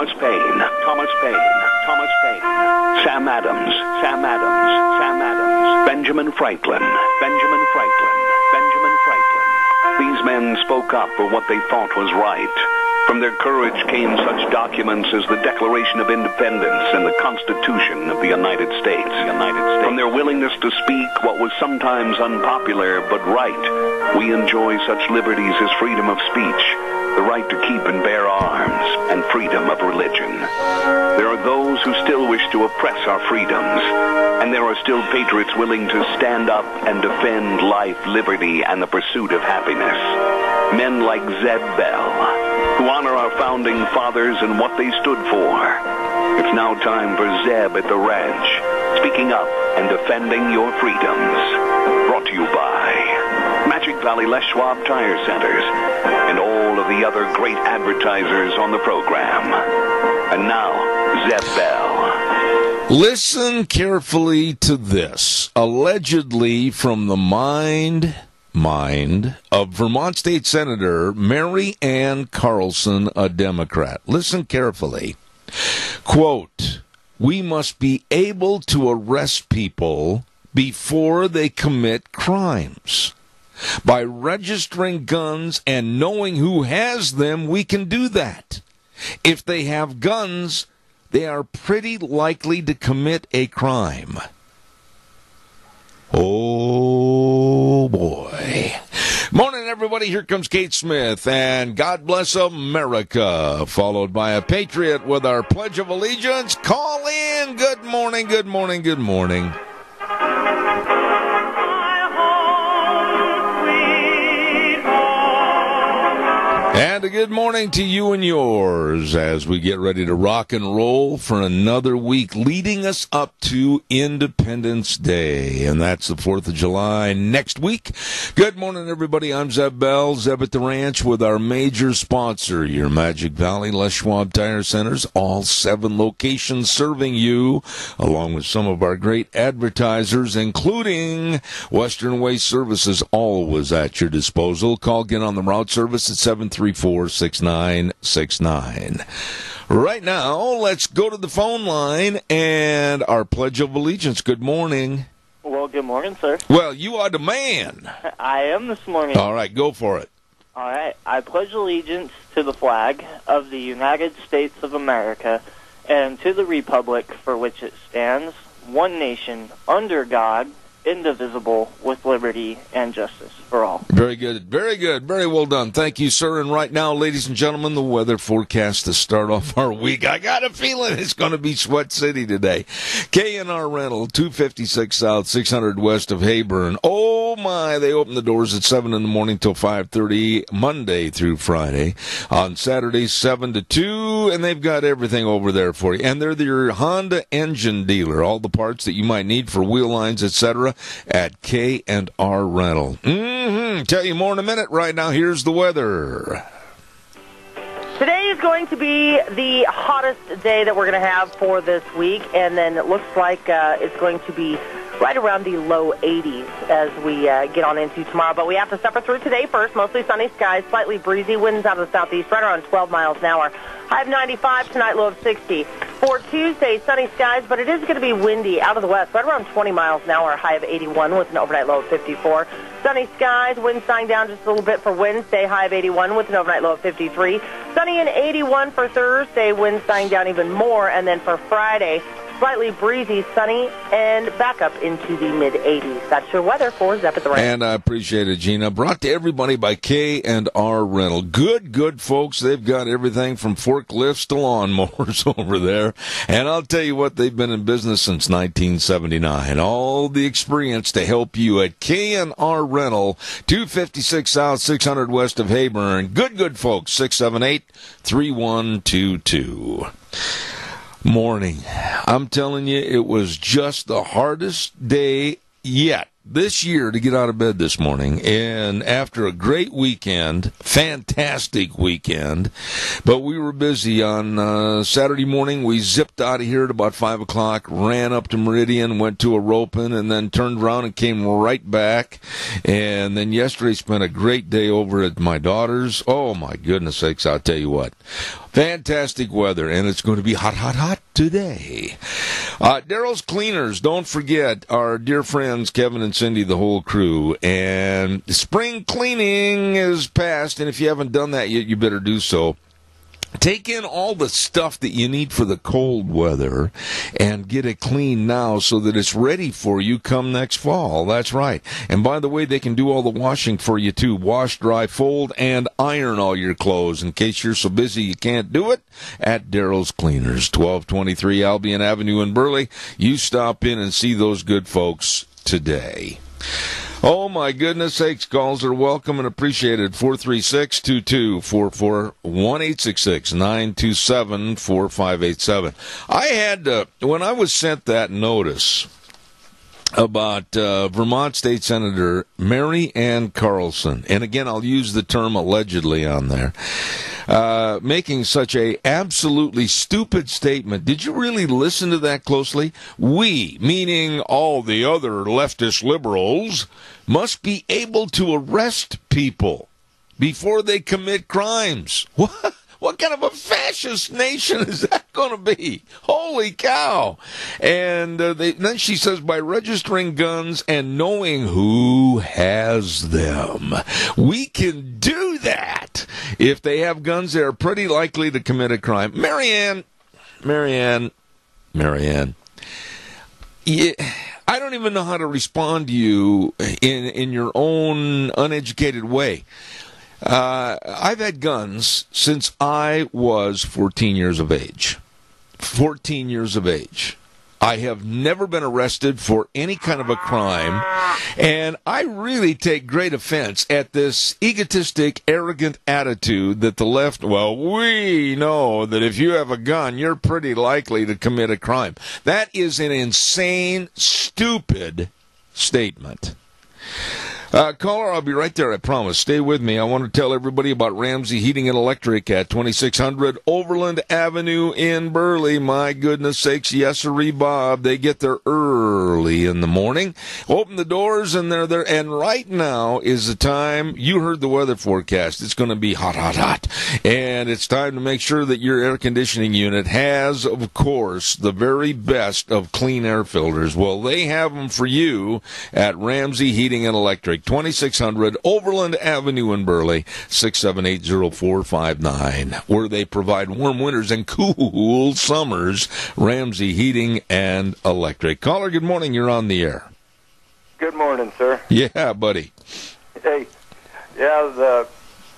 Thomas Paine, Thomas Paine, Thomas Paine, Sam Adams, Sam Adams, Sam Adams, Benjamin Franklin, Benjamin Franklin, Benjamin Franklin. These men spoke up for what they thought was right. From their courage came such documents as the Declaration of Independence and the Constitution of the United States. From their willingness to speak what was sometimes unpopular but right, we enjoy such liberties as freedom of speech, the right to keep and bear arms, and freedom of religion. There are those who still wish to oppress our freedoms, and there are still patriots willing to stand up and defend life, liberty, and the pursuit of happiness. Men like Zeb Bell, who honor our founding fathers and what they stood for. It's now time for Zeb at the Ranch, speaking up and defending your freedoms. Brought to you by Magic Valley Les Schwab Tire Centers and all of the other great advertisers on the program. And now, Zeb Bell. Listen carefully to this. Allegedly from the mind of Vermont State Senator Mary Ann Carlson, a Democrat. Listen carefully. Quote, "We must be able to arrest people before they commit crimes. By registering guns and knowing who has them, we can do that. If they have guns, they are pretty likely to commit a crime." Oh, boy. Morning, everybody. Here comes Kate Smith and God Bless America, followed by a patriot with our Pledge of Allegiance. Call in. Good morning, good morning, good morning. And a good morning to you and yours as we get ready to rock and roll for another week leading us up to Independence Day. And that's the 4th of July next week. Good morning, everybody. I'm Zeb Bell, Zeb at the Ranch with our major sponsor, your Magic Valley Les Schwab Tire Centers, all 7 locations serving you, along with some of our great advertisers, including Western Waste Services, always at your disposal. Call, get on the route service at 734-6969. Right now, let's go to the phone line and our Pledge of Allegiance. Good morning. Well, good morning, sir. Well, you are the man. I am this morning. All right, go for it. All right. I pledge allegiance to the flag of the United States of America and to the republic for which it stands, one nation, under God, indivisible, with liberty and justice for all. Very good. Very good. Very well done. Thank you, sir. And right now, ladies and gentlemen, the weather forecast to start off our week. I got a feeling it's going to be Sweat City today. K&R Rental, 256 South, 600 west of Hayburn. Oh, my. They open the doors at 7 in the morning till 5:30, Monday through Friday. On Saturday, 7 to 2, and they've got everything over there for you. And they're your Honda engine dealer. All the parts that you might need for wheel lines, etc., at K&R Rental. Tell you more in a minute. Right now, here's the weather. Today is going to be the hottest day that we're going to have for this week, and then it looks like it's going to be right around the low 80s as we get on into tomorrow. But we have to suffer through today first. Mostly sunny skies, slightly breezy, winds out of the southeast, right around 12 miles an hour. High of 95 tonight, low of 60. For Tuesday, sunny skies, but it is going to be windy out of the west, right around 20 miles an hour, high of 81 with an overnight low of 54. Sunny skies, winds dying down just a little bit for Wednesday, high of 81 with an overnight low of 53. Sunny and 81 for Thursday, winds dying down even more. And then for Friday, slightly breezy, sunny, and back up into the mid-80s. That's your weather for Zep at the Ranch. And I appreciate it, Gina. Brought to everybody by K&R Rental. Good folks. They've got everything from forklifts to lawnmowers over there. And I'll tell you what, they've been in business since 1979. All the experience to help you at K&R Rental, 256 South, 600 west of Hayburn. Good folks, 678-3122. Morning. I'm telling you, it was just the hardest day yet this year to get out of bed this morning, and after a great weekend, fantastic weekend, but we were busy on Saturday morning. We zipped out of here at about 5 o'clock, ran up to Meridian, went to a roping, and then turned around and came right back. And then yesterday spent a great day over at my daughter's. Oh, my goodness sakes, I'll tell you what. Fantastic weather, and it's going to be hot, hot, hot today. Daryl's Cleaners, don't forget our dear friends Kevin and Cindy, the whole crew. And spring cleaning is past, and if you haven't done that yet, you better do so. Take in all the stuff that you need for the cold weather and get it clean now so that it's ready for you come next fall. That's right. And by the way, they can do all the washing for you too. Wash, dry, fold, and iron all your clothes in case you're so busy you can't do it at Daryl's Cleaners, 1223 Albion Avenue in Burley. You stop in and see those good folks today. Oh, my goodness sakes, calls are welcome and appreciated. 436-2244, 1-866-927-4587. I had, when I was sent that notice about Vermont State Senator Mary Ann Carlson, and again, I'll use the term allegedly on there, making such a absolutely stupid statement. Did you really listen to that closely? We, meaning all the other leftist liberals, must be able to arrest people before they commit crimes. What? What kind of a fascist nation is that going to be? Holy cow. And then she says, by registering guns and knowing who has them. We can do that. If they have guns, they're pretty likely to commit a crime. Marianne. Yeah, I don't even know how to respond to you in your own uneducated way. I've had guns since I was 14 years of age. 14 years of age. I have never been arrested for any kind of a crime, and I really take great offense at this egotistic, arrogant attitude that the left, well, we know that if you have a gun, you're pretty likely to commit a crime. That is an insane, stupid statement. Caller, I'll be right there, I promise. Stay with me. I want to tell everybody about Ramsey Heating and Electric at 2600 Overland Avenue in Burley. My goodness sakes, yes, sirree, Bob. They get there early in the morning, open the doors, and they're there. And right now is the time, you heard the weather forecast. It's going to be hot, hot, hot. And it's time to make sure that your air conditioning unit has, of course, the very best of clean air filters. Well, they have them for you at Ramsey Heating and Electric. 2600 Overland Avenue in Burley, 678-0459, where they provide warm winters and cool summers. Ramsey Heating and Electric. Caller, good morning. You're on the air. Good morning, sir. Yeah, buddy. Hey, yeah,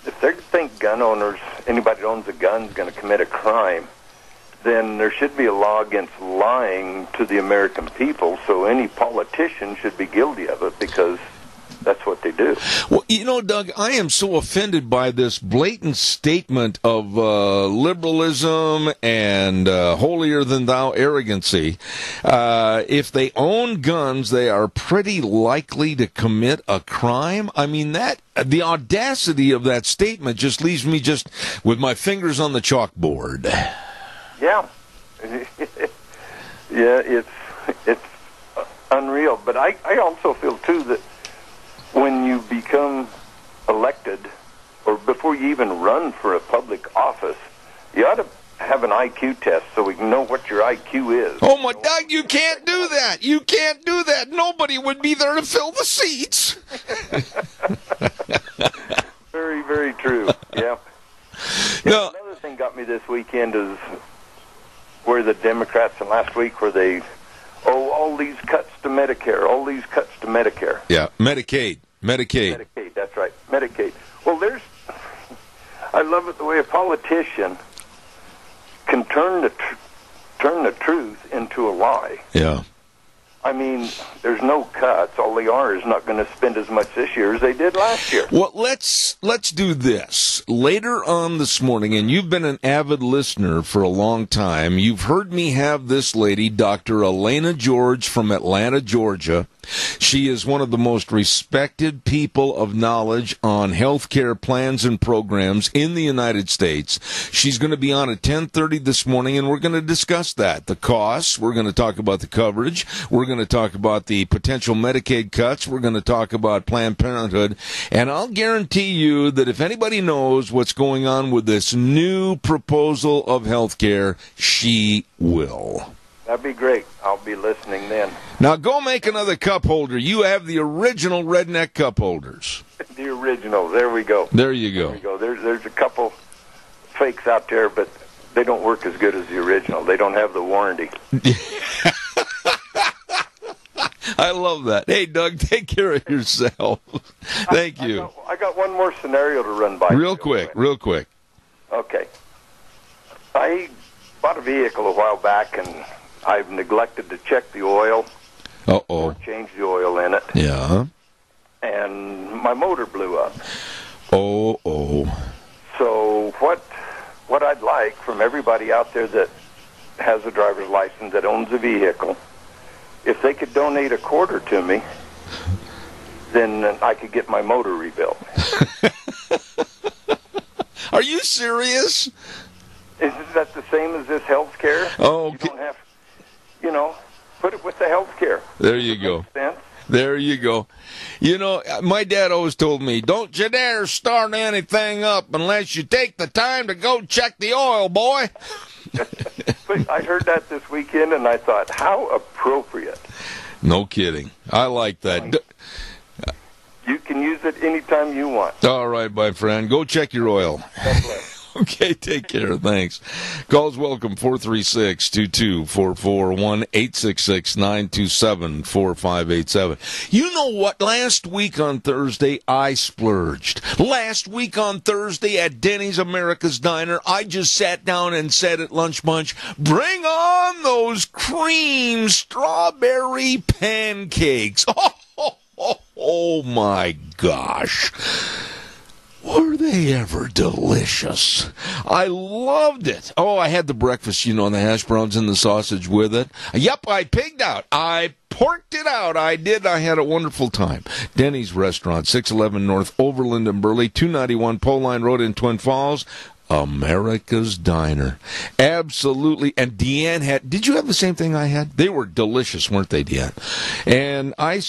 if they think gun owners, anybody that owns a gun is going to commit a crime, then there should be a law against lying to the American people, so any politician should be guilty of it because that's what they do. Well, you know, Doug, I am so offended by this blatant statement of liberalism and holier-than-thou arrogancy. If they own guns, they are pretty likely to commit a crime. I mean, the audacity of that statement just leaves me just with my fingers on the chalkboard. Yeah. Yeah, it's unreal. But I also feel, too, that when you become elected, or before you even run for a public office, you ought to have an IQ test so we can know what your IQ is. Oh, my Doug, you can't do that. You can't do that. Nobody would be there to fill the seats. Very, very true. Yeah. No. Another thing got me this weekend is where the Democrats in last week where they, all these cuts to Medicare, all these cuts to Medicare. Yeah, Medicaid, that's right, Medicaid. Well, I love it the way a politician can turn the truth into a lie. Yeah. I mean, there's no cuts. All they are is not going to spend as much this year as they did last year. Well, let's do this. Later on this morning, and you've been an avid listener for a long time, you've heard me have this lady, Dr. Elena George from Atlanta, Georgia, She is one of the most respected people of knowledge on health care plans and programs in the United States. She's going to be on at 10:30 this morning, and we're going to discuss that. The costs. We're going to talk about the coverage. We're going to talk about the potential Medicaid cuts. We're going to talk about Planned Parenthood. And I'll guarantee you that if anybody knows what's going on with this new proposal of health care, she will. That'd be great. I'll be listening then. Now go make another cup holder. You have the original redneck cup holders. The original. There we go. There you go. There we go. There's a couple fakes out there, but they don't work as good as the original. They don't have the warranty. I love that. Hey, Doug, take care of yourself. Thank you. I got one more scenario to run by. Real quick. Okay. I bought a vehicle a while back, and I've neglected to check the oil. Or change the oil in it. Yeah. And my motor blew up. So what I'd like from everybody out there that has a driver's license, that owns a vehicle, if they could donate a quarter to me, then I could get my motor rebuilt. Are you serious? Isn't that the same as this health care? Oh, okay. You don't have, put it with the health care. There you go. There you go. My dad always told me, don't you dare start anything up unless you take the time to go check the oil, boy. But I heard that this weekend, and I thought, how appropriate. No kidding. I like that. You can use it anytime you want. All right, my friend. Go check your oil. Okay, take care. Thanks. Calls welcome, 436-2244, 1-866-927-4587. You know what? Last week on Thursday, I splurged. Last week on Thursday at Denny's America's Diner, I just sat down and said at Lunch Bunch, bring on those cream strawberry pancakes. Oh my gosh. Were they ever delicious? I loved it. Oh, I had the breakfast, the hash browns and the sausage with it. Yep, I pigged out. I porked it out. I did. I had a wonderful time. Denny's Restaurant, 611 North Overland in Burley, 291 Pole Line Road in Twin Falls. America's Diner. Absolutely. And Deanne did you have the same thing I had? They were delicious, weren't they, Deanne? And I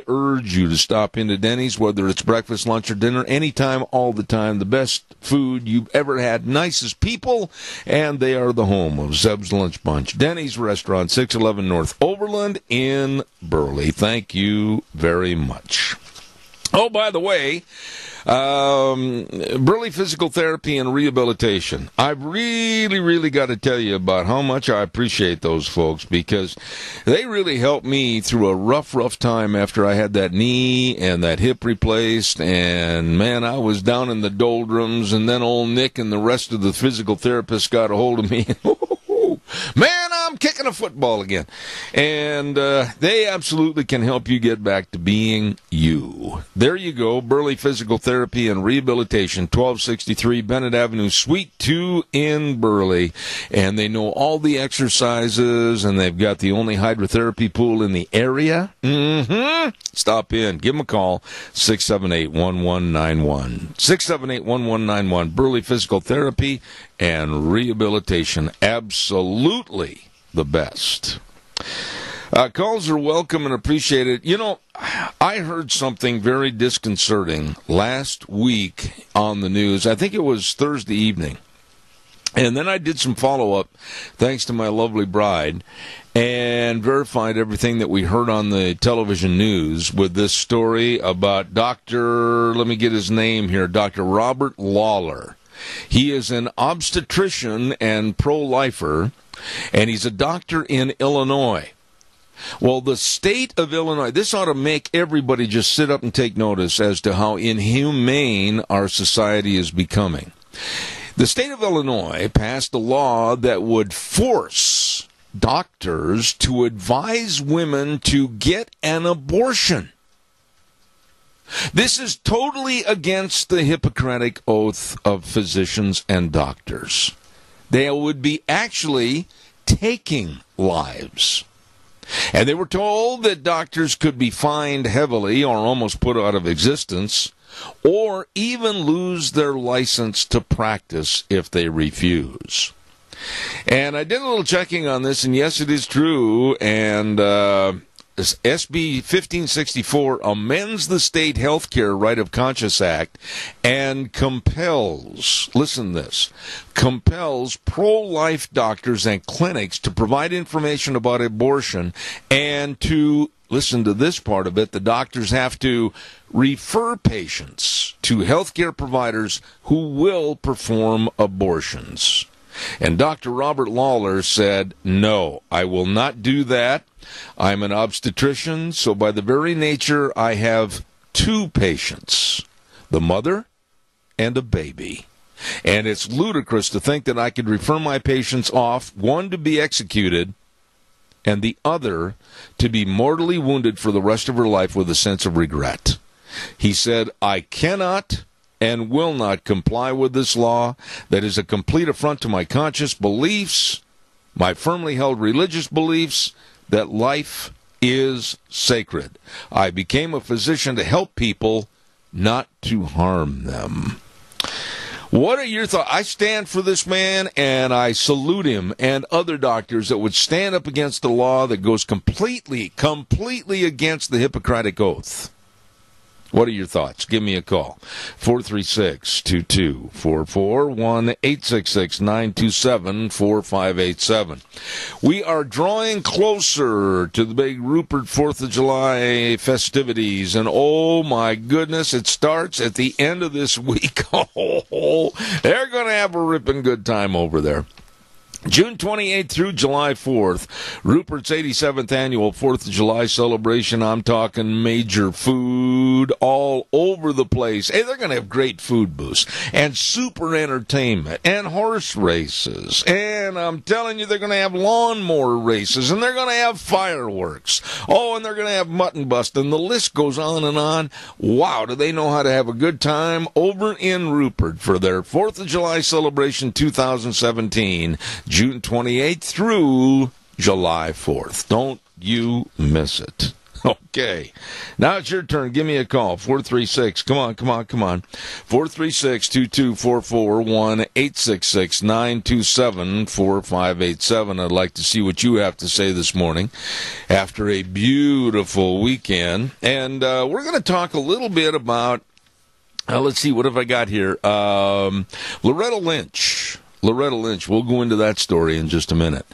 urge you to stop into Denny's, whether it's breakfast, lunch, or dinner, anytime, all the time. The best food you've ever had, nicest people, and they are the home of Zeb's Lunch Bunch. Denny's Restaurant, 611 North Overland in Burley. Thank you very much. Oh, by the way, Burley Physical Therapy and Rehabilitation. I've really got to tell you about how much I appreciate those folks, because they really helped me through a rough time after I had that knee and that hip replaced. And, man, I was down in the doldrums, and then old Nick and the rest of the physical therapists got a hold of me. Man, I'm kicking a football again. And they absolutely can help you get back to being you. There you go, Burley Physical Therapy and Rehabilitation, 1263 Bennett Avenue, Suite 2 in Burley. And they know all the exercises, and they've got the only hydrotherapy pool in the area. Stop in. Give them a call, 678-1191. 678-1191, Burley Physical Therapy and Rehabilitation. Absolutely the best. Calls are welcome and appreciated. I heard something very disconcerting last week on the news. I think it was Thursday evening. And then I did some follow-up, thanks to my lovely bride, and verified everything that we heard on the television news with this story about let me get his name here, Dr. Robert Lawler. He is an obstetrician and pro-lifer, and he's a doctor in Illinois. Well, the state of Illinois, this ought to make everybody just sit up and take notice as to how inhumane our society is becoming. The state of Illinois passed a law that would force doctors to advise women to get an abortion. This is totally against the Hippocratic oath of physicians and doctors. They would be actually taking lives. And they were told that doctors could be fined heavily or almost put out of existence, or even lose their license to practice if they refuse. And I did a little checking on this, and yes, it is true. And SB 1564 amends the State Healthcare Right of Conscience Act and compels, listen to this, compels pro-life doctors and clinics to provide information about abortion and to, listen to this part of it, the doctors have to refer patients to healthcare providers who will perform abortions. And Dr. Robert Lawler said, no, I will not do that. I'm an obstetrician, so by the very nature, I have two patients, the mother and a baby. And it's ludicrous to think that I could refer my patients off, one to be executed, and the other to be mortally wounded for the rest of her life with a sense of regret. He said, I cannot and will not comply with this law that is a complete affront to my conscious beliefs, my firmly held religious beliefs, that life is sacred. I became a physician to help people, not to harm them. What are your thoughts? I stand for this man, and I salute him and other doctors that would stand up against a law that goes completely against the Hippocratic Oath. What are your thoughts? Give me a call. 436-2244, 1-866-927-4587. We are drawing closer to the big Rupert 4th of July festivities, and oh my goodness, it starts at the end of this week. Oh, they're going to have a ripping good time over there. June 28th through July 4th, Rupert's 87th annual 4th of July celebration. I'm talking major food all over the place. Hey, they're going to have great food booths and super entertainment and horse races. And I'm telling you, they're going to have lawnmower races, and they're going to have fireworks. Oh, and they're going to have mutton bust, and the list goes on and on. Wow, do they know how to have a good time over in Rupert for their 4th of July celebration 2017. June 28th through July 4th. Don't you miss it. Okay. Now it's your turn. Give me a call. 436. Come on. 436-2244, 1-866-927-4587. I'd like to see what you have to say this morning after a beautiful weekend. And we're going to talk a little bit about, let's see, what have I got here? Loretta Lynch. We'll go into that story in just a minute.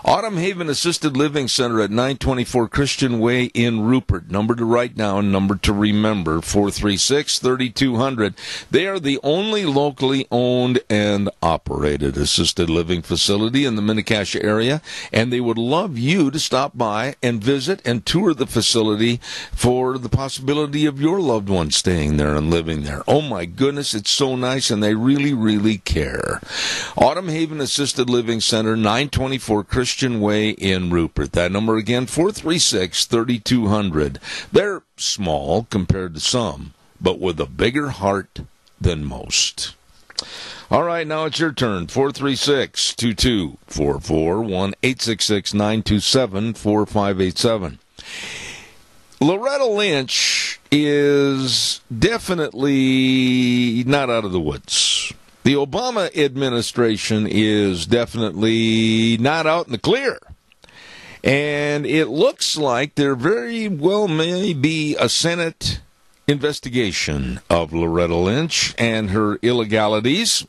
Autumn Haven Assisted Living Center at 924 Christian Way in Rupert. Number to write down, number to remember, 436-3200. They are the only locally owned and operated assisted living facility in the Mini-Cassia area, and they would love you to stop by and visit and tour the facility for the possibility of your loved one staying there and living there. Oh my goodness, it's so nice, and they really, really care. Autumn Haven Assisted Living Center, 924 Christian Way in Rupert. That number again, 436-3200. They're small compared to some, but with a bigger heart than most. All right, now it's your turn. 436-2244, 1-866-927-4587. Loretta Lynch is definitely not out of the woods. The Obama administration is definitely not out in the clear. And it looks like there very well may be a Senate investigation of Loretta Lynch and her illegalities,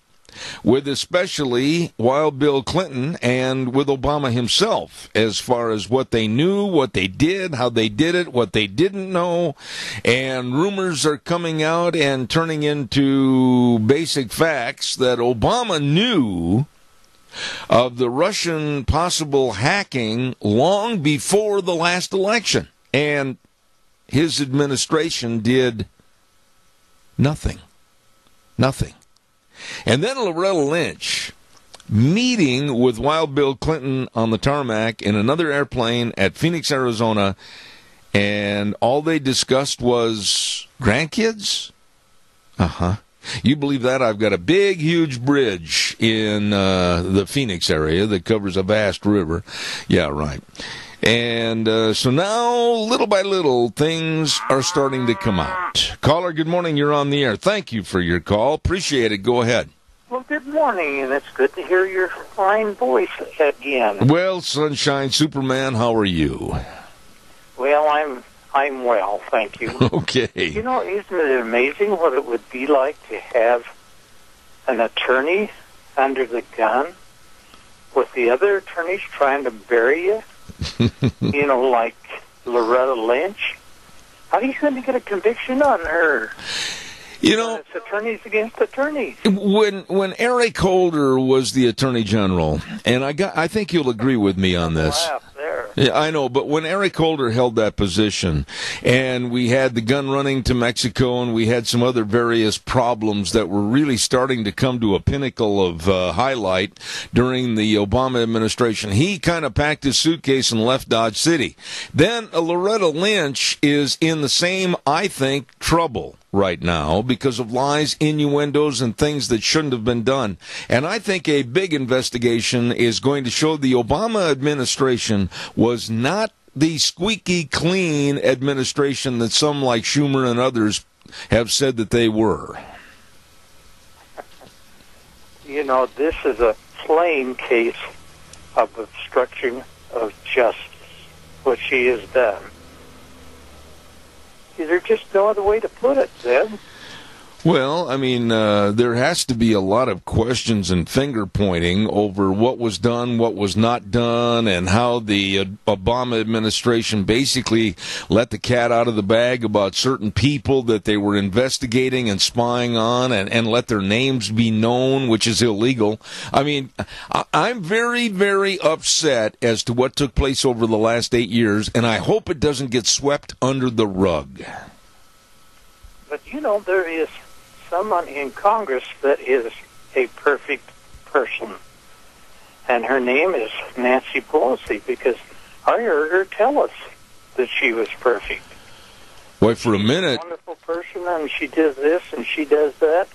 with especially Wild Bill Clinton and with Obama himself, as far as what they knew, what they did, how they did it, what they didn't know. And rumors are coming out and turning into basic facts that Obama knew of the Russian possible hacking long before the last election. And his administration did nothing. Nothing. And then Loretta Lynch meeting with Wild Bill Clinton on the tarmac in another airplane at Phoenix, Arizona, and all they discussed was grandkids? You believe that? I've got a big, huge bridge in the Phoenix area that covers a vast river. Yeah, right. And so now, little by little, things are starting to come out. Caller, good morning. You're on the air. Thank you for your call. Appreciate it. Go ahead. Well, good morning, and it's good to hear your fine voice again. Well, Sunshine Superman, how are you? Well, I'm well, thank you. Okay. You know, isn't it amazing what it would be like to have an attorney under the gun with the other attorneys trying to bury you? You know, like Loretta Lynch. How are you going to get a conviction on her? You know, it's attorneys against attorneys. When Eric Holder was the Attorney General, and I think you'll agree with me on this. Laugh there. Yeah, I know, but when Eric Holder held that position, and we had the gun running to Mexico, and we had some other various problems that were really starting to come to a pinnacle of highlight during the Obama administration, he kind of packed his suitcase and left Dodge City. Then Loretta Lynch is in the same, I think, trouble right now because of lies, innuendos, and things that shouldn't have been done. And I think a big investigation is going to show the Obama administration was not the squeaky clean administration that some like Schumer and others have said that they were. You know, this is a plain case of obstruction of justice, what she has done. There's just no other way to put it, Zed. Well, I mean, there has to be a lot of questions and finger-pointing over what was done, what was not done, and how the Obama administration basically let the cat out of the bag about certain people that they were investigating and spying on and let their names be known, which is illegal. I mean, I'm very, very upset as to what took place over the last 8 years, and I hope it doesn't get swept under the rug. But, you know, there is someone in Congress that is a perfect person. And her name is Nancy Pelosi, because I heard her tell us that she was perfect. Why, for a minute. She's a wonderful person, and she does this and she does that.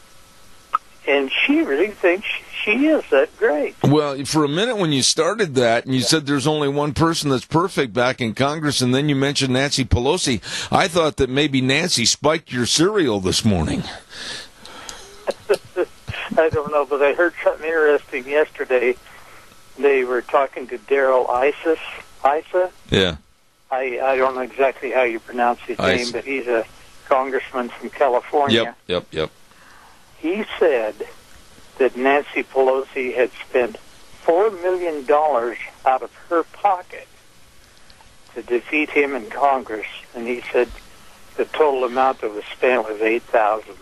And she really thinks she is that great. Well, for a minute when you started that and you said there's only one person that's perfect back in Congress, and then you mentioned Nancy Pelosi, I thought that maybe Nancy spiked your cereal this morning. I don't know, but I heard something interesting yesterday. They were talking to Darrell Issa. Yeah. I don't know exactly how you pronounce his name, but he's a congressman from California. Yep. He said that Nancy Pelosi had spent $4 million out of her pocket to defeat him in Congress, and he said the total amount that was spent was $8,000.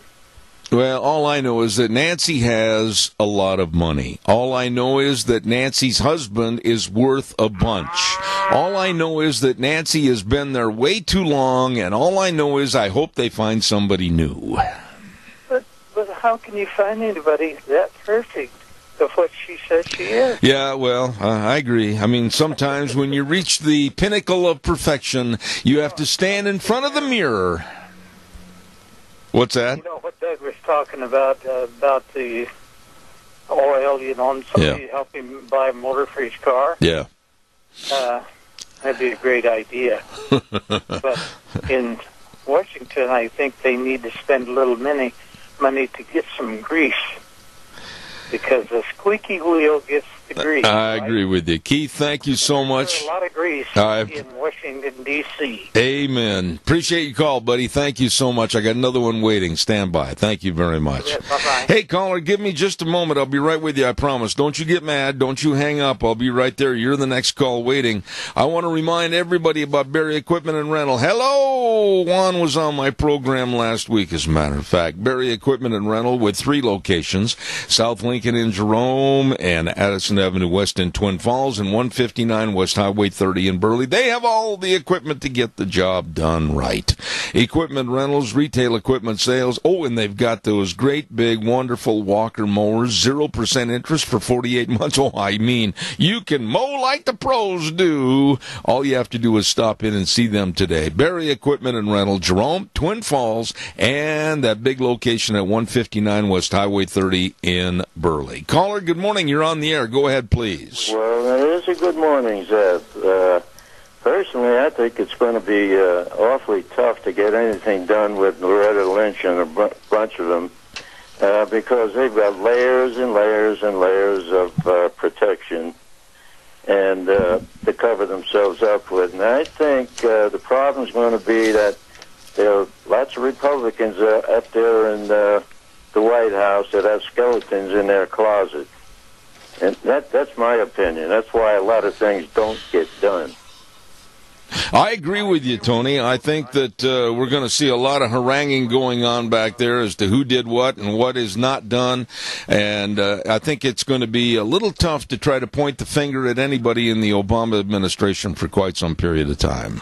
Well, all I know is that Nancy has a lot of money. All I know is that Nancy's husband is worth a bunch. All I know is that Nancy has been there way too long, and all I know is I hope they find somebody new. But how can you find anybody that perfect of what she says she is? Yeah, well, I agree. I mean, sometimes when you reach the pinnacle of perfection, you have to stand in front of the mirror. What's that? You know what Doug was talking about the oil, you know, and somebody help him buy a motor for his car? Yeah. That'd be a great idea. But in Washington, I think they need to spend a little money to get some grease, because the squeaky wheel gets the grease. I agree with you. Keith, thank you so much. There's a lot of grease in Washington, D.C. Amen. Appreciate your call, buddy. Thank you so much. I got another one waiting. Stand by. Thank you very much. Yeah, bye-bye. Hey, caller, give me just a moment. I'll be right with you, I promise. Don't you get mad. Don't you hang up. I'll be right there. You're the next call waiting. I want to remind everybody about Berry Equipment and Rental. Hello! Juan was on my program last week, as a matter of fact. Berry Equipment and Rental with 3 locations: South Lincoln in Jerome and Addison Avenue West in Twin Falls and 159 West Highway 30 in Burley. They have all the equipment to get the job done right. Equipment rentals, retail equipment sales. Oh, and they've got those great big wonderful Walker mowers, 0% interest for 48 months. Oh, I mean, you can mow like the pros do. All you have to do is stop in and see them today. Berry Equipment and Rental, Jerome, Twin Falls, and that big location at 159 West Highway 30 in Burley. Caller, good morning. You're on the air. Go ahead, please. Well, it is a good morning, Zeb. Personally, I think it's going to be awfully tough to get anything done with Loretta Lynch and a bunch of them because they've got layers and layers and layers of protection and to cover themselves up with. And I think the problem's going to be that there are lots of Republicans up there in the White House that have skeletons in their closet. And that's my opinion. That's why a lot of things don't get done. I agree with you, Tony. I think that we're going to see a lot of haranguing going on back there as to who did what and what is not done. And I think it's going to be a little tough to try to point the finger at anybody in the Obama administration for quite some period of time.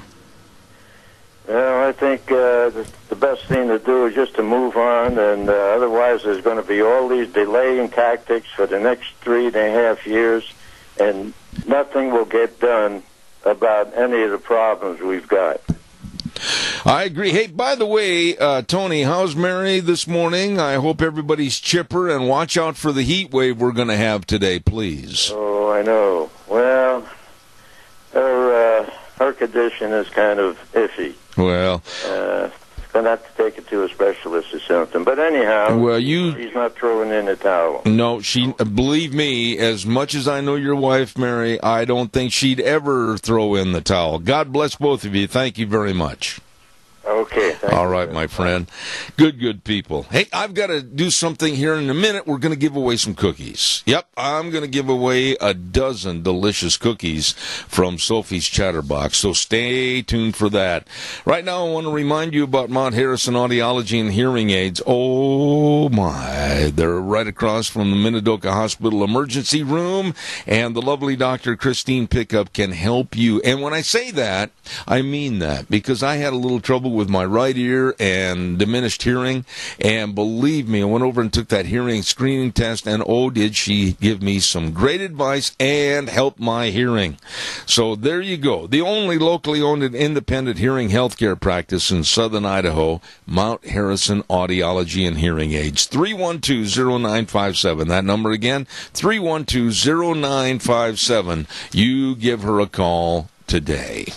Well, I think the best thing to do is just to move on, and otherwise there's going to be all these delaying tactics for the next 3.5 years, and nothing will get done about any of the problems we've got. I agree. Hey, by the way, Tony, how's Mary this morning? I hope everybody's chipper, and watch out for the heat wave we're going to have today, please. Oh, I know. Well, her condition is kind of iffy. Well, going to have to take it to a specialist or something. But anyhow, well, he's not throwing in the towel. No, believe me, as much as I know your wife, Mary, I don't think she'd ever throw in the towel. God bless both of you. Thank you very much. Okay. All right, my friend. Good people. Hey, I've got to do something here in a minute. We're going to give away some cookies. Yep, I'm going to give away a dozen delicious cookies from Sophie's Chatterbox, so stay tuned for that. Right now, I want to remind you about Mount Harrison Audiology and Hearing Aids. Oh, my. They're right across from the Minidoka Hospital emergency room, and the lovely Dr. Christine Pickup can help you. And when I say that, I mean that, because I had a little trouble with my right ear and diminished hearing, and believe me, I went over and took that hearing screening test, and oh, did she give me some great advice and help my hearing. So there you go. The only locally owned and independent hearing healthcare practice in southern Idaho, Mount Harrison Audiology and Hearing Aids. 312-0957. That number again, 312-0957. You give her a call today.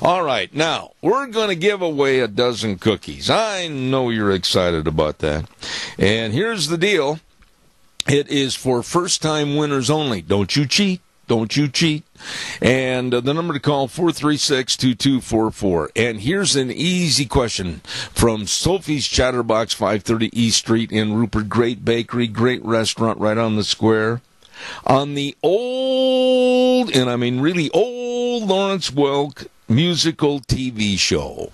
All right, now, we're going to give away a dozen cookies. I know you're excited about that. And here's the deal. It is for first-time winners only. Don't you cheat. Don't you cheat. And the number to call, 436-2244. And here's an easy question from Sophie's Chatterbox, 530 East Street in Rupert. Great bakery, great restaurant right on the square. On the old, and I mean really old, Lawrence Welk musical TV show,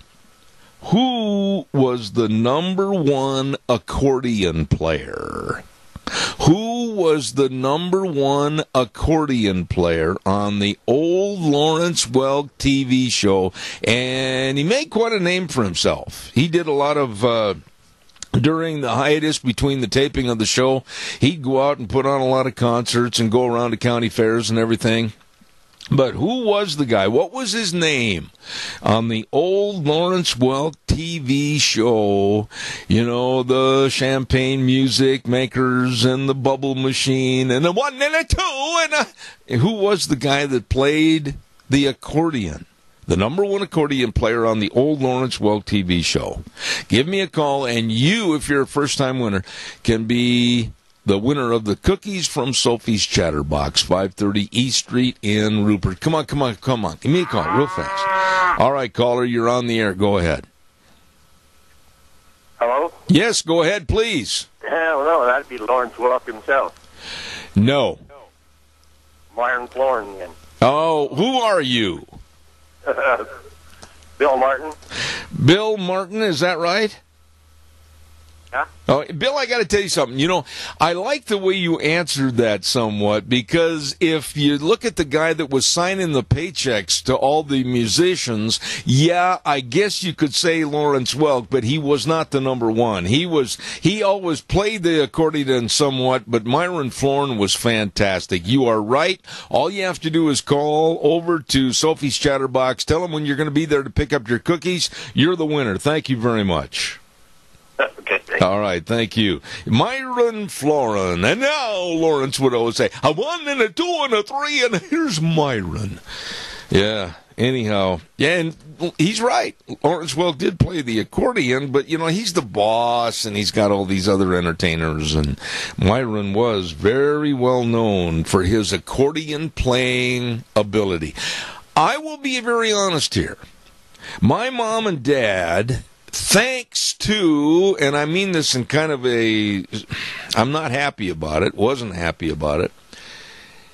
who was the number one accordion player? Who was the number one accordion player on the old Lawrence Welk TV show? And he made quite a name for himself. He did a lot of... During the hiatus between the taping of the show, he'd go out and put on a lot of concerts and go around to county fairs and everything. But who was the guy? What was his name on the old Lawrence Welk TV show? You know, the champagne music makers and the bubble machine and the 1 and a 2 and who was the guy that played the accordion? The number one accordion player on the old Lawrence Welk TV show. Give me a call, and you, if you're a first-time winner, can be the winner of the cookies from Sophie's Chatterbox, 530 East Street in Rupert. Come on. Give me a call real fast. All right, caller, you're on the air. Go ahead. Hello? Yes, go ahead, please. Hell no, that'd be Lawrence Welk himself. No. Myron Florian. Oh, who are you? Bill Martin. Bill Martin, is that right? Yeah. Oh, Bill, I got to tell you something. You know, I like the way you answered that somewhat, because if you look at the guy that was signing the paychecks to all the musicians, yeah, I guess you could say Lawrence Welk, but he was not the number one. He always played the accordion somewhat, but Myron Florin was fantastic. You are right. All you have to do is call over to Sophie's Chatterbox. Tell them when you're going to be there to pick up your cookies. You're the winner. Thank you very much. Okay. All right, thank you. Myron Florin. And now Lawrence would always say, a 1 and a 2 and a 3, and here's Myron. Yeah. anyhow, yeah, and he's right. Lawrence Welk did play the accordion, but, he's the boss, and he's got all these other entertainers, and Myron was very well known for his accordion playing ability. I will be very honest here. My mom and dad, thanks to, and I mean this in kind of I'm not happy about it, wasn't happy about it.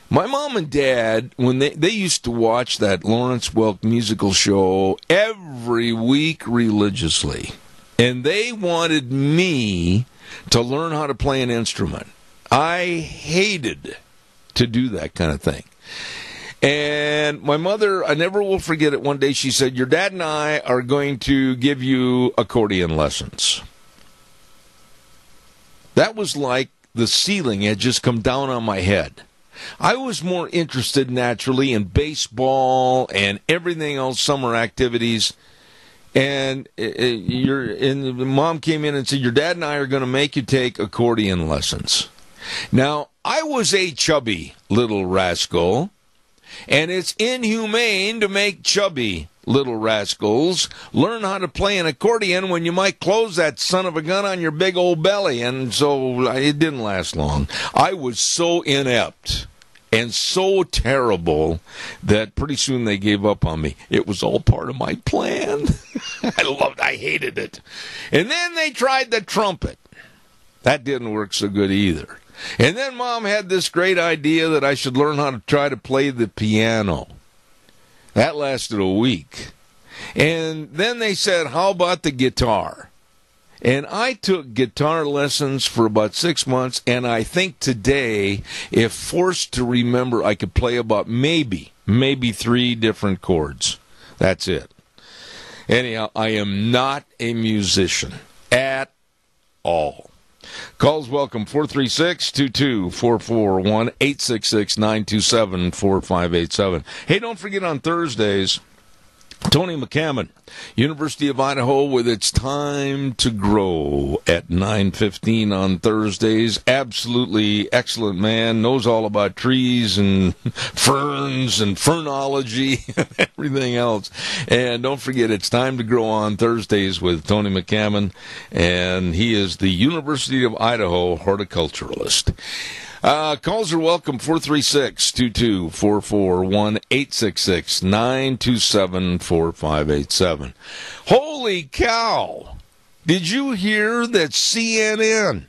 My mom and dad, when they used to watch that Lawrence Welk musical show every week religiously, and they wanted me to learn how to play an instrument. I hated to do that kind of thing. And my mother, I never will forget it, one day she said, your dad and I are going to give you accordion lessons. That was like the ceiling had just come down on my head. I was more interested naturally in baseball and everything else, summer activities. And mom came in and said, your dad and I are going to make you take accordion lessons. Now, I was a chubby little rascal, and it's inhumane to make chubby little rascals learn how to play an accordion when you might close that son of a gun on your big old belly. And so it didn't last long. I was so inept and so terrible that pretty soon they gave up on me. It was all part of my plan. I hated it. And then they tried the trumpet. That didn't work so good either. And then Mom had this great idea that I should learn how to try to play the piano. That lasted a week. And then they said, how about the guitar? And I took guitar lessons for about 6 months, and I think today, if forced to remember, I could play about maybe 3 different chords. That's it. Anyhow, I am not a musician at all. Calls welcome, 436-2244, 1-866-927-4587. Hey, don't forget on Thursdays, Tony McCammon, University of Idaho, with It's Time to Grow at 9:15 on Thursdays. Absolutely excellent man, knows all about trees and ferns and fernology and everything else. And don't forget, It's Time to Grow on Thursdays with Tony McCammon, and he is the University of Idaho horticulturalist. Calls are welcome, 436-2244, 1-866-927-4587. Holy cow! Did you hear that CNN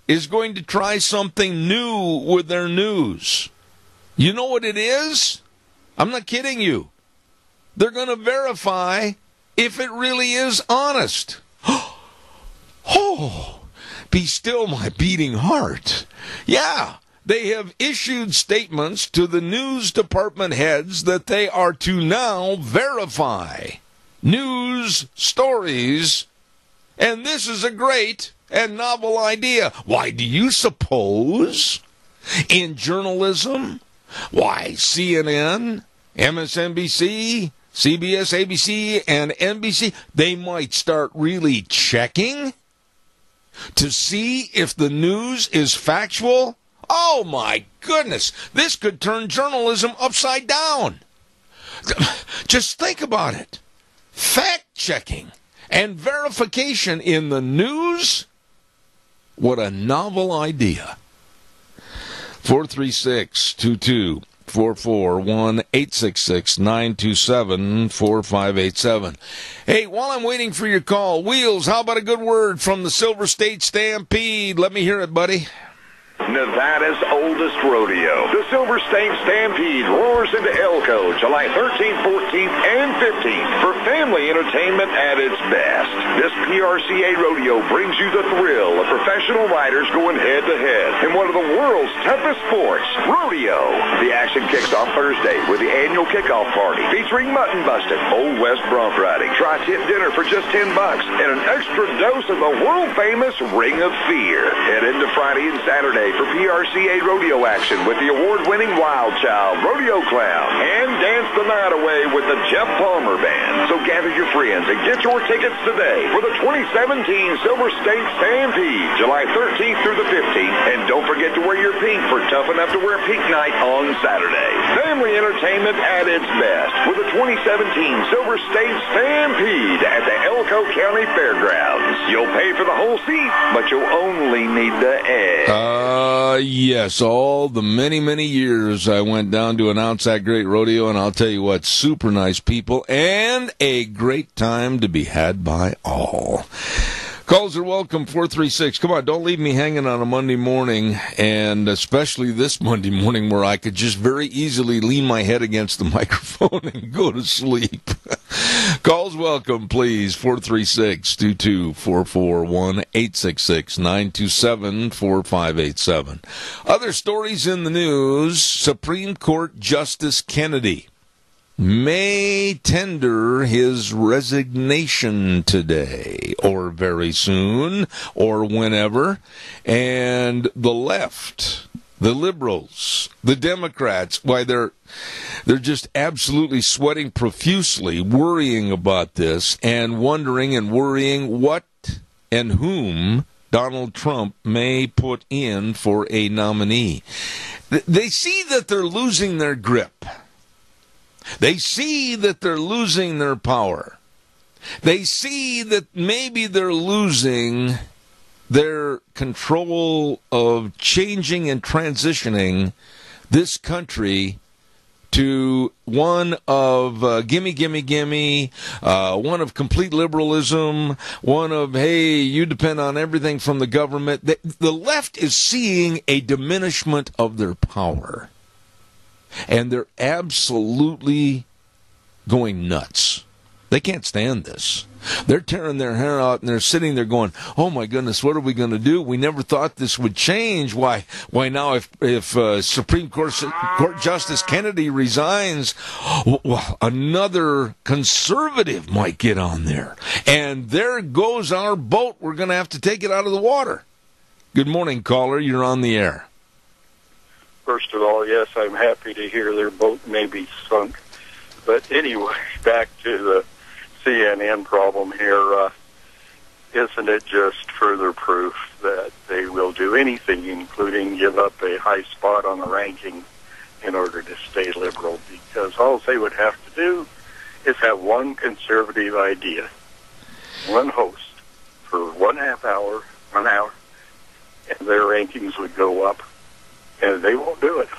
is going to try something new with their news? You know what it is? I'm not kidding you. They're going to verify if it really is honest. Oh! Be still my beating heart. Yeah, they have issued statements to the news department heads that they are to now verify news stories. And this is a great and novel idea. Why do you suppose? In journalism? Why, CNN, MSNBC, CBS, ABC, and NBC, they might start really checking to see if the news is factual? Oh, my goodness. This could turn journalism upside down. Just think about it. Fact-checking and verification in the news? What a novel idea. 436-2244, 1-866-927-4587. Hey, while I'm waiting for your call, Wheels, how about a good word from the Silver State Stampede? Let me hear it, buddy. Nevada's oldest rodeo. The Silver State Stampede roars into Elko July 13th, 14th, and 15th for family entertainment at its best. This PRCA rodeo brings you the thrill of professional riders going head-to-head in one of the world's toughest sports, rodeo. The action kicks off Thursday with the annual kickoff party featuring mutton busting, Old West bronc riding, tri-tip dinner for just $10, and an extra dose of the world-famous Ring of Fear. Head into Friday and Saturday for PRCA rodeo action with the award-winning Wild Child Rodeo Clown and dance the night away with the Jeff Palmer Band. So gather your friends and get your tickets today for the 2017 Silver State Stampede, July 13th through the 15th. And don't forget to wear your pink for tough enough to wear pink night on Saturday. Family entertainment at its best with the 2017 Silver State Stampede at the Elko County Fairgrounds. You'll pay for the whole seat, but you'll only need the edge. Yes, all the many, many years I went down to announce that great rodeo, and I'll tell you what, super nice people and a great time to be had by all. Calls are welcome, 436. Come on, don't leave me hanging on a Monday morning, and especially this Monday morning where I could just very easily lean my head against the microphone and go to sleep. Calls welcome, please, 436-2244, 1-866-927-4587. Other stories in the news, Supreme Court Justice Kennedy may tender his resignation today or very soon or whenever. And the left, the liberals, the Democrats, why they're just absolutely sweating profusely, worrying about this and wondering and worrying what and whom Donald Trump may put in for a nominee. They see that they're losing their grip. They see that they're losing their power. They see that maybe they're losing their control of changing and transitioning this country to one of gimme, gimme, gimme, one of complete liberalism, one of, hey, you depend on everything from the government. The left is seeing a diminishment of their power. And they're absolutely going nuts. They can't stand this. They're tearing their hair out, and they're sitting there going, oh, my goodness, what are we going to do? We never thought this would change. Why now, if Supreme Court Justice Kennedy resigns, well, another conservative might get on there. And there goes our boat. We're going to have to take it out of the water. Good morning, caller. You're on the air. First of all, yes, I'm happy to hear their boat may be sunk. But anyway, back to the CNN problem here. Isn't it just further proof that they will do anything, including give up a high spot on the ranking in order to stay liberal? Because all they would have to do is have one conservative idea, one host for 1/2 hour, 1 hour, and their rankings would go up. And they won't do it.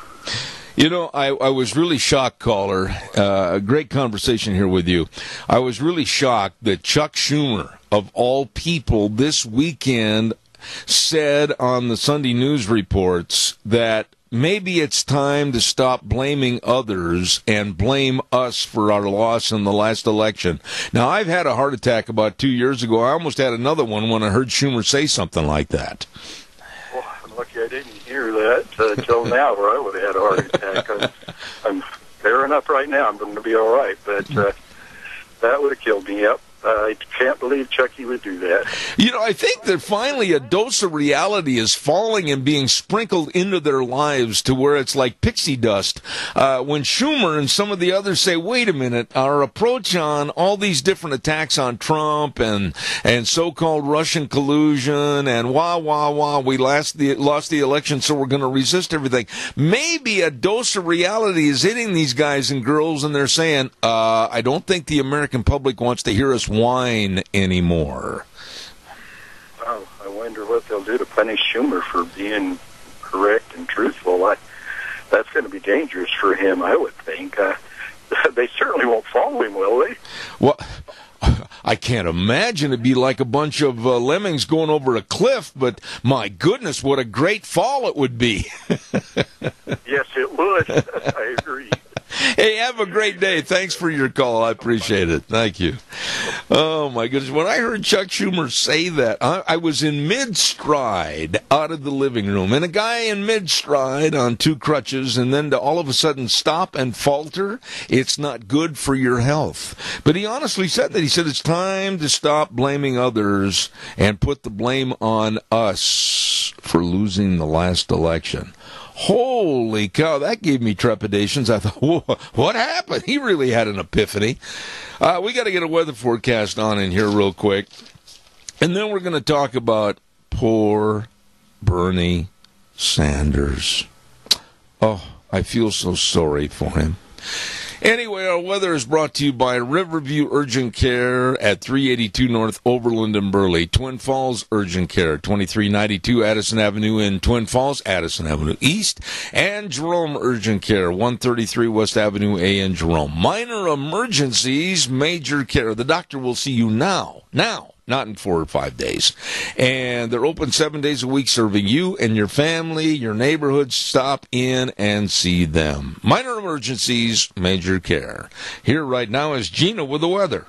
You know, I was really shocked, caller. A great conversation here with you. I was really shocked that Chuck Schumer, of all people, this weekend said on the Sunday news reports that maybe it's time to stop blaming others and blame us for our loss in the last election. Now, I've had a heart attack about 2 years ago. I almost had another one when I heard Schumer say something like that. Well, I'm lucky I didn't hear that till now, or I would have had a heart attack. I'm bearing up right now. I'm going to be all right, but that would have killed me. Yep. I can't believe Chucky would do that. You know, I think that finally a dose of reality is falling and being sprinkled into their lives to where it's like pixie dust. When Schumer and some of the others say, wait a minute, our approach on all these different attacks on Trump and so-called Russian collusion and we lost the election, so we're going to resist everything. Maybe a dose of reality is hitting these guys and girls, and they're saying, I don't think the American public wants to hear us whine anymore. Oh, I wonder what they'll do to punish Schumer for being correct and truthful. That's going to be dangerous for him, I would think. They certainly won't follow him, will they? Well, I can't imagine it'd be like a bunch of lemmings going over a cliff, but my goodness, what a great fall it would be. Yes, it would. I agree. Hey, have a great day. Thanks for your call. I appreciate it. Thank you. Oh, my goodness. When I heard Chuck Schumer say that, I was in mid-stride out of the living room, and a guy in mid-stride on 2 crutches, and then to all of a sudden stop and falter, it's not good for your health. But he honestly said that. He said it's time to stop blaming others and put the blame on us for losing the last election. Holy cow, that gave me trepidations. I thought, whoa, what happened? He really had an epiphany. We got to get a weather forecast on in here real quick. And then we're going to talk about poor Bernie Sanders. Oh, I feel so sorry for him. Anyway, our weather is brought to you by Riverview Urgent Care at 382 North Overland and Burley. Twin Falls Urgent Care, 2392 Addison Avenue in Twin Falls, Addison Avenue East. And Jerome Urgent Care, 133 West Avenue A in Jerome. Minor emergencies, major care. The doctor will see you now, not in 4 or 5 days. And they're open 7 days a week, serving you and your family, your neighborhood. Stop in and see them. Minor emergencies, major care. Here right now is Gina with the weather.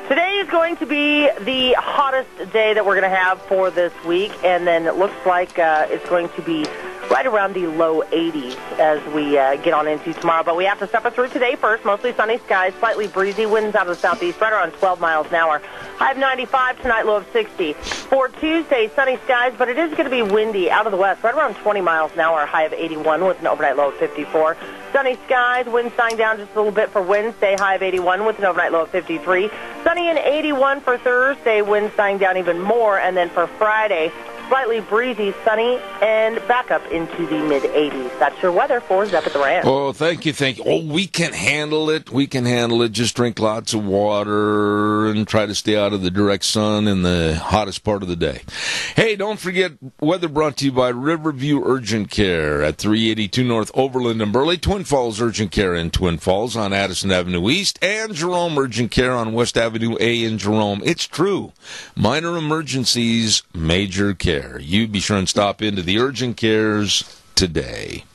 Today is going to be the hottest day that we're going to have for this week, and then it looks like it's going to be right around the low 80s as we get on into tomorrow. But we have to suffer through today first. Mostly sunny skies, slightly breezy, winds out of the southeast, right around 12 miles an hour. High of 95 tonight, low of 60. For Tuesday, sunny skies, but it is going to be windy out of the west, right around 20 miles an hour, high of 81 with an overnight low of 54. Sunny skies, winds dying down just a little bit for Wednesday, high of 81 with an overnight low of 53. Sunny and 81 for Thursday, winds dying down even more. And then for Friday, slightly breezy, sunny, and back up into the mid-80s. That's your weather for Zep at the Ranch. Oh, thank you. Oh, we can handle it. Just drink lots of water and try to stay out of the direct sun in the hottest part of the day. Hey, don't forget, weather brought to you by Riverview Urgent Care at 382 North Overland and Burley, Twin Falls Urgent Care in Twin Falls on Addison Avenue East, and Jerome Urgent Care on West Avenue A in Jerome. It's true. Minor emergencies, major care. You be sure and stop into the urgent cares today.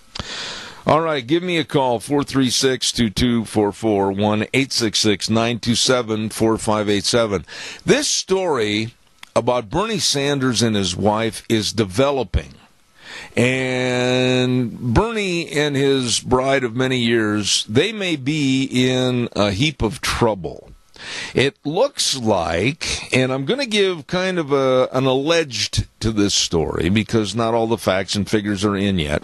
All right, give me a call, 436-2244, 1-866-927-4587. This story about Bernie Sanders and his wife is developing. And Bernie and his bride of many years, they may be in a heap of trouble. It looks like, and I'm going to give kind of an alleged to this story because not all the facts and figures are in yet,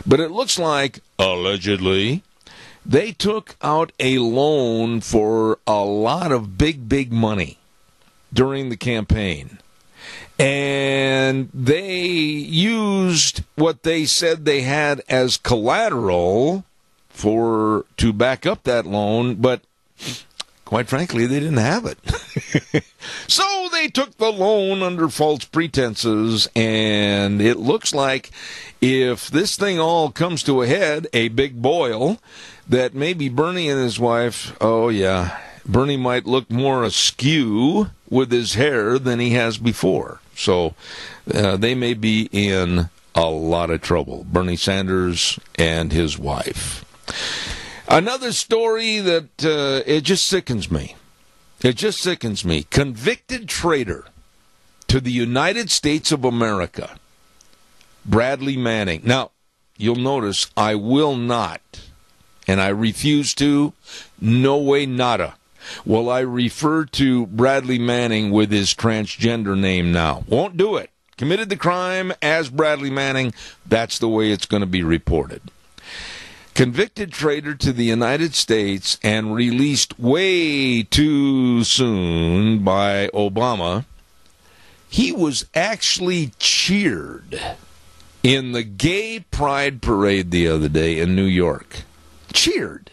but it looks like, allegedly, they took out a loan for a lot of big money during the campaign. And they used what they said they had as collateral to back up that loan, but quite frankly, they didn't have it. So they took the loan under false pretenses, and it looks like if this thing all comes to a head, a big boil, that maybe Bernie and his wife, Bernie might look more askew with his hair than he has before. So they may be in a lot of trouble, Bernie Sanders and his wife. Another story that it just sickens me. It just sickens me. Convicted traitor to the United States of America, Bradley Manning. Now, you'll notice I will not, and I refuse to, no way nada, will I refer to Bradley Manning with his transgender name now. Won't do it. Committed the crime as Bradley Manning. That's the way it's going to be reported. Convicted traitor to the United States and released way too soon by Obama, he was actually cheered in the gay pride parade the other day in New York. Cheered.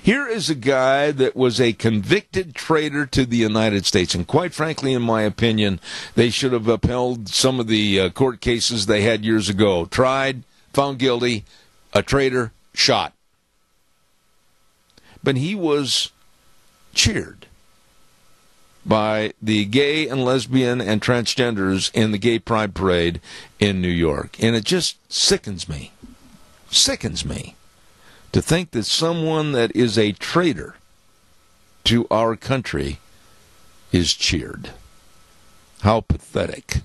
Here is a guy that was a convicted traitor to the United States, and quite frankly, in my opinion, they should have upheld some of the court cases they had years ago. Tried, found guilty, a traitor, shot. But he was cheered by the gay and lesbian and transgenders in the gay pride parade in New York. And it just sickens me to think that someone that is a traitor to our country is cheered. How pathetic.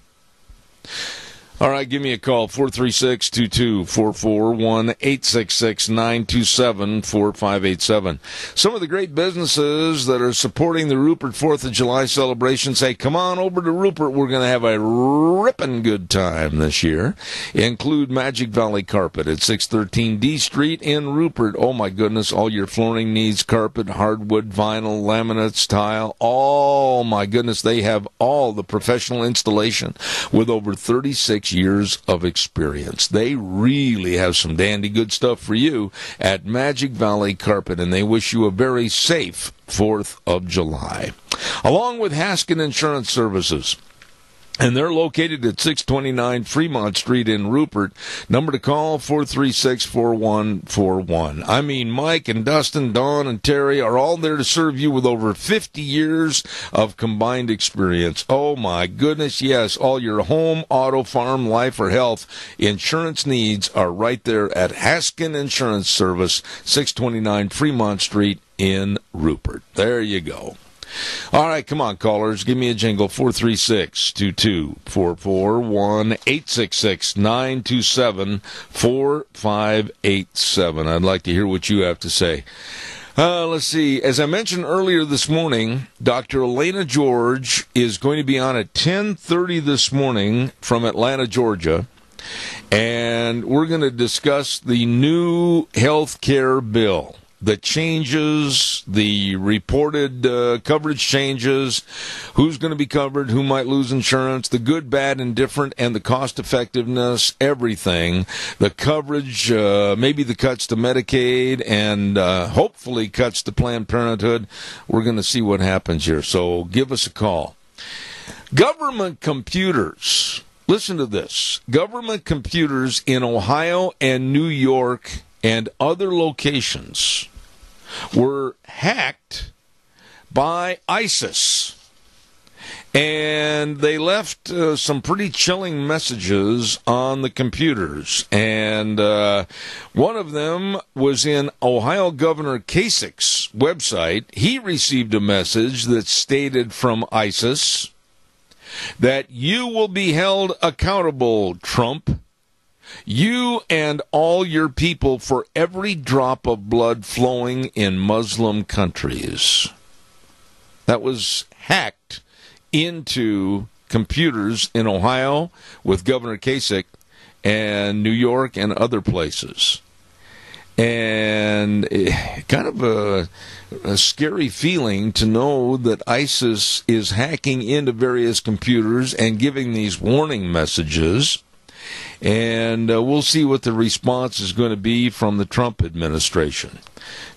All right, give me a call, 436-2244, 1-866-927-4587. Some of the great businesses that are supporting the Rupert 4th of July celebration say, come on over to Rupert. We're going to have a ripping good time this year. Include Magic Valley Carpet at 613 D Street in Rupert. Oh, my goodness, all your flooring needs, carpet, hardwood, vinyl, laminates, tile. Oh, my goodness, they have all the professional installation with over 36 years of experience. They really have some dandy good stuff for you at Magic Valley Carpet, and they wish you a very safe 4th of July. Along with Haskin Insurance Services. And they're located at 629 Fremont Street in Rupert. Number to call, 436-4141. I mean, Mike and Dustin, Don and Terry are all there to serve you with over 50 years of combined experience. Oh, my goodness, yes. All your home, auto, farm, life, or health insurance needs are right there at Haskin Insurance Service, 629 Fremont Street in Rupert. There you go. All right, come on, callers. Give me a jingle, 436-2244, 1-866-927-4587. I'd like to hear what you have to say. Let's see. As I mentioned earlier this morning, Dr. Elena George is going to be on at 10:30 this morning from Atlanta, Georgia, and we're going to discuss the new health care bill. The changes, the reported coverage changes, who's going to be covered, who might lose insurance, the good, bad, and different, and the cost effectiveness, everything. The coverage, maybe the cuts to Medicaid, and hopefully cuts to Planned Parenthood. We're going to see what happens here, so give us a call. Government computers. Listen to this. Government computers in Ohio and New York and other locations were hacked by ISIS. And they left some pretty chilling messages on the computers. And one of them was in Ohio Governor Kasich's website. He received a message that stated from ISIS that you will be held accountable, Trump. You and all your people for every drop of blood flowing in Muslim countries. That was hacked into computers in Ohio with Governor Kasich and New York and other places. And kind of a scary feeling to know that ISIS is hacking into various computers and giving these warning messages. And we'll see what the response is going to be from the Trump administration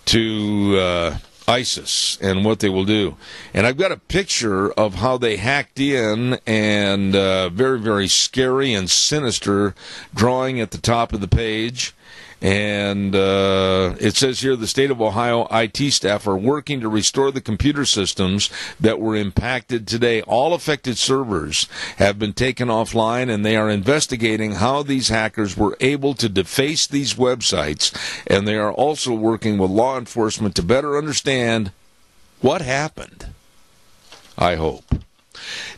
to ISIS and what they will do. And I've got a picture of how they hacked in, and very, very scary and sinister drawing at the top of the page. And it says here the state of Ohio IT staff are working to restore the computer systems that were impacted today. All affected servers have been taken offline, and they are investigating how these hackers were able to deface these websites. And they are also working with law enforcement to better understand what happened. I hope.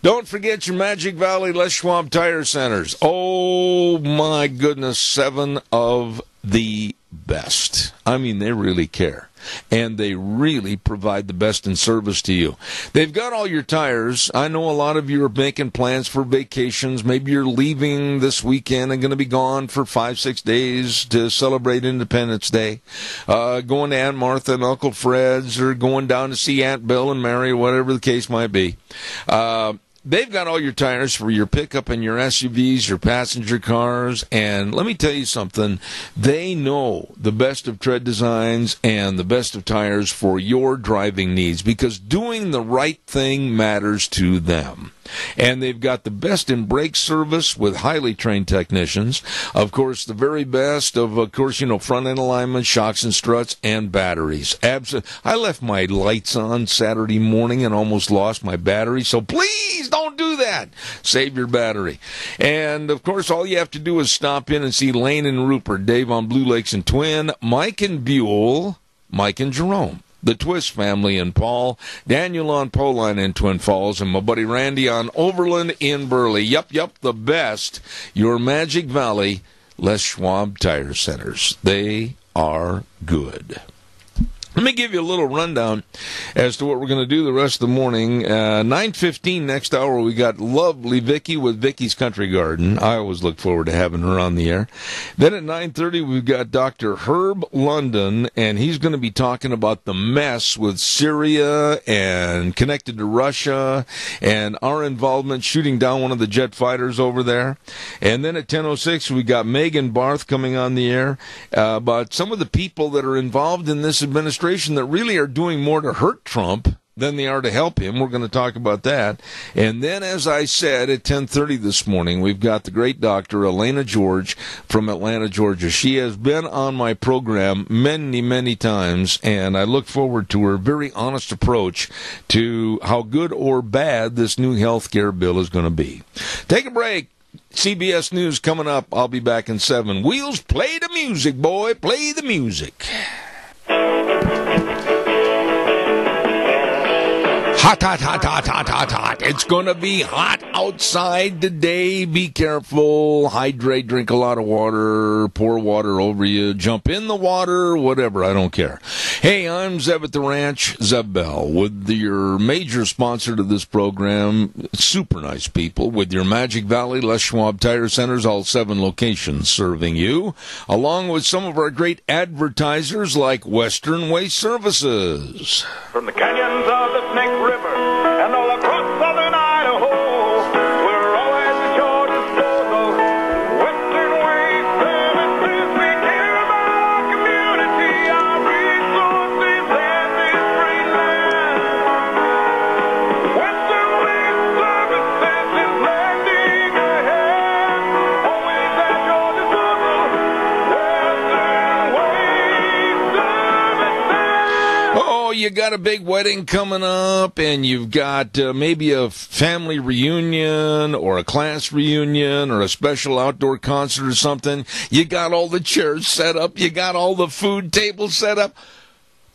Don't forget your Magic Valley Les Schwab Tire Centers. Oh, my goodness, 7 of the best. I mean, they really care. And they really provide the best in service to you. They've got all your tires. I know a lot of you are making plans for vacations. Maybe you're leaving this weekend and going to be gone for 5-6 days to celebrate Independence Day. Going to Aunt Martha and Uncle Fred's, or going down to see Aunt Bill and Mary, whatever the case might be. They've got all your tires for your pickup and your SUVs, your passenger cars, and let me tell you something. They know the best of tread designs and the best of tires for your driving needs, because doing the right thing matters to them. And they've got the best in brake service with highly trained technicians. Of course, the very best of course, front end alignment, shocks and struts, and batteries. I left my lights on Saturday morning and almost lost my battery, so please don't do that. Save your battery. And, of course, all you have to do is stop in and see Lane and Rupert, Dave on Blue Lakes and Twin, Mike and Buell, Mike and Jerome, the Twist family in Paul, Daniel on Poline in Twin Falls, and my buddy Randy on Overland in Burley. Yup, the best. Your Magic Valley Les Schwab Tire Centers. They are good. Let me give you a little rundown as to what we're going to do the rest of the morning. 9:15 next hour, we got lovely Vicky with Vicky's Country Garden. I always look forward to having her on the air. Then at 9:30, we've got Dr. Herb London, and he's going to be talking about the mess with Syria and connected to Russia and our involvement shooting down one of the jet fighters over there. And then at 10:06, we got Megan Barth coming on the air about some of the people that are involved in this administration that really are doing more to hurt Trump than they are to help him. We're going to talk about that. And then, as I said, at 10:30 this morning, we've got the great doctor, Elena George from Atlanta, Georgia. She has been on my program many, many times, and I look forward to her very honest approach to how good or bad this new health care bill is going to be. Take a break. CBS News coming up. I'll be back in 7. Wheels, play the music, boy. Play the music. Hot, hot, hot, hot, hot, hot, hot. It's going to be hot outside today. Be careful. Hydrate, drink a lot of water, pour water over you, jump in the water, whatever. I don't care. Hey, I'm Zeb at the Ranch, Zeb Bell, with your major sponsor to this program, super nice people, with your Magic Valley, Les Schwab Tire Centers, all 7 locations serving you, along with some of our great advertisers like Western Waste Services. From the canyons of the Snake River and all across southern Idaho, we're always at your disposal. Western Waste Services, we care about our community, our resources, and this great land. Western Waste Services is landing ahead, always at your disposal. Western Waste Services. Oh, you got a big wedding coming up, and you've got maybe a family reunion or a class reunion or a special outdoor concert or something. You got all the chairs set up. You got all the food tables set up.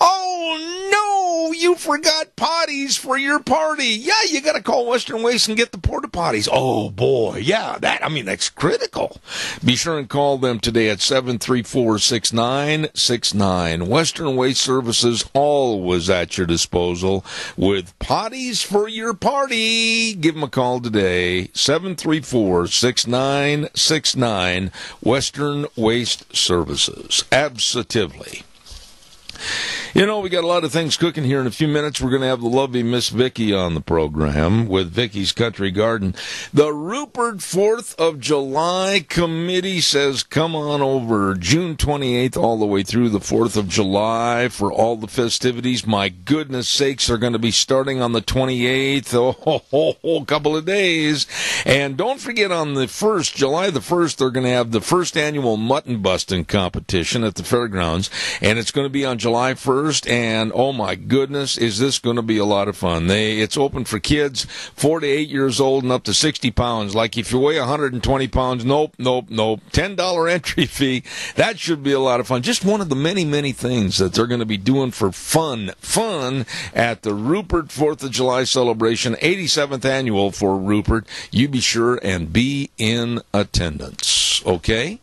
Oh, no, you forgot potties for your party. Yeah, you got to call Western Waste and get the porta potties. Oh, boy, yeah, that's critical. Be sure and call them today at 734-6969. Western Waste Services, always at your disposal with potties for your party. Give them a call today, 734-6969, Western Waste Services. Absolutely. You know, we got a lot of things cooking here. In a few minutes, we're going to have the lovely Miss Vicky on the program with Vicky's Country Garden. The Rupert 4th of July Committee says come on over June 28th all the way through the 4th of July for all the festivities. My goodness sakes, they're going to be starting on the 28th. A couple of days. And don't forget on the 1st, July the 1st, they're going to have the first annual mutton busting competition at the fairgrounds. And it's going to be on July 1st. And oh my goodness, is this going to be a lot of fun. It's open for kids 4 to 8 years old and up to 60 pounds. Like if you weigh 120 pounds, nope. $10 entry fee. That should be a lot of fun. Just one of the many, many things that they're going to be doing for fun at the Rupert 4th of July celebration, 87th annual for Rupert. You be sure and be in attendance. Okay?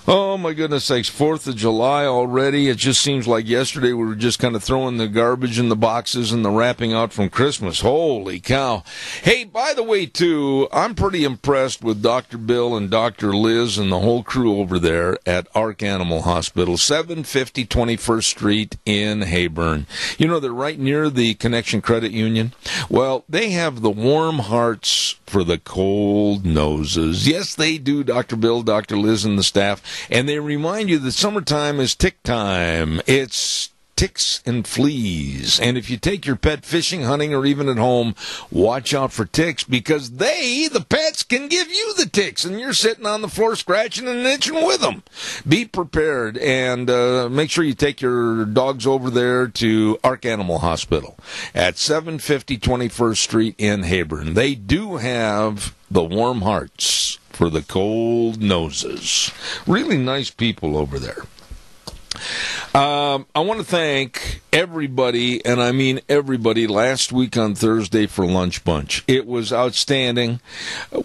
Oh, my goodness sakes, 4th of July already. It just seems like yesterday we were just kind of throwing the garbage in the boxes and the wrapping out from Christmas. Holy cow. Hey, by the way, too, I'm pretty impressed with Dr. Bill and Dr. Liz and the whole crew over there at Ark Animal Hospital, 750 21st Street in Heyburn. You know, they're right near the Connection Credit Union. Well, they have the warm hearts for the cold noses. Yes, they do, Dr. Bill, Dr. Liz, and the staff. And they remind you that summertime is tick time. It's ticks and fleas. And if you take your pet fishing, hunting, or even at home, watch out for ticks because the pets, can give you the ticks. And you're sitting on the floor scratching and itching with them. Be prepared and make sure you take your dogs over there to Ark Animal Hospital at 750 21st Street in Heyburn. They do have the warm hearts for the cold noses. Really nice people over there. I want to thank everybody, and I mean everybody, last week on Thursday for Lunch Bunch. It was outstanding.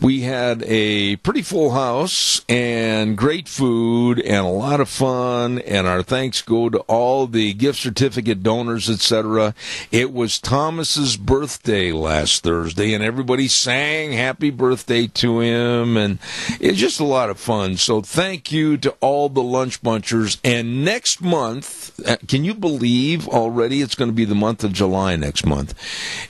We had a pretty full house and great food and a lot of fun, and our thanks go to all the gift certificate donors, etc. It was Thomas's birthday last Thursday, and everybody sang happy birthday to him, and it's just a lot of fun. So thank you to all the Lunch Bunchers. And next month, can you believe already it's going to be the month of July next month,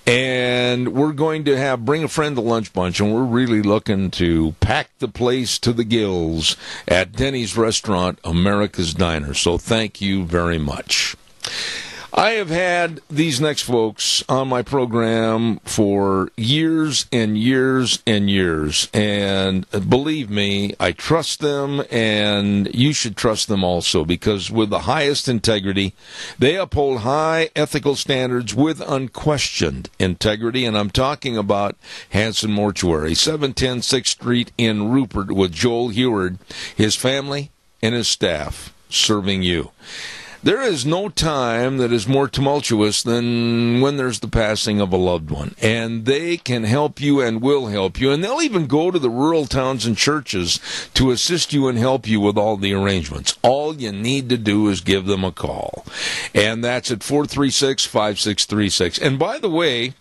and we're going to have Bring a Friend to Lunch Bunch, and we're really looking to pack the place to the gills at Denny's Restaurant, America's Diner. So thank you very much. I have had these next folks on my program for years and years and years, and believe me, I trust them, and you should trust them also, because with the highest integrity, they uphold high ethical standards with unquestioned integrity, and I'm talking about Hanson Mortuary, 710 6th Street in Rupert, with Joel Heward, his family, and his staff serving you. There is no time that is more tumultuous than when there's the passing of a loved one. And they can help you and will help you. And they'll even go to the rural towns and churches to assist you and help you with all the arrangements. All you need to do is give them a call. And that's at 436-5636. And by the way,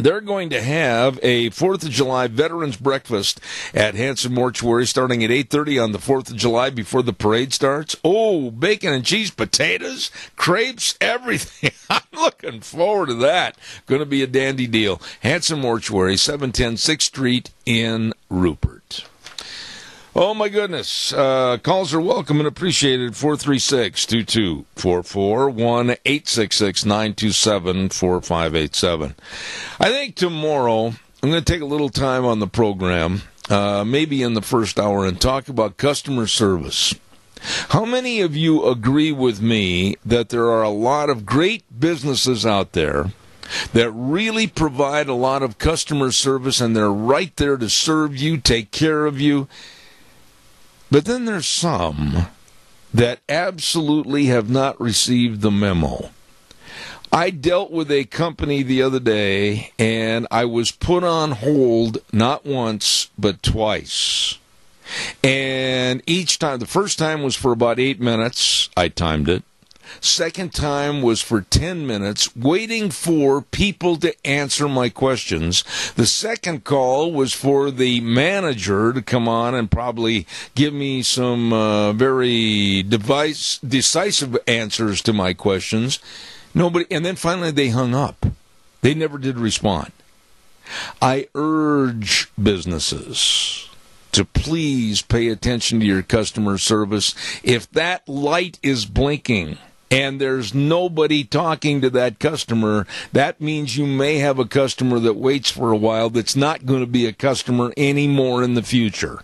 they're going to have a 4th of July Veterans Breakfast at Hanson Mortuary starting at 8:30 on the 4th of July before the parade starts. Oh, bacon and cheese, potatoes, crepes, everything. I'm looking forward to that. Going to be a dandy deal. Hanson Mortuary, 710 6th Street in Rupert. Oh, my goodness. Calls are welcome and appreciated. 436-2244, 1-866-927-4587. I think tomorrow I'm going to take a little time on the program, maybe in the first hour, and talk about customer service. How many of you agree with me that there are a lot of great businesses out there that really provide a lot of customer service, and they're right there to serve you, take care of you? But then there's some that absolutely have not received the memo. I dealt with a company the other day, and I was put on hold not once, but twice. And each time, the first time was for about 8 minutes. I timed it. Second time was for 10 minutes, waiting for people to answer my questions. The second call was for the manager to come on and probably give me some very decisive answers to my questions. Nobody, and then finally they hung up. They never did respond. I urge businesses to please pay attention to your customer service. If that light is blinking and there's nobody talking to that customer, that means you may have a customer that waits for a while that's not going to be a customer anymore in the future.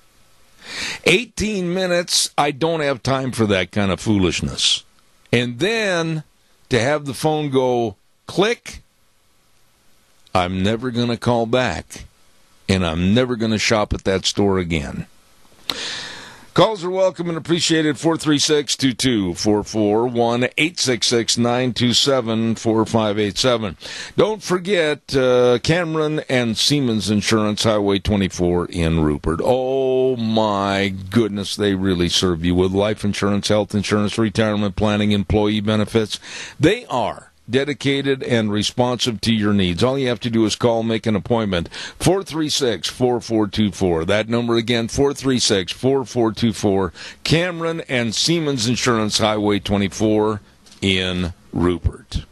18 minutes, I don't have time for that kind of foolishness. And then to have the phone go click, I'm never going to call back, and I'm never going to shop at that store again. Calls are welcome and appreciated. 436-2244, 1-866-927-4587. Don't forget Cameron and Siemens Insurance, Highway 24 in Rupert. Oh, my goodness, they really serve you with life insurance, health insurance, retirement planning, employee benefits. They are dedicated and responsive to your needs. All you have to do is call, make an appointment. 436-4424. That number again, 436-4424. Cameron and Siemens Insurance, Highway 24 in Rupert.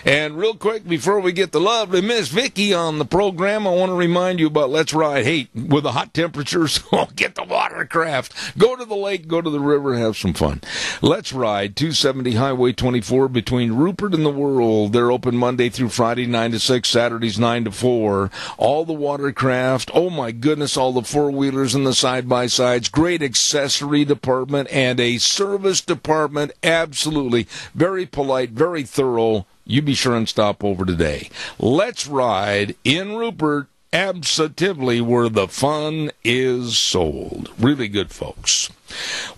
And real quick, before we get the lovely Miss Vicky on the program, I want to remind you about Let's Ride. Hey, with the hot temperatures, get the watercraft. Go to the lake, go to the river, have some fun. Let's Ride, 270 Highway 24 between Rupert and the World. They're open Monday through Friday, 9 to 6, Saturdays, 9 to 4. All the watercraft, oh my goodness, all the four-wheelers and the side-by-sides. Great accessory department and a service department. Absolutely. Very polite, very thorough. You be sure and stop over today. Let's Ride in Rupert, absolutely where the fun is sold. Really good, folks.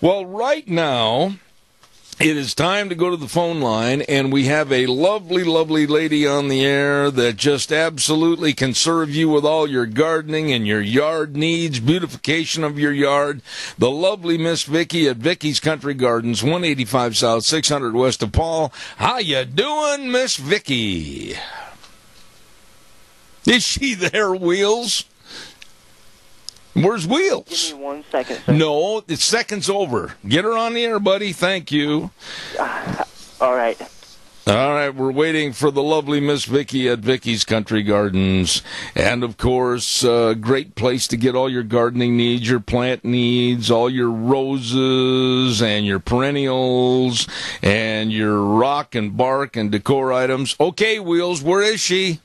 Well, right now, It is time to go to the phone line, and we have a lovely, lovely lady on the air that just absolutely can serve you with all your gardening and your yard needs, beautification of your yard. The lovely Miss Vicky at Vicky's Country Gardens, 185 South, 600 West of Paul. How you doing, Miss Vicky? Is she there, Wheels? Where's Wheels? Give me 1 second, sir. No, it's seconds over. Get her on the air, buddy. Thank you. All right. All right, we're waiting for the lovely Miss Vicky at Vicky's Country Gardens. And, of course, a great place to get all your gardening needs, your plant needs, all your roses and your perennials and your rock and bark and decor items. Okay, Wheels, where is she?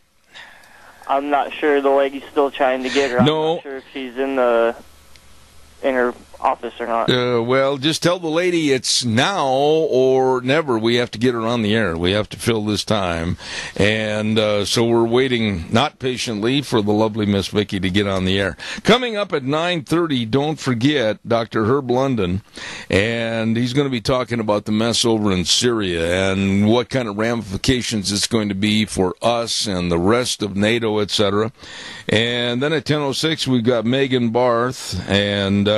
I'm not sure. The lady's still trying to get her. No. I'm not sure if she's in her office or not. Well, just tell the lady it's now or never. We have to get her on the air. We have to fill this time. And so we're waiting, not patiently, for the lovely Miss Vicky to get on the air. Coming up at 9:30, don't forget Dr. Herb London. And he's going to be talking about the mess over in Syria and what kind of ramifications it's going to be for us and the rest of NATO, etc. And then at 10:06, we've got Megan Barth. And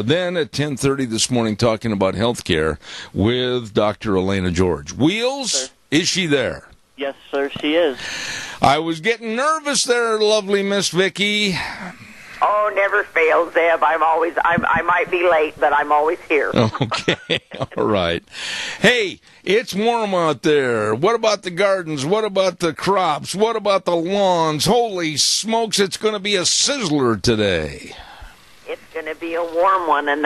then at 10:30 this morning, talking about health care with Dr. Elena George. Wheels, Sir. Is she there? Yes, sir, she is. I was getting nervous there, lovely Miss Vicky. Oh, never fails, Zeb. I might be late, but I'm always here. Okay, all right. Hey, it's warm out there. What about the gardens? What about the crops? What about the lawns? Holy smokes, it's going to be a sizzler today. It's going to be a warm one, and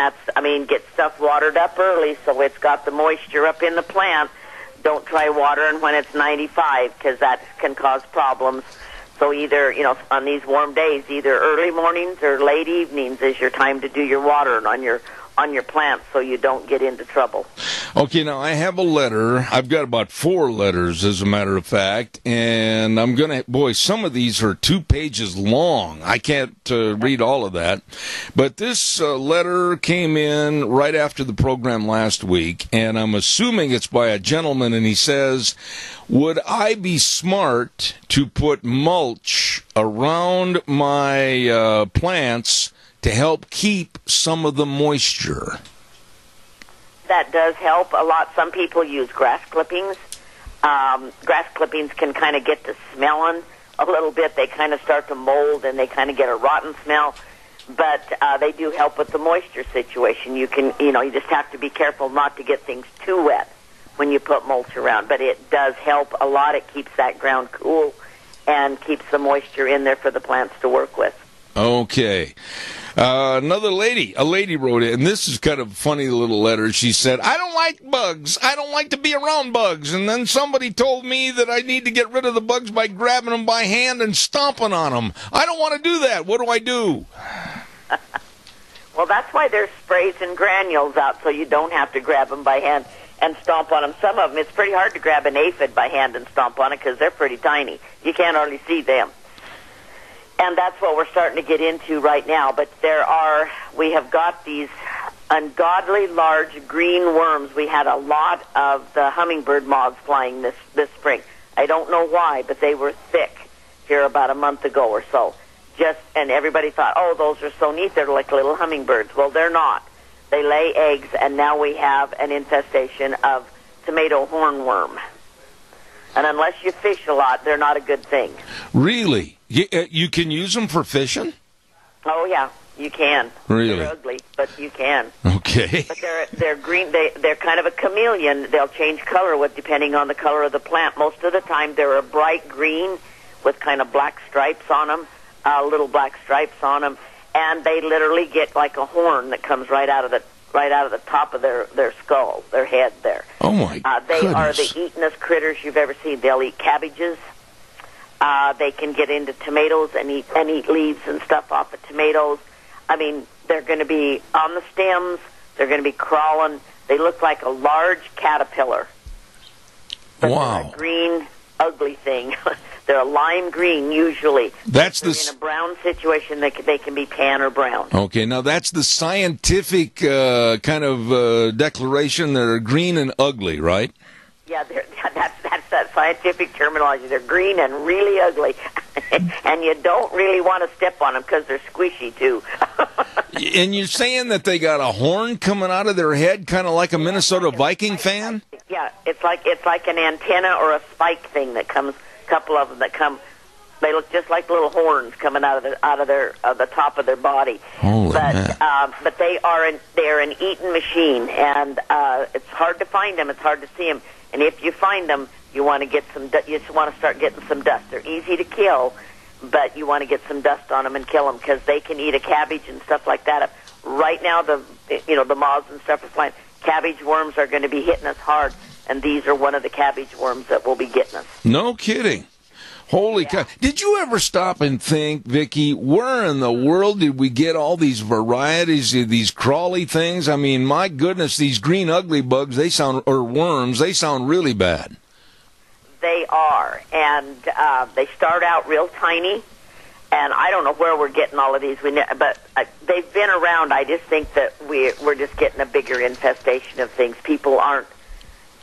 get stuff watered up early so it's got the moisture up in the plant. Don't try watering when it's 95 because that can cause problems. So either, on these warm days, either early mornings or late evenings is your time to do your watering on your plants so you don't get into trouble. Okay, now I have a letter. I've got about 4 letters, as a matter of fact, and I'm going to, boy, some of these are 2 pages long. I can't read all of that. But this letter came in right after the program last week, and I'm assuming it's by a gentleman, and he says, would I be smart to put mulch around my plants to help keep some of the moisture? That does help a lot. Some people use grass clippings. Grass clippings can kind of get to smelling a little bit. They kind of start to mold and they kind of get a rotten smell. But they do help with the moisture situation. You just have to be careful not to get things too wet when you put mulch around. But it does help a lot. It keeps that ground cool and keeps the moisture in there for the plants to work with. Okay. A lady wrote it, and this is kind of a funny little letter. She said, I don't like bugs. I don't like to be around bugs. And then somebody told me that I need to get rid of the bugs by grabbing them by hand and stomping on them. I don't want to do that. What do I do? Well, that's why there's sprays and granules out, so you don't have to grab them by hand and stomp on them. Some of them, it's pretty hard to grab an aphid by hand and stomp on it because they're pretty tiny. You can't hardly see them. And that's what we're starting to get into right now. But we have got these ungodly large green worms. We had a lot of the hummingbird moths flying this spring. I don't know why, but they were thick here about a month ago or so. And everybody thought, oh, those are so neat. They're like little hummingbirds. Well, they're not. They lay eggs, and now we have an infestation of tomato hornworm. And unless you fish a lot, they're not a good thing. Really? You can use them for fishing? Oh, yeah, you can. Really? They're ugly, but you can. Okay. But they're green. They're kind of a chameleon. They'll change color depending on the color of the plant. Most of the time, they're a bright green with kind of black stripes on them, little black stripes on them, and they literally get like a horn that comes right out of the top of their skull, their head there. Oh my They goodness. are the eatinest critters you've ever seen. They'll eat cabbages. They can get into tomatoes and eat leaves and stuff off of tomatoes. I mean, they're going to be on the stems. They're going to be crawling. They look like a large caterpillar. But wow. they're a green, ugly thing. They're a lime green usually. That's in a brown situation, they can be tan or brown. Okay, now that's the scientific kind of declaration. They're green and ugly, right? Yeah, that's that scientific terminology. They're green and really ugly, and you don't really want to step on them because they're squishy too. And you're saying that they got a horn coming out of their head, kind of like a Minnesota Viking fan? Yeah, it's like an antenna or a spike thing that comes. A couple of them that come. They look just like little horns coming out of the top of their body. Holy man. But they are an eating machine, and it's hard to find them. It's hard to see them. And if you find them, you want to get some. You just want to start getting some dust. They're easy to kill, but you want to get some dust on them and kill them because they can eat a cabbage and stuff like that. Right now, the moths and stuff are flying. Cabbage worms are going to be hitting us hard, and these are one of the cabbage worms that will be getting us. No kidding. Holy cow. Did you ever stop and think, Vicki, where in the world did we get all these varieties of these crawly things? I mean, my goodness, these green ugly bugs, worms, they sound really bad. They are, and they start out real tiny, and I don't know where we're getting all of these, but they've been around. I just think that we're just getting a bigger infestation of things. People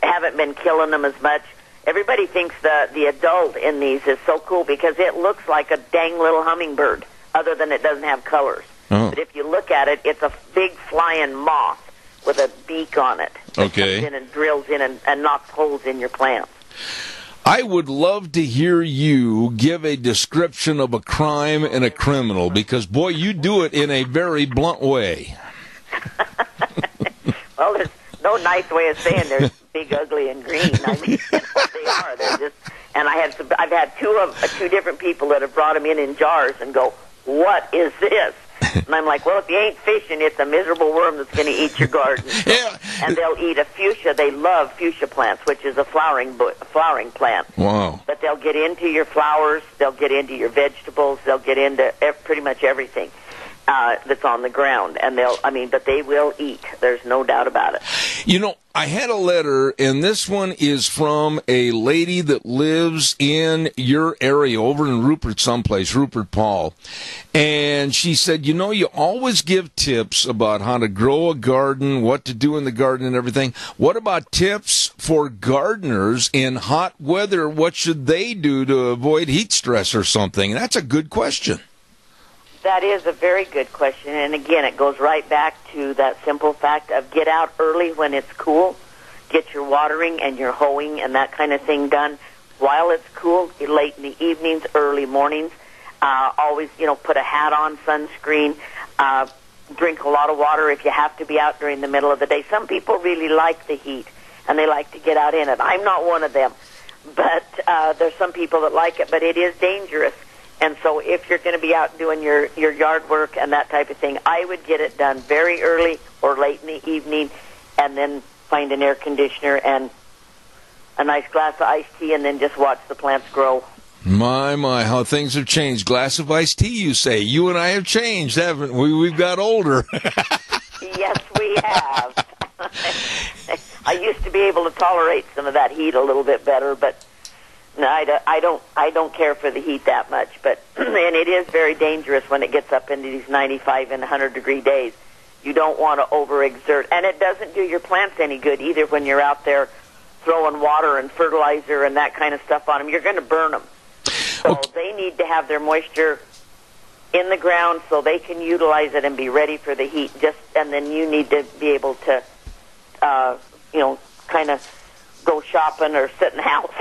haven't been killing them as much. Everybody thinks the adult in these is so cool because it looks like a dang little hummingbird, other than it doesn't have colors. Oh. But if you look at it, it's a big flying moth with a beak on it. Okay. That comes in and drills in and knocks holes in your plants. I would love to hear you give a description of a crime and a criminal because, boy, you do it in a very blunt way. Well, there's no nice way of saying they're big, ugly, and green. I mean, they are. They're just. And I've had two different people that have brought them in jars and go, "What is this?" And I'm like, "Well, if you ain't fishing, it's a miserable worm that's going to eat your garden." Yeah. And they'll eat a fuchsia. They love fuchsia plants, which is a flowering plant. Wow. But they'll get into your flowers. They'll get into your vegetables. They'll get into pretty much everything that's on the ground. And but they will eat. There's no doubt about it. You know, I had a letter, and this one is from a lady that lives in your area, over in Rupert someplace, Rupert Paul. And she said, you know, you always give tips about how to grow a garden, what to do in the garden and everything. What about tips for gardeners in hot weather? What should they do to avoid heat stress or something? That's a good question. That is a very good question, and again, it goes right back to that simple fact of get out early when it's cool, get your watering and your hoeing and that kind of thing done while it's cool, late in the evenings, early mornings. Always, put a hat on, sunscreen, drink a lot of water if you have to be out during the middle of the day. Some people really like the heat, and they like to get out in it. I'm not one of them, but there's some people that like it, but it is dangerous. And so if you're going to be out doing your yard work and that type of thing, I would get it done very early or late in the evening and then find an air conditioner and a nice glass of iced tea and then just watch the plants grow. My, how things have changed. Glass of iced tea, you say. You and I have changed, haven't we? We've got older. Yes, we have. I used to be able to tolerate some of that heat a little bit better, but no, I don't care for the heat that much, but and it is very dangerous when it gets up into these 95 and 100-degree days. You don't want to overexert, and it doesn't do your plants any good either when you're out there throwing water and fertilizer and that kind of stuff on them. You're going to burn them. So they need to have their moisture in the ground so they can utilize it and be ready for the heat. And then you need to be able to, kind of go shopping or sit in the house.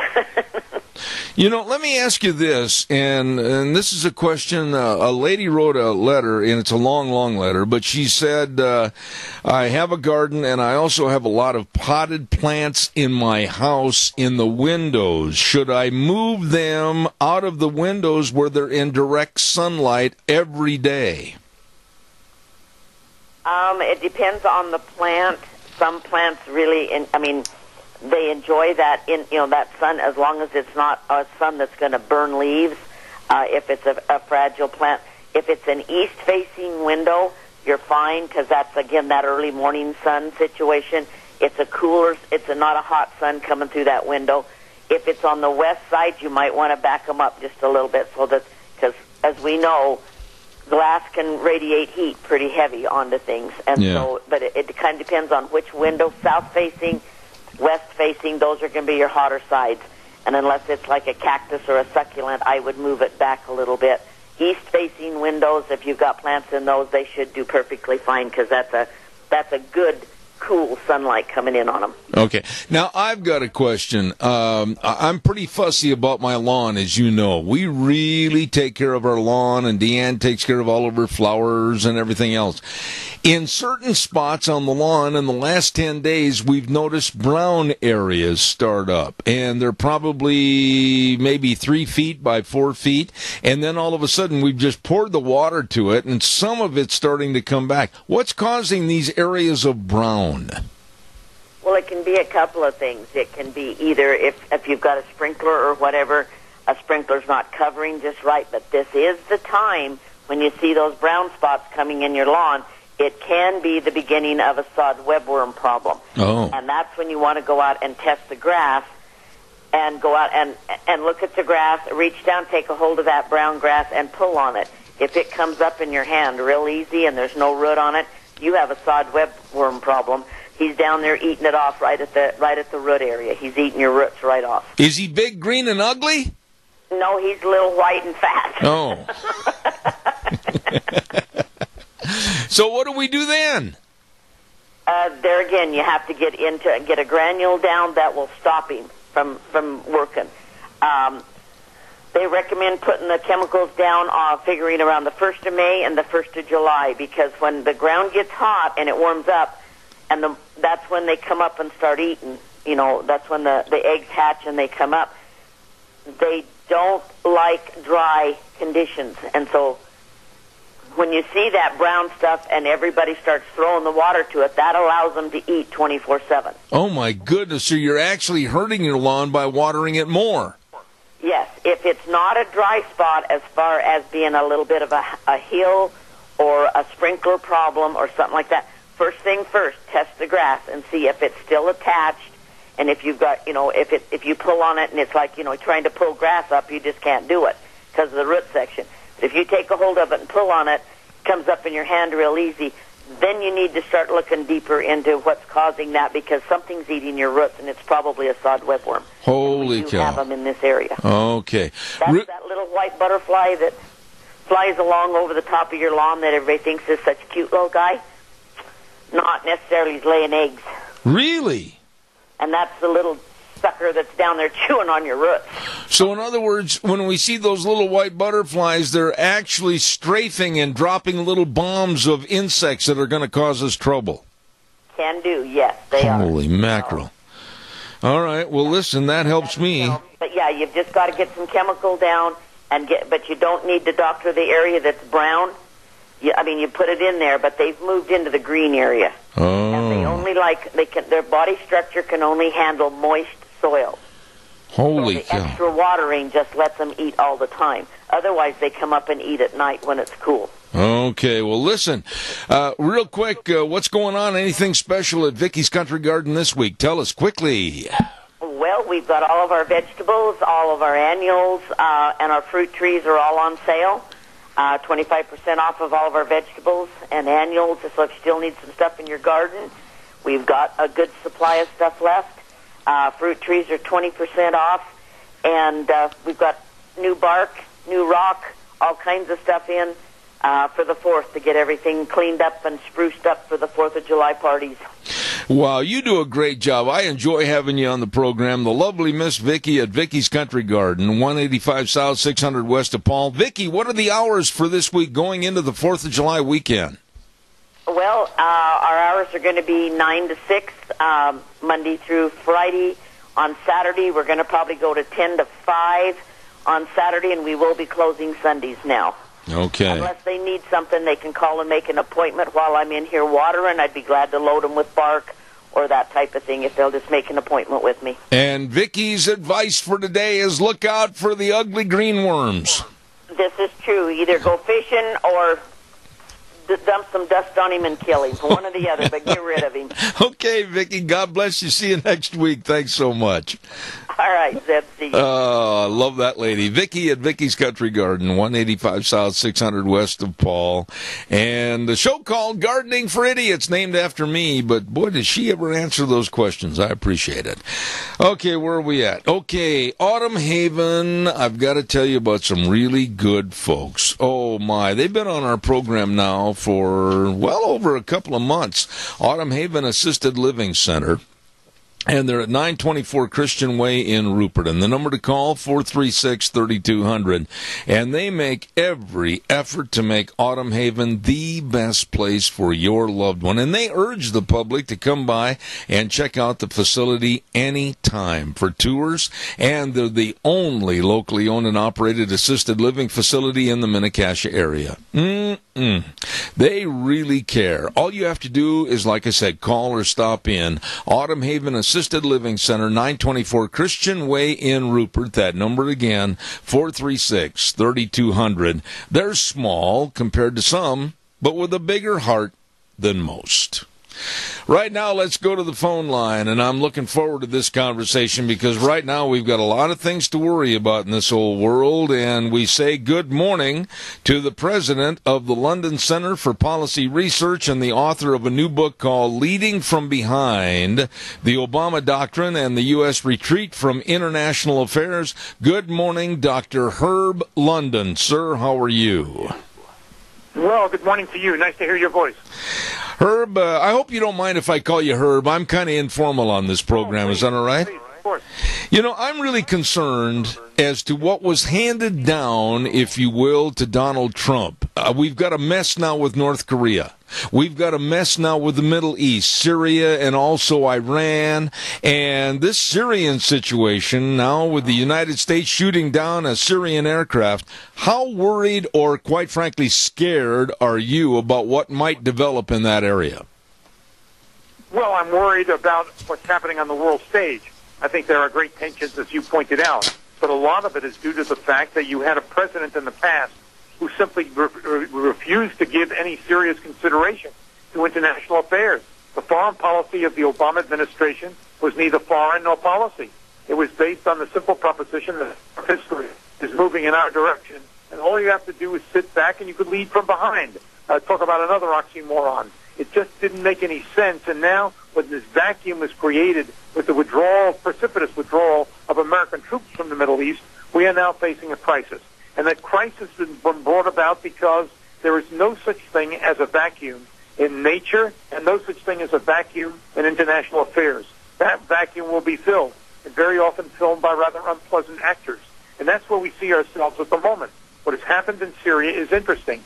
Let me ask you this, and this is a question. A lady wrote a letter, and it's a long, long letter, but she said, I have a garden, and I also have a lot of potted plants in my house in the windows. Should I move them out of the windows where they're in direct sunlight every day? It depends on the plant. Some plants really, they enjoy that that sun as long as it's not a sun that's going to burn leaves. If it's a fragile plant, if it's an east-facing window, you're fine because that's again that early morning sun situation. It's not a hot sun coming through that window. If it's on the west side, you might want to back them up just a little bit, so that, because as we know, glass can radiate heat pretty heavy onto things, and so. But it kind of depends on which window, south facing, west facing. Those are going to be your hotter sides. And unless it's like a cactus or a succulent, I would move it back a little bit. East facing windows, if you've got plants in those, they should do perfectly fine, because that's a good, cool sunlight coming in on them. Okay. Now, I've got a question. I'm pretty fussy about my lawn, as you know. We really take care of our lawn, and Deanne takes care of all of her flowers and everything else. In certain spots on the lawn in the last 10 days, we've noticed brown areas start up, and they're probably maybe 3 feet by 4 feet, and then all of a sudden we've just poured the water to it, and some of it's starting to come back. What's causing these areas of brown? Well, it can be a couple of things. It can be either if you've got a sprinkler or whatever, a sprinkler's not covering just right, but this is the time when you see those brown spots coming in your lawn. It can be the beginning of a sod webworm problem. Oh. And that's when you want to go out and test the grass and go out and look at the grass, reach down, take a hold of that brown grass, and pull on it. If it comes up in your hand real easy and there's no root on it, you have a sod webworm problem. He's down there eating it off right at the root area. He's eating your roots right off. Is he big, green, and ugly? No, he's little, white, and fat. Oh. So what do we do then? There again, you have to get a granule down that will stop him from working. They recommend putting the chemicals down, figuring around the 1st of May and the 1st of July, because when the ground gets hot and it warms up, and that's when they come up and start eating. You know, that's when the eggs hatch and they come up. They don't like dry conditions, and so when you see that brown stuff and everybody starts throwing the water to it, that allows them to eat 24/7. Oh, my goodness. So you're actually hurting your lawn by watering it more. Yes. If it's not a dry spot, as far as being a little bit of a hill or a sprinkler problem or something like that, first thing first, test the grass and see if it's still attached. And if you've got, if you pull on it and it's like, trying to pull grass up, you just can't do it because of the root section. If you take a hold of it and pull on it, it comes up in your hand real easy, then you need to start looking deeper into what's causing that, because something's eating your roots, and it's probably a sod webworm. Holy we cow. have them in this area. Okay. That's that little white butterfly that flies along over the top of your lawn that everybody thinks is such a cute little guy. Not necessarily. He's laying eggs. Really? And that's the little sucker that's down there chewing on your roots. So in other words, when we see those little white butterflies, they're actually strafing and dropping little bombs of insects that are going to cause us trouble. Can do, yes, they are. Holy mackerel. All right, well, listen, that helps me. But yeah, you've just got to get some chemical down, but you don't need to doctor the area that's brown. You put it in there, but they've moved into the green area. Oh. And they only their body structure can only handle moist soil. Holy so the cow. extra watering just lets them eat all the time. Otherwise, they come up and eat at night when it's cool. Okay, well, listen, real quick, what's going on? Anything special at Vicky's Country Garden this week? Tell us quickly. Well, we've got all of our vegetables, all of our annuals, and our fruit trees are all on sale. 25% off of all of our vegetables and annuals, so if you still need some stuff in your garden, we've got a good supply of stuff left. Fruit trees are 20% off, and we've got new bark, new rock, all kinds of stuff in for the 4th to get everything cleaned up and spruced up for the 4th of July parties. Wow, you do a great job. I enjoy having you on the program. The lovely Miss Vicky at Vicky's Country Garden, 185 South, 600 West of Paul. Vicky, what are the hours for this week going into the 4th of July weekend? Well, our hours are going to be 9 to 6, Monday through Friday. On Saturday, we're going to probably go to 10 to 5 on Saturday, and we will be closing Sundays now. Okay. Unless they need something, they can call and make an appointment while I'm in here watering. I'd be glad to load them with bark or that type of thing if they'll just make an appointment with me. And Vicky's advice for today is look out for the ugly green worms. This is true. Either go fishing or dump some dust on him and kill him. One or the other, but get rid of him. Okay, Vicky, God bless you. See you next week. Thanks so much. right, Zeb, see you. I love that lady. Vicky at Vicky's Country Garden, 185 South, 600 west of Paul. And the show called Gardening for Idiots, named after me. But, boy, does she ever answer those questions. I appreciate it. Okay, where are we at? Okay, Autumn Haven. I've got to tell you about some really good folks. Oh, my. They've been on our program now for, well, over a couple of months. Autumn Haven Assisted Living Center. And they're at 924 Christian Way in Rupert. And the number to call, 436-3200. And they make every effort to make Autumn Haven the best place for your loved one. And they urge the public to come by and check out the facility anytime for tours. And they're the only locally owned and operated assisted living facility in the Mini-Cassia area. They really care. All you have to do is, like I said, call or stop in. Autumn Haven Assisted Living Center, 924 Christian Way in Rupert. That number again, 436-3200. They're small compared to some, but with a bigger heart than most. Right now, let's go to the phone line, and I'm looking forward to this conversation because right now we've got a lot of things to worry about in this old world, and we say good morning to the president of the London Center for Policy Research and the author of a new book called Leading from Behind, the Obama Doctrine and the U.S. Retreat from International Affairs. Good morning, Dr. Herb London. Sir, how are you? Well, good morning to you. Nice to hear your voice. Herb, I hope you don't mind if I call you Herb. I'm kind of informal on this program. Is that all right? Of course. You know, I'm really concerned as to what was handed down, if you will, to Donald Trump. We've got a mess now with North Korea. We've got a mess now with the Middle East, Syria, and also Iran. And this Syrian situation now with the United States shooting down a Syrian aircraft, how worried or, quite frankly, scared are you about what might develop in that area? Well, I'm worried about what's happening on the world stage. I think there are great tensions, as you pointed out. But a lot of it is due to the fact that you had a president in the past who simply refused to give any serious consideration to international affairs. The foreign policy of the Obama administration was neither foreign nor policy. It was based on the simple proposition that history is moving in our direction, and all you have to do is sit back and you could lead from behind. Talk about another oxymoron. It just didn't make any sense, and now when this vacuum is created with the precipitous withdrawal of American troops from the Middle East, we are now facing a crisis. And that crisis has been brought about because there is no such thing as a vacuum in nature and no such thing as a vacuum in international affairs. That vacuum will be filled, and very often filled by rather unpleasant actors. And that's where we see ourselves at the moment. What has happened in Syria is interesting.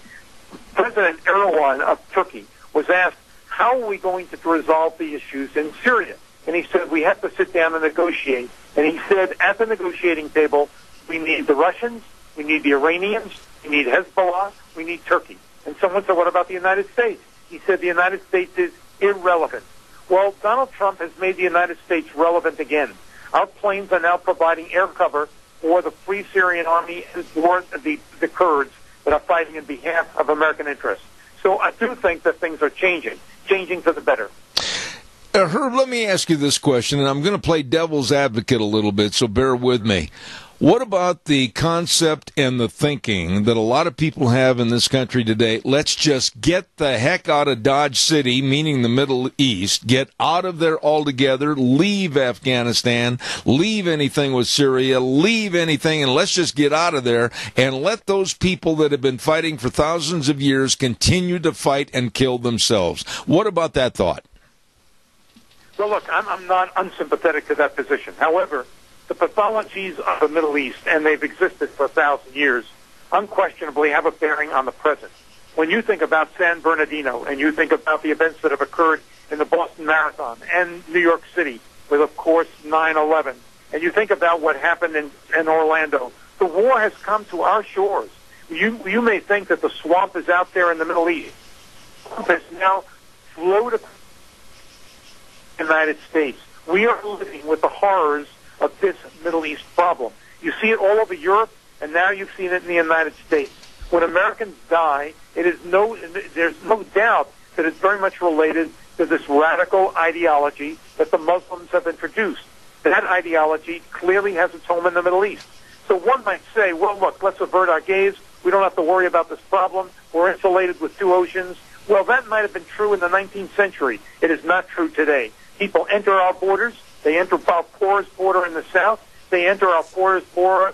President Erdogan of Turkey was asked, how are we going to resolve the issues in Syria? And he said, we have to sit down and negotiate. And he said, at the negotiating table, we need the Russians, we need the Iranians, we need Hezbollah, we need Turkey. And someone said, what about the United States? He said, the United States is irrelevant. Well, Donald Trump has made the United States relevant again. Our planes are now providing air cover for the Free Syrian Army and for the Kurds that are fighting in behalf of American interests. So I do think that things are changing for the better. Herb, let me ask you this question, and I'm going to play devil's advocate a little bit, so bear with me. What about the concept and the thinking that a lot of people have in this country today? Let's just get the heck out of Dodge City, meaning the Middle East, get out of there altogether, leave Afghanistan, leave anything with Syria, leave anything, and let's just get out of there and let those people that have been fighting for thousands of years continue to fight and kill themselves. What about that thought? Well, look, I'm not unsympathetic to that position. However, the pathologies of the Middle East, and they've existed for 1,000 years, unquestionably have a bearing on the present. When you think about San Bernardino, and you think about the events that have occurred in the Boston Marathon and New York City, with, of course, 9/11, and you think about what happened in Orlando, the war has come to our shores. You may think that the swamp is out there in the Middle East. The swamp has now flowed across the United States. We are living with the horrors of this Middle East problem. You see it all over Europe, and now you've seen it in the United States. When Americans die, there's no doubt that it's very much related to this radical ideology that the Muslims have introduced. That ideology clearly has its home in the Middle East. So one might say, well, look, let's avert our gaze. We don't have to worry about this problem. We're insulated with two oceans. Well, that might have been true in the 19th century. It is not true today. People enter our borders. They enter our porous border in the south. They enter our porous border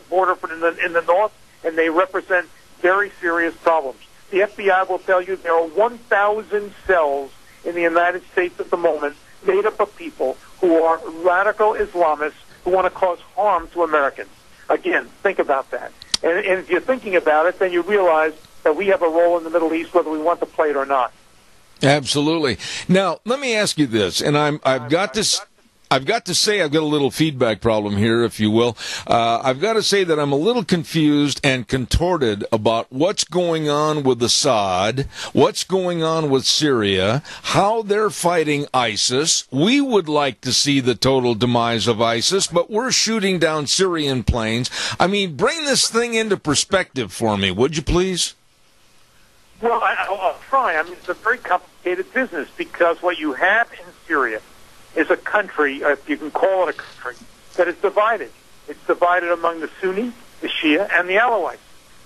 in the north, and they represent very serious problems. The FBI will tell you there are 1,000 cells in the United States at the moment made up of people who are radical Islamists who want to cause harm to Americans. Again, think about that. And if you're thinking about it, then you realize that we have a role in the Middle East whether we want to play it or not. Absolutely. Now, let me ask you this, and I've got to say I've got a little feedback problem here, if you will. I've got to say that I'm a little confused and contorted about what's going on with Assad, what's going on with Syria, how they're fighting ISIS. We would like to see the total demise of ISIS, but we're shooting down Syrian planes. I mean, bring this thing into perspective for me, would you please? Well, I'll try. I mean, it's a very complicated business because what you have in Syria is a country, if you can call it a country, that is divided. It's divided among the Sunni, the Shia, and the Alawites.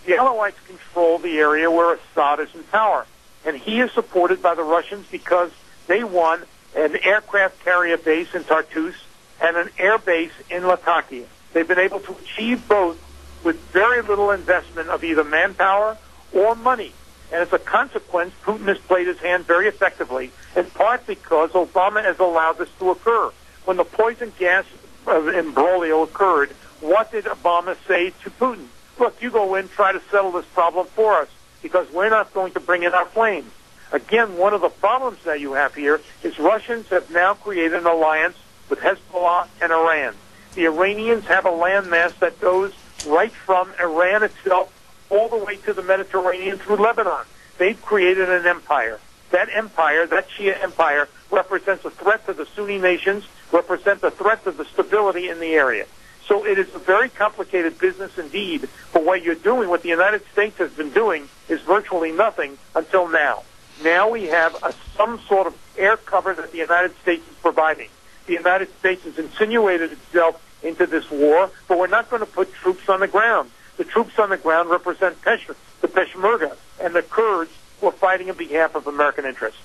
The Alawites control the area where Assad is in power, and he is supported by the Russians because they won an aircraft carrier base in Tartus and an air base in Latakia. They've been able to achieve both with very little investment of either manpower or money. And as a consequence, Putin has played his hand very effectively, in part because Obama has allowed this to occur. When the poison gas imbroglio occurred, what did Obama say to Putin? Look, you go in, try to settle this problem for us, because we're not going to bring in our planes. Again, one of the problems that you have here is Russians have now created an alliance with Hezbollah and Iran. The Iranians have a landmass that goes right from Iran itself all the way to the Mediterranean through Lebanon. They've created an empire. That empire, that Shia empire, represents a threat to the Sunni nations, represents a threat to the stability in the area. So it is a very complicated business indeed, but what you're doing, what the United States has been doing, is virtually nothing until now. Now we have some sort of air cover that the United States is providing. The United States has insinuated itself into this war, but we're not going to put troops on the ground. The troops on the ground represent the Peshmerga and the Kurds who are fighting on behalf of American interests.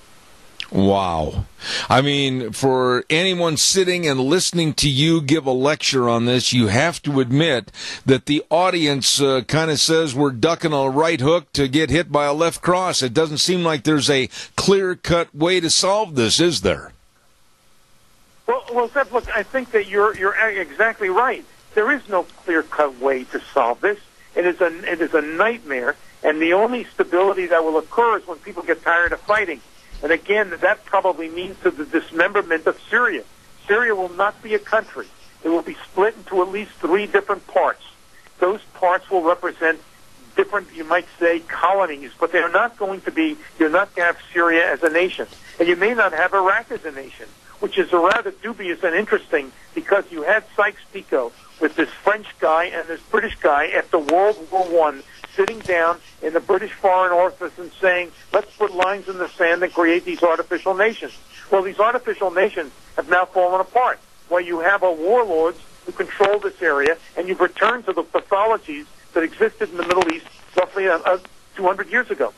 Wow. I mean, for anyone sitting and listening to you give a lecture on this, you have to admit that the audience kind of says we're ducking a right hook to get hit by a left cross. It doesn't seem like there's a clear-cut way to solve this, is there? Well, Seth, look, I think that you're exactly right. There is no clear-cut way to solve this. It is a nightmare, and the only stability that will occur is when people get tired of fighting. And again, that probably means to the dismemberment of Syria. Syria will not be a country. It will be split into at least 3 different parts. Those parts will represent different, you might say, colonies, but they're not going to be, you're not going to have Syria as a nation. And you may not have Iraq as a nation, which is rather dubious and interesting because you had Sykes-Picot with this French guy and this British guy after World War I sitting down in the British Foreign Office and saying, let's put lines in the sand and create these artificial nations. Well, these artificial nations have now fallen apart, where you have a warlords who control this area, and you've returned to the pathologies that existed in the Middle East roughly 200 years ago.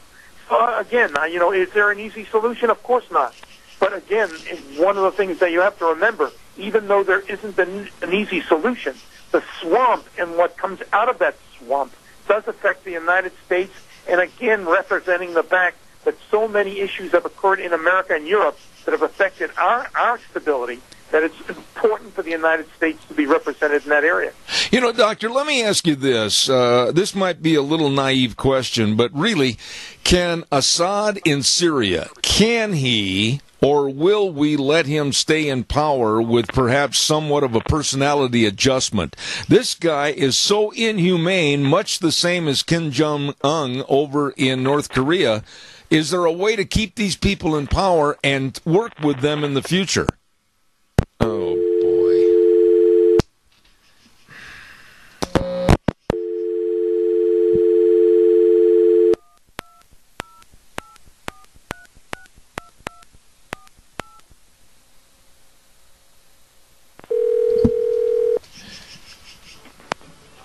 So, again, is there an easy solution? Of course not. But again, one of the things that you have to remember, even though there isn't an easy solution, the swamp and what comes out of that swamp does affect the United States, and again, representing the fact that so many issues have occurred in America and Europe that have affected our stability, that it's important for the United States to be represented in that area. You know, Doctor, let me ask you this. This might be a little naive question, but really, can Assad in Syria, can he or will we let him stay in power with perhaps somewhat of a personality adjustment? This guy is so inhumane, much the same as Kim Jong-un over in North Korea. Is there a way to keep these people in power and work with them in the future? Oh, boy.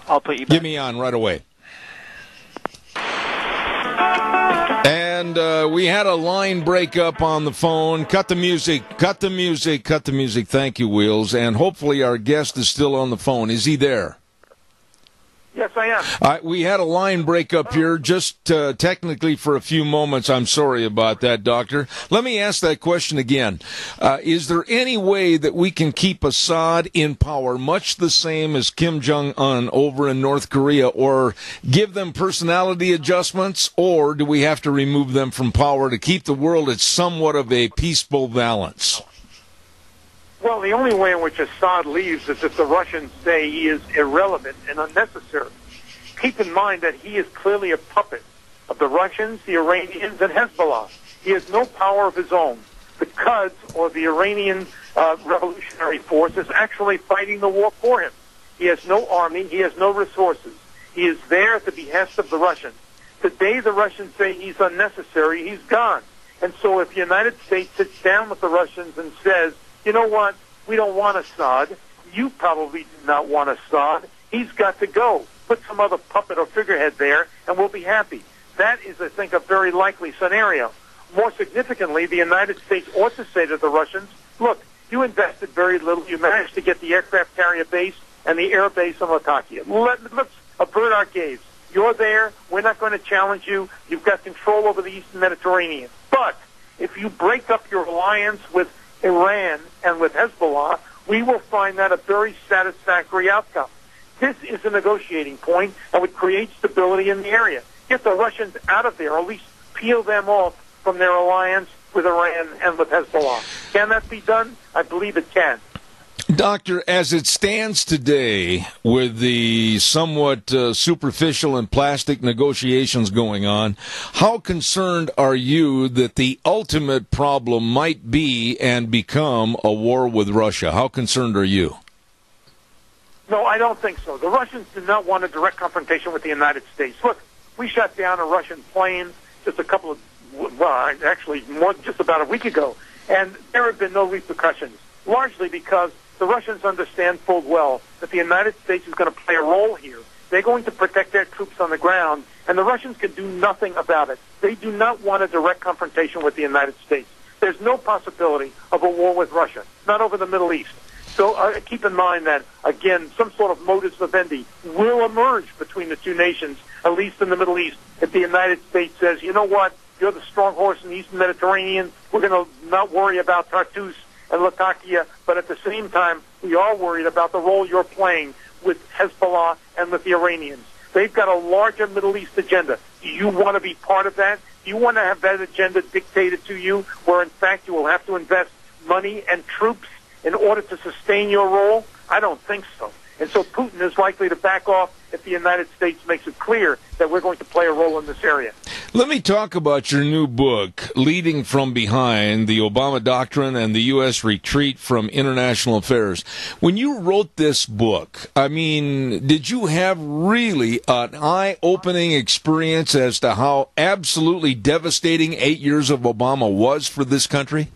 I'll put you back. Get me on right away. And we had a line breakup on the phone. Cut the music. Thank you, Wheels. And hopefully our guest is still on the phone. Is he there? Yes, I am. We had a line breakup here just technically for a few moments. I'm sorry about that, Doctor. Let me ask that question again. Is there any way that we can keep Assad in power, much the same as Kim Jong-un over in North Korea, or give them personality adjustments, or do we have to remove them from power to keep the world at somewhat of a peaceful balance? Well, the only way in which Assad leaves is if the Russians say he is irrelevant and unnecessary. Keep in mind that he is clearly a puppet of the Russians, the Iranians, and Hezbollah. He has no power of his own. The Quds, or the Iranian Revolutionary Force, is actually fighting the war for him. He has no army. He has no resources. He is there at the behest of the Russians. The day the Russians say he's unnecessary, he's gone. And so if the United States sits down with the Russians and says, you know what, we don't want Assad, you probably do not want Assad, he's got to go. Put some other puppet or figurehead there, and we'll be happy. That is, I think, a very likely scenario. More significantly, the United States ought to say to the Russians, look, you invested very little. You managed to get the aircraft carrier base and the air base in Latakia. Let's avert our gaze. You're there. We're not going to challenge you. You've got control over the Eastern Mediterranean. But if you break up your alliance with Iran and with Hezbollah, we will find that a very satisfactory outcome. This is a negotiating point and would create stability in the area. Get the Russians out of there, or at least peel them off from their alliance with Iran and with Hezbollah. Can that be done? I believe it can. Doctor, as it stands today, with the somewhat superficial and plastic negotiations going on, how concerned are you that the ultimate problem might be and become a war with Russia? How concerned are you? No, I don't think so. The Russians do not want a direct confrontation with the United States. Look, we shot down a Russian plane just just about a week ago, and there have been no repercussions, largely because the Russians understand full well that the United States is going to play a role here. They're going to protect their troops on the ground, and the Russians can do nothing about it. They do not want a direct confrontation with the United States. There's no possibility of a war with Russia, not over the Middle East. So keep in mind that, again, some sort of modus vivendi will emerge between the two nations, at least in the Middle East, if the United States says, you know what, you're the strong horse in the Eastern Mediterranean, we're going to not worry about Tartus and Latakia, but at the same time, we are worried about the role you're playing with Hezbollah and with the Iranians. They've got a larger Middle East agenda. Do you want to be part of that? Do you want to have that agenda dictated to you, where in fact you will have to invest money and troops in order to sustain your role? I don't think so. And so Putin is likely to back off if the United States makes it clear that we're going to play a role in this area. Let me talk about your new book, Leading from Behind, the Obama Doctrine and the U.S. Retreat from International Affairs. When you wrote this book, I mean, did you have really an eye-opening experience as to how absolutely devastating 8 years of Obama was for this country?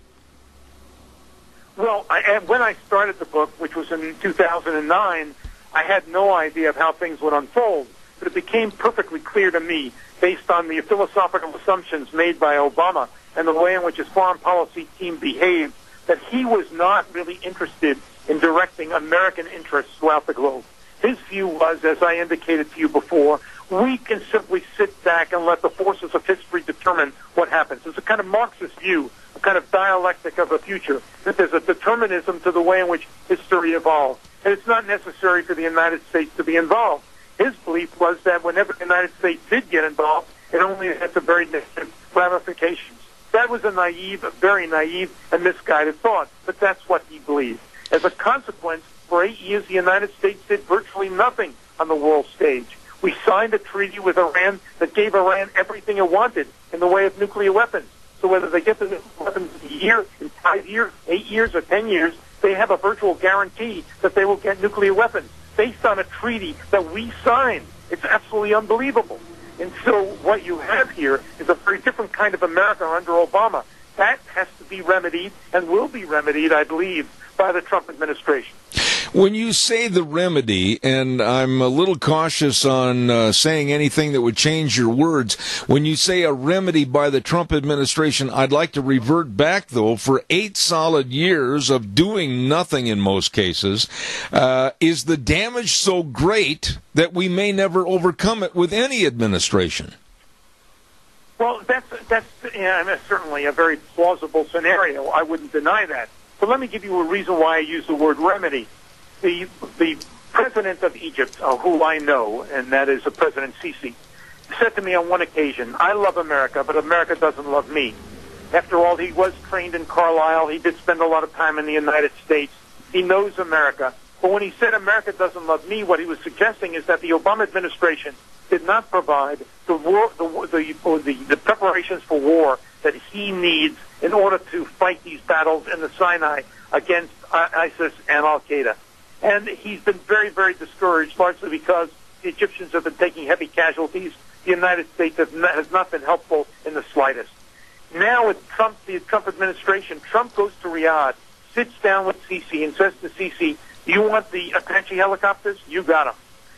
Well, when I started the book, which was in 2009, I had no idea of how things would unfold. But it became perfectly clear to me, based on the philosophical assumptions made by Obama and the way in which his foreign policy team behaved, that he was not really interested in directing American interests throughout the globe. His view was, as I indicated to you before, we can simply sit back and let the forces of history determine what happens. It's a kind of Marxist view, a kind of dialectic of the future, that there's a determinism to the way in which history evolves. And it's not necessary for the United States to be involved. His belief was that whenever the United States did get involved, it only had some very negative ramifications. That was a very naive and misguided thought, but that's what he believed. As a consequence, for 8 years, the United States did virtually nothing on the world stage. We signed a treaty with Iran that gave Iran everything it wanted in the way of nuclear weapons. So whether they get the nuclear weapons in a year, in 5 years, 8 years, or 10 years, they have a virtual guarantee that they will get nuclear weapons based on a treaty that we signed. It's absolutely unbelievable. And so what you have here is a very different kind of America under Obama. That has to be remedied and will be remedied, I believe, by the Trump administration. When you say the remedy, and I'm a little cautious on saying anything that would change your words, when you say a remedy by the Trump administration, I'd like to revert back, though, for 8 solid years of doing nothing in most cases. Is the damage so great that we may never overcome it with any administration? Well, that's certainly a very plausible scenario. I wouldn't deny that. But let me give you a reason why I use the word remedy. The president of Egypt, who I know, and that is President Sisi, said to me on one occasion, "I love America, but America doesn't love me." After all, he was trained in Carlisle. He did spend a lot of time in the United States. He knows America. But when he said America doesn't love me, what he was suggesting is that the Obama administration did not provide the preparations for war that he needs in order to fight these battles in the Sinai against ISIS and Al-Qaeda. And he's been very, very discouraged, largely because the Egyptians have been taking heavy casualties. The United States has not been helpful in the slightest. Now with Trump, the Trump administration, Trump goes to Riyadh, sits down with Sisi and says to Sisi, "You want the Apache helicopters? You got them.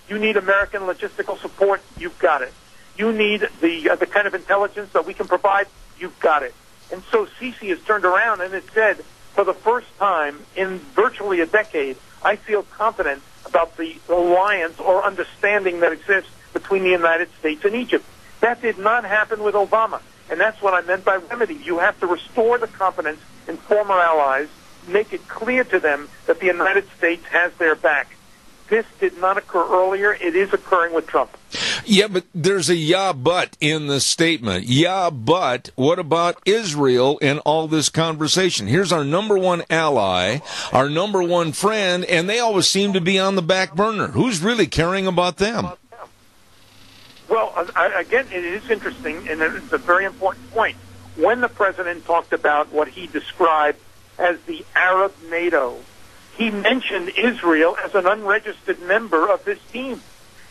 You need American logistical support? You've got it. You need the kind of intelligence that we can provide? You've got it." And so Sisi has turned around and has said, for the first time in virtually a decade, I feel confident about the alliance or understanding that exists between the United States and Egypt. That did not happen with Obama. And that's what I meant by remedy. You have to restore the confidence in former allies, make it clear to them that the United States has their back. This did not occur earlier. It is occurring with Trump. Yeah, but there's a yeah, but in the statement. Yeah, but what about Israel in all this conversation? Here's our number one ally, our number one friend, and they always seem to be on the back burner. Who's really caring about them? Well, again, it is interesting, and it's a very important point. When the president talked about what he described as the Arab NATO, he mentioned Israel as an unregistered member of this team.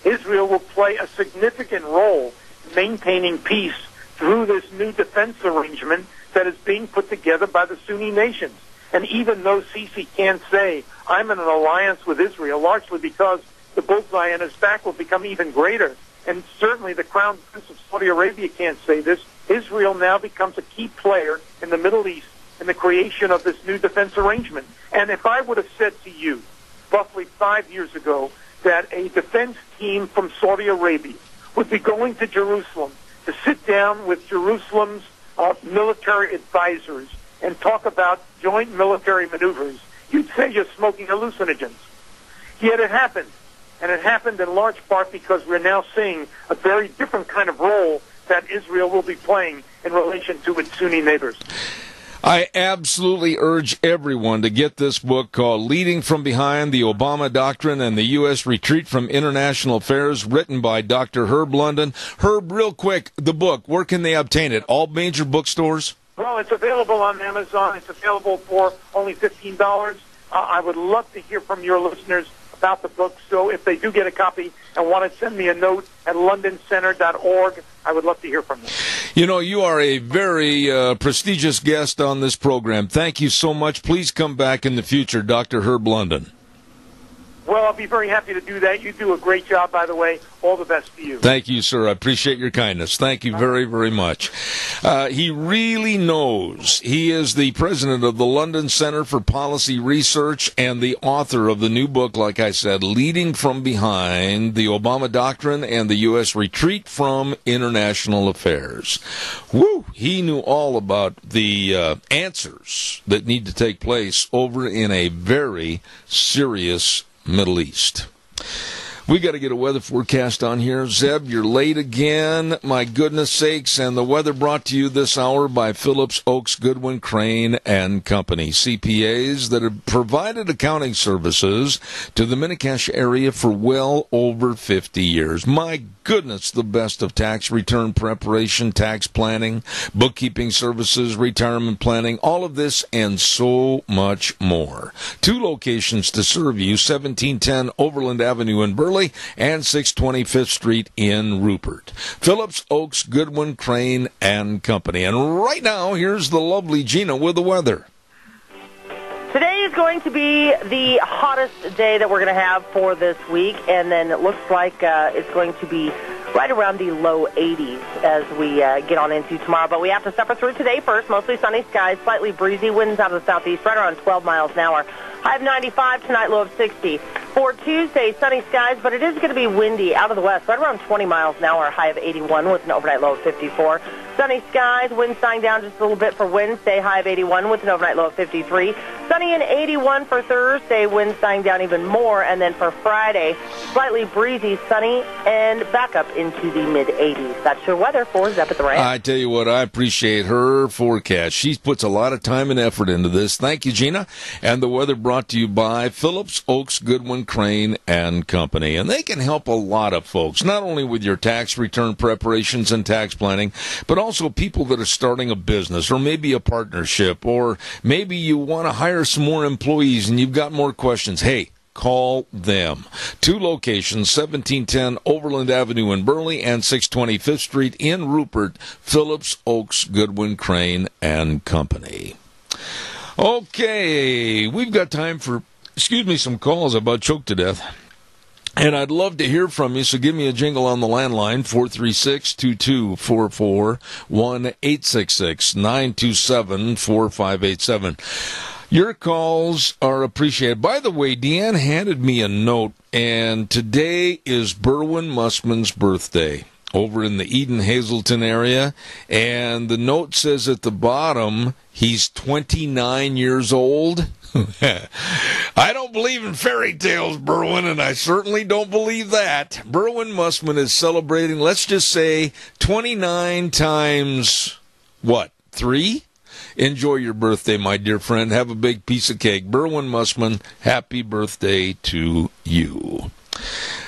Israel will play a significant role maintaining peace through this new defense arrangement that is being put together by the Sunni nations. And even though Sisi can't say, I'm in an alliance with Israel, largely because the bullseye on his back will become even greater, and certainly the Crown Prince of Saudi Arabia can't say this, Israel now becomes a key player in the Middle East in the creation of this new defense arrangement. And if I would have said to you, roughly 5 years ago, that a defense team from Saudi Arabia would be going to Jerusalem to sit down with Jerusalem's military advisors and talk about joint military maneuvers, you'd say you're smoking hallucinogens. Yet it happened. And it happened in large part because we're now seeing a very different kind of role that Israel will be playing in relation to its Sunni neighbors. I absolutely urge everyone to get this book called Leading from Behind, the Obama Doctrine and the U.S. Retreat from International Affairs, written by Dr. Herb London. Herb, real quick, the book, where can they obtain it? All major bookstores? Well, it's available on Amazon. It's available for only $15. I would love to hear from your listeners about the book. So if they do get a copy and want to send me a note at londoncenter.org, I would love to hear from them. You know, you are a very prestigious guest on this program. Thank you so much. Please come back in the future, Dr. Herb London. Well, I'll be very happy to do that. You do a great job, by the way. All the best to you. Thank you, sir. I appreciate your kindness. Thank you very, very much. He really knows. He is the president of the London Center for Policy Research and the author of the new book, like I said, Leading from Behind, the Obama Doctrine and the U.S. Retreat from International Affairs. Woo! He knew all about the answers that need to take place over in a very serious Middle East. We got to get a weather forecast on here. Zeb, you're late again. My goodness sakes. And the weather brought to you this hour by Phillips, Oaks, Goodwin, Crane and Company. CPAs that have provided accounting services to the Mini-Cash area for well over 50 years. My goodness, the best of tax return preparation, tax planning, bookkeeping services, retirement planning, all of this and so much more. 2 locations to serve you, 1710 Overland Avenue in Burley and 620 5th Street in Rupert. Phillips, Oaks, Goodwin, Crane and Company. And right now, here's the lovely Gina with the weather. Today is is going to be the hottest day that we're going to have for this week, and then it looks like it's going to be right around the low 80s as we get on into tomorrow. But we have to suffer through today first. Mostly sunny skies, slightly breezy, winds out of the southeast, right around 12 miles an hour. High of 95 tonight, low of 60. For Tuesday, sunny skies, but it is going to be windy out of the west, right around 20 miles an hour, high of 81 with an overnight low of 54. Sunny skies, wind dying down just a little bit for Wednesday, high of 81 with an overnight low of 53. Sunny and 81 for Thursday, wind dying down even more. And then for Friday, slightly breezy, sunny, and back up into the mid-80s. That's your weather for Zep at the Ranch. I tell you what, I appreciate her forecast. She puts a lot of time and effort into this. Thank you, Gina. And the weather brought to you by Phillips, Oaks, Goodwin, Crane, and Company. And they can help a lot of folks, not only with your tax return preparations and tax planning, but also people that are starting a business or maybe a partnership, or maybe you want to hire some more employees and you've got more questions. Hey, call them. 2 locations, 1710 Overland Avenue in Burley and 620 5th Street in Rupert. Phillips, Oaks, Goodwin, Crane, and Company. Okay, we've got time for, some calls about choked to death. And I'd love to hear from you, so give me a jingle on the landline, 436-2244, 1-866-927-4587. Your calls are appreciated. By the way, Deanne handed me a note, and today is Berwin Mussman's birthday over in the Eden-Hazelton area, and the note says at the bottom, he's 29 years old. I don't believe in fairy tales, Berwin, and I certainly don't believe that. Berwin Mussman is celebrating, let's just say, 29 times, 3? Enjoy your birthday, my dear friend. Have a big piece of cake. Berwin Mussman, happy birthday to you.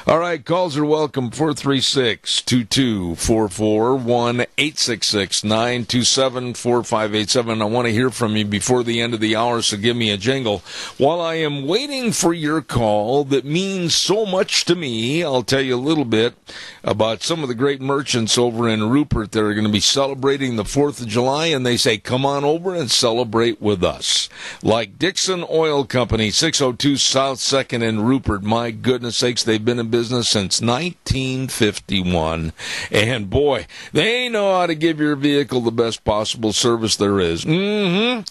All right, calls are welcome, 436-2244, 1-866-927-4587. I want to hear from you before the end of the hour, so give me a jingle. While I am waiting for your call that means so much to me, I'll tell you a little bit about some of the great merchants over in Rupert that are going to be celebrating the 4th of July, and they say, come on over and celebrate with us. Like Dixon Oil Company, 602 South 2nd in Rupert. My goodness sakes, they've been in business since 1951, and boy, they know how to give your vehicle the best possible service there is.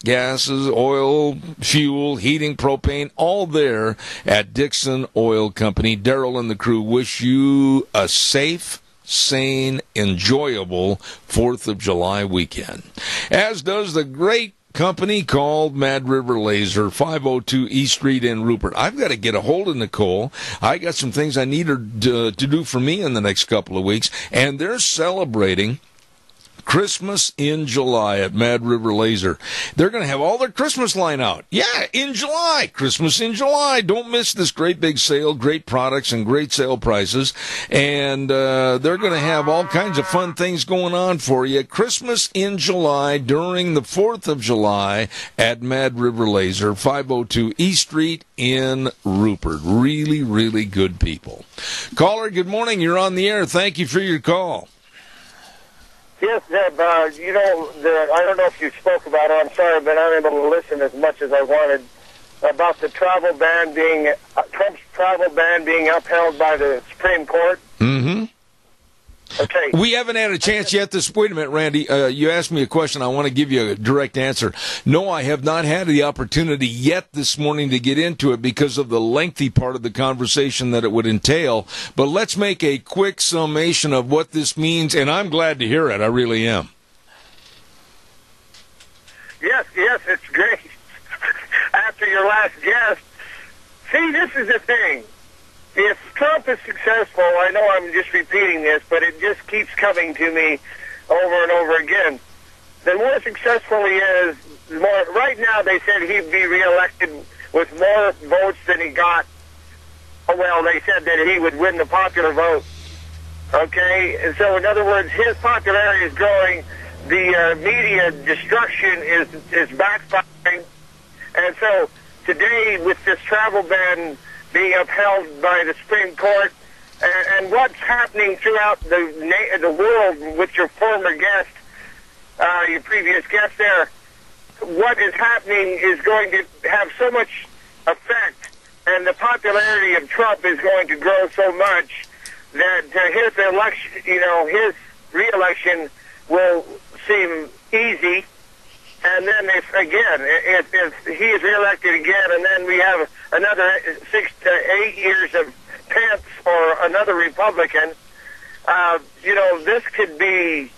Gases, oil, fuel, heating, propane, all there at Dixon Oil Company. Daryl and the crew wish you a safe, sane, enjoyable 4th of July weekend, as does the great company called Mad River Laser, 502 East Street in Rupert. I've got to get a hold of Nicole. I got some things I need her to do for me in the next couple of weeks, and they're celebrating Christmas in July at Mad River Laser. They're going to have all their Christmas line out. Yeah, in July. Christmas in July. Don't miss this great big sale, great products and great sale prices. And they're going to have all kinds of fun things going on for you. Christmas in July during the 4th of July at Mad River Laser, 502 East Street in Rupert. Really, really good people. Caller, good morning. You're on the air. Thank you for your call. Yes, Zeb, I don't know if you spoke about it. I'm sorry, I've been unable to listen as much as I wanted about the travel ban being, Trump's travel ban being upheld by the Supreme Court. Mm-hmm. Okay. We haven't had a chance yet wait a minute, Randy. You asked me a question. I want to give you a direct answer. No, I have not had the opportunity yet this morning to get into it because of the lengthy part of the conversation that it would entail. But let's make a quick summation of what this means, and I'm glad to hear it. I really am. Yes, it's great. After your last guest, see, this is the thing. If Trump is successful, I know I'm just repeating this, but it just keeps coming to me over and over again. The more successful he is, the more. Right now, they said he'd be reelected with more votes than he got. Well, they said that he would win the popular vote. Okay, and so in other words, his popularity is growing. The media destruction is backfiring, and so today with this travel ban being upheld by the Supreme Court, and what's happening throughout the world with your former guest, your previous guest there, what is happening is going to have so much effect, and the popularity of Trump is going to grow so much that his election, his re-election will seem easy. And then if he is reelected again, and then we have another 6 to 8 years of Pence or another Republican, this could be,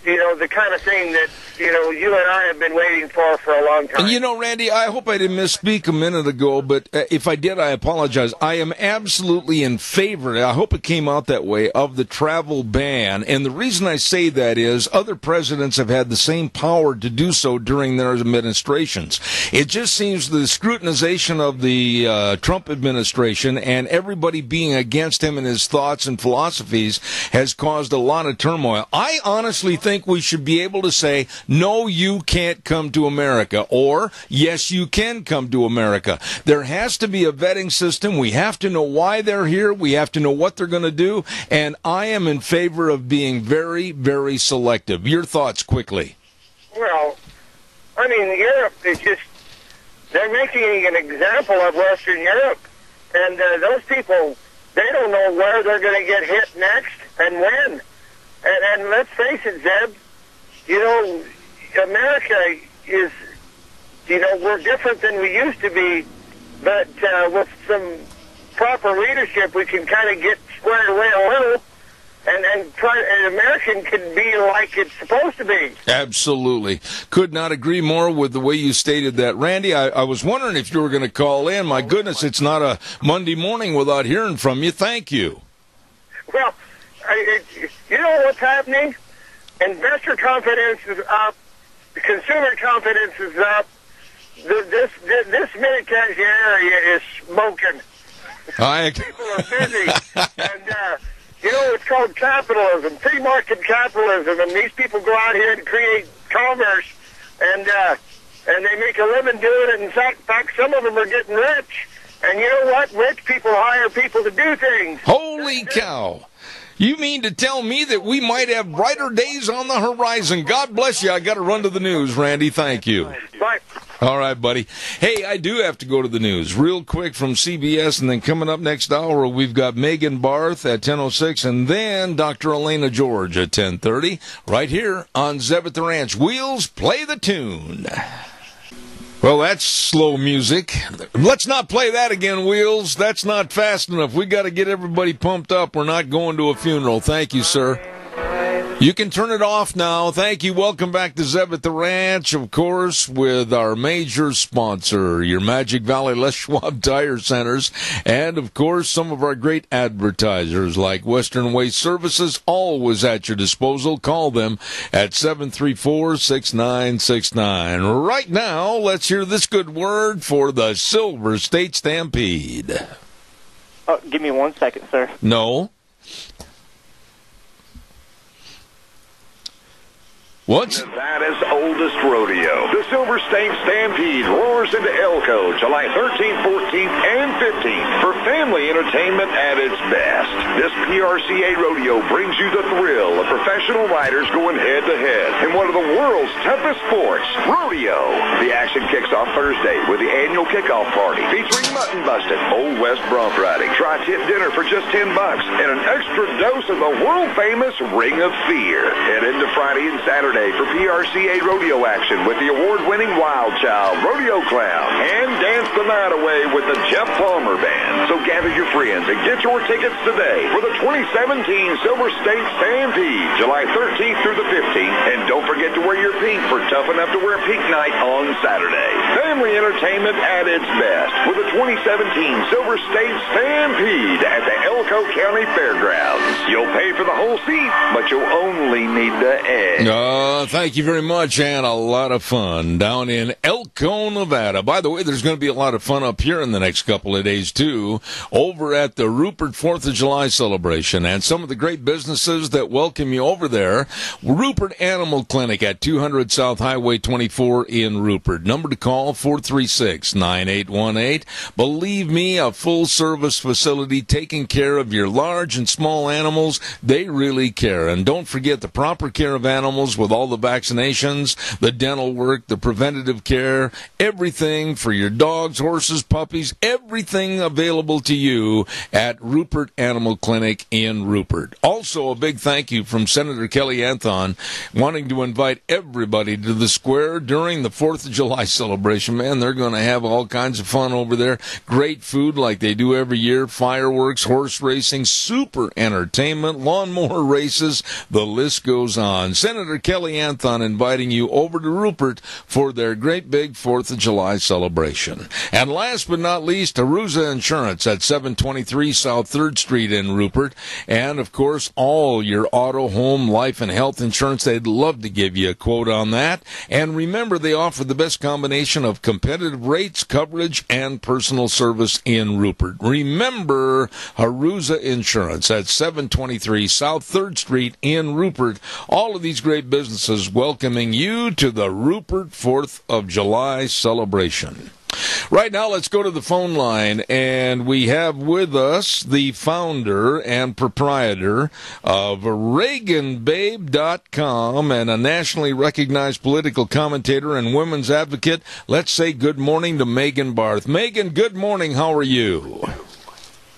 the kind of thing that, you and I have been waiting for a long time. And Randy, I hope I didn't misspeak a minute ago, but if I did, I apologize. I am absolutely in favor, I hope it came out that way, of the travel ban. And the reason I say that is other presidents have had the same power to do so during their administrations. It just seems the scrutinization of the Trump administration and everybody being against him and his thoughts and philosophies has caused a lot of turmoil. I honestly think we should be able to say, no, you can't come to America, or yes, you can come to America. There has to be a vetting system. We have to know why they're here. We have to know what they're going to do. And I am in favor of being very, very selective. Your thoughts quickly. Well, Europe is just, they're making an example of Western Europe. And those people, they don't know where they're going to get hit next and when. And let's face it, Zeb, America is, we're different than we used to be, but with some proper leadership, we can kind of get squared away a little, and American can be like it's supposed to be. Absolutely. Could not agree more with the way you stated that. Randy, I was wondering if you were going to call in. My goodness, it's not a Monday morning without hearing from you. Thank you. Well, you know what's happening? Investor confidence is up. The consumer confidence is up. This mid-Atlantic area is smoking. People are busy. And, it's called capitalism, free market capitalism. And these people go out here and create commerce. And they make a living doing it. In fact, some of them are getting rich. And you know what? Rich people hire people to do things. Holy cow. You mean to tell me that we might have brighter days on the horizon? God bless you. I got to run to the news, Randy. Thank you. Bye. All right, buddy. Hey, I do have to go to the news real quick from CBS, and then coming up next hour, we've got Megan Barth at 10:06, and then Dr. Elena George at 10:30, right here on Zeb at the Ranch. Wheels, play the tune. Well, that's slow music. Let's not play that again, Wheels. That's not fast enough. We got to get everybody pumped up. We're not going to a funeral. Thank you, sir. You can turn it off now. Thank you. Welcome back to Zeb at the Ranch, of course, with our major sponsor, your Magic Valley Les Schwab Tire Centers, and, of course, some of our great advertisers like Western Waste Services, always at your disposal. Call them at 734-6969. Right now, let's hear this good word for the Silver State Stampede. Give me 1 second, sir. No. What's Nevada's oldest rodeo? The Silver State Stampede roars into Elko July 13th, 14th, and 15th for family entertainment at its best. This PRCA rodeo brings you the thrill of professional riders going head-to-head in one of the world's toughest sports, rodeo. The action kicks off Thursday with the annual kickoff party featuring mutton busting, Old West bronc riding, tri-tip dinner for just $10, and an extra dose of the world-famous Ring of Fear. Head into Friday and Saturday for PRCA rodeo action with the award-winning Wild Child Rodeo Clown and dance the night away with the Jeff Palmer Band. So gather your friends and get your tickets today for the 2017 Silver State Stampede, July 13th through the 15th. And don't forget to wear your pink for Tough Enough to Wear Pink Night on Saturday. Family entertainment at its best with the 2017 Silver State Stampede at the Elko County Fairgrounds. You'll pay for the whole seat, but you'll only need the edge. Thank you very much, and a lot of fun down in Elko, Nevada. By the way, there's going to be a lot of fun up here in the next couple of days, too. over at the Rupert 4th of July celebration. And some of the great businesses that welcome you over there, Rupert Animal Clinic at 200 South Highway 24 in Rupert. Number to call, 436-9818. Believe me, a full-service facility taking care of your large and small animals. They really care. And don't forget the proper care of animals with all the vaccinations, the dental work, the preventative care, everything for your dogs, horses, puppies, everything available to you at Rupert Animal Clinic in Rupert. Also, a big thank you from Senator Kelly Anthon, wanting to invite everybody to the square during the 4th of July celebration. Man, they're going to have all kinds of fun over there. Great food like they do every year, fireworks, horse racing, super entertainment, lawnmower races, the list goes on. Senator Kelly Anthon inviting you over to Rupert for their great big 4th of July celebration. And last but not least, Aruza Insurance at 723 South 3rd Street in Rupert. And, of course, all your auto, home, life, and health insurance. They'd love to give you a quote on that. And remember, they offer the best combination of competitive rates, coverage, and personal service in Rupert. Remember, Aruza Insurance at 723 South 3rd Street in Rupert. All of these great businesses welcoming you to the Rupert 4th of July celebration. Right now, let's go to the phone line, and we have with us the founder and proprietor of ReaganBabe.com and a nationally recognized political commentator and women's advocate. Let's say good morning to Megan Barth. Megan, good morning. How are you?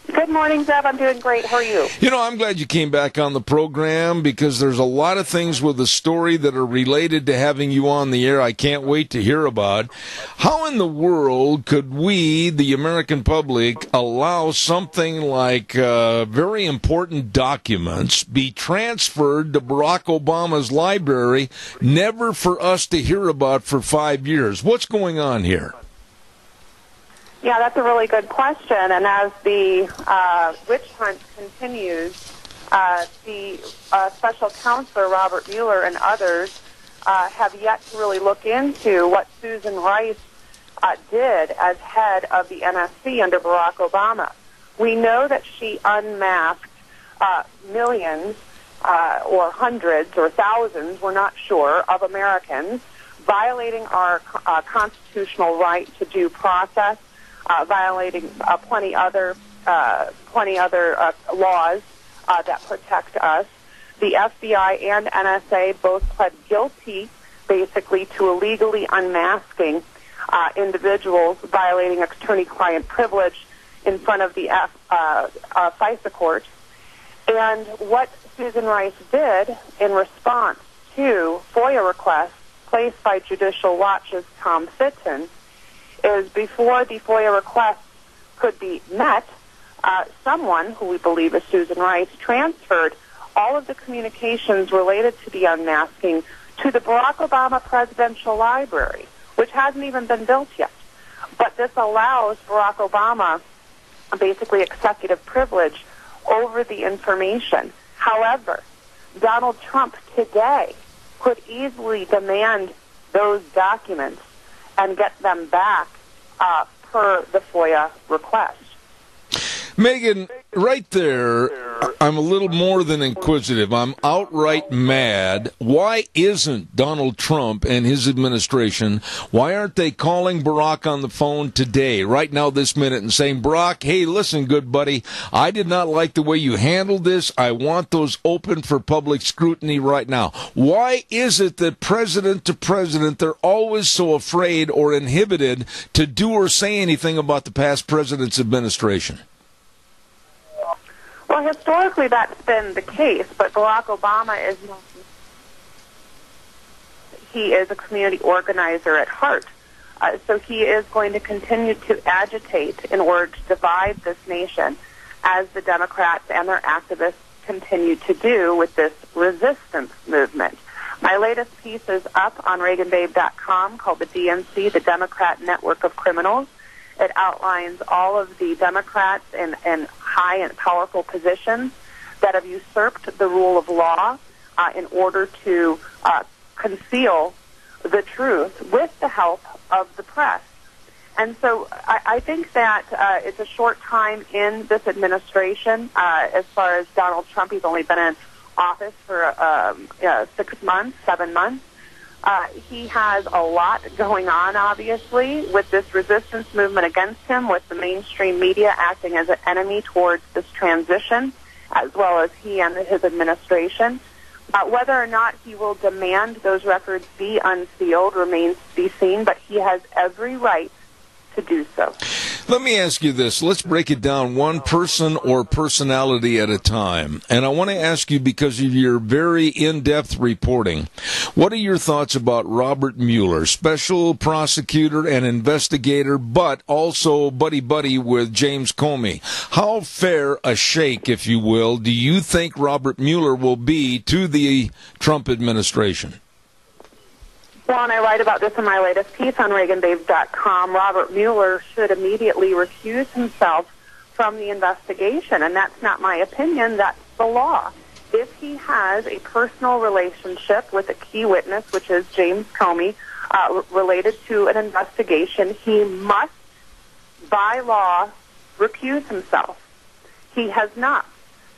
Good morning, Zev. I'm doing great. How are you? You know, I'm glad you came back on the program because there's a lot of things with the story that are related to having you on the air I can't wait to hear about. How in the world could we, the American public, allow something like very important documents be transferred to Barack Obama's library, never for us to hear about for 5 years? What's going on here? Yeah, that's a really good question. And as the witch hunt continues, the special counselor, Robert Mueller, and others have yet to really look into what Susan Rice did as head of the NSC under Barack Obama. We know that she unmasked millions or hundreds or thousands, we're not sure, of Americans, violating our constitutional right to due process, violating plenty other laws that protect us. The FBI and NSA both pled guilty, basically, to illegally unmasking individuals violating attorney-client privilege in front of the FISA court. And what Susan Rice did in response to FOIA requests placed by Judicial Watch's Tom Fitton is before the FOIA requests could be met, someone, who we believe is Susan Rice, transferred all of the communications related to the unmasking to the Barack Obama Presidential Library, which hasn't even been built yet. But this allows Barack Obama basically executive privilege over the information. However, Donald Trump today could easily demand those documents and get them back per the FOIA request. Megan, right there, I'm a little more than inquisitive. I'm outright mad. Why isn't Donald Trump and his administration, why aren't they calling Barack on the phone today, right now, this minute, and saying, Barack, hey, listen, good buddy, I did not like the way you handled this. I want those open for public scrutiny right now. Why is it that president to president, they're always so afraid or inhibited to do or say anything about the past president's administration? Well, historically that's been the case, but Barack Obama he is a community organizer at heart. So he is going to continue to agitate in order to divide this nation, as the Democrats and their activists continue to do with this resistance movement. My latest piece is up on ReaganBabe.com called the DNC, the Democrat Network of Criminals. It outlines all of the Democrats in high and powerful positions that have usurped the rule of law in order to conceal the truth with the help of the press. And so I think that it's a short time in this administration. As far as Donald Trump, he's only been in office for 6 months, 7 months. He has a lot going on, obviously, with this resistance movement against him, with the mainstream media acting as an enemy towards this transition, as well as he and his administration. Whether or not he will demand those records be unsealed remains to be seen, but he has every right to do so. Let me ask you this. Let's break it down one person or personality at a time. And I want to ask you, because of your very in-depth reporting, what are your thoughts about Robert Mueller, special prosecutor and investigator, but also buddy-buddy with James Comey? How fair a shake, if you will, do you think Robert Mueller will be to the Trump administration? Well, and I write about this in my latest piece on ReaganBabes.com. Robert Mueller should immediately recuse himself from the investigation, and that's not my opinion, that's the law. If he has a personal relationship with a key witness, which is James Comey, related to an investigation, he must, by law, recuse himself. He has not.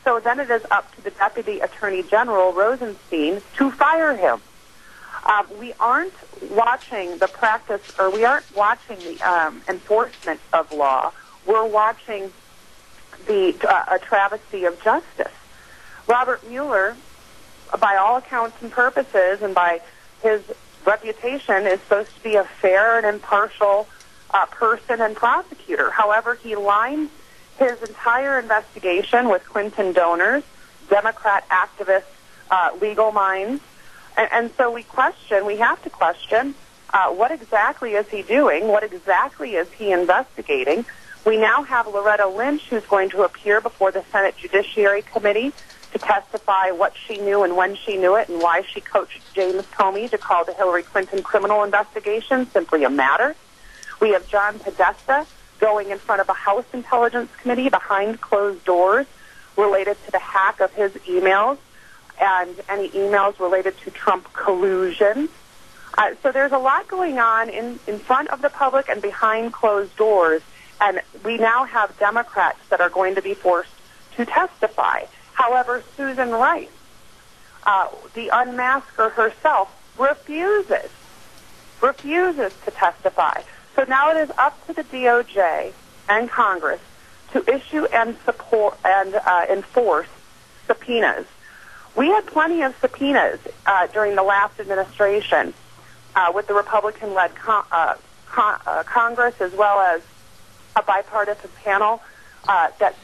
So then it is up to the Deputy Attorney General, Rosenstein, to fire him. We aren't watching the practice, or we aren't watching the enforcement of law. We're watching a travesty of justice. Robert Mueller, by all accounts and purposes, and by his reputation, is supposed to be a fair and impartial person and prosecutor. However, he lines his entire investigation with Clinton donors, Democrat activists, legal minds. And so we have to question, what exactly is he doing? What exactly is he investigating? We now have Loretta Lynch, who's going to appear before the Senate Judiciary Committee to testify what she knew and when she knew it, and why she coached James Comey to call the Hillary Clinton criminal investigation simply a matter. We have John Podesta going in front of a House Intelligence Committee behind closed doors related to the hack of his emails and any emails related to Trump collusion. So there's a lot going on in front of the public and behind closed doors, and we now have Democrats that are going to be forced to testify. However, Susan Rice, the unmasker herself, refuses to testify. So now it is up to the DOJ and Congress to issue and support and enforce subpoenas. We had plenty of subpoenas during the last administration with the Republican-led Congress, as well as a bipartisan panel that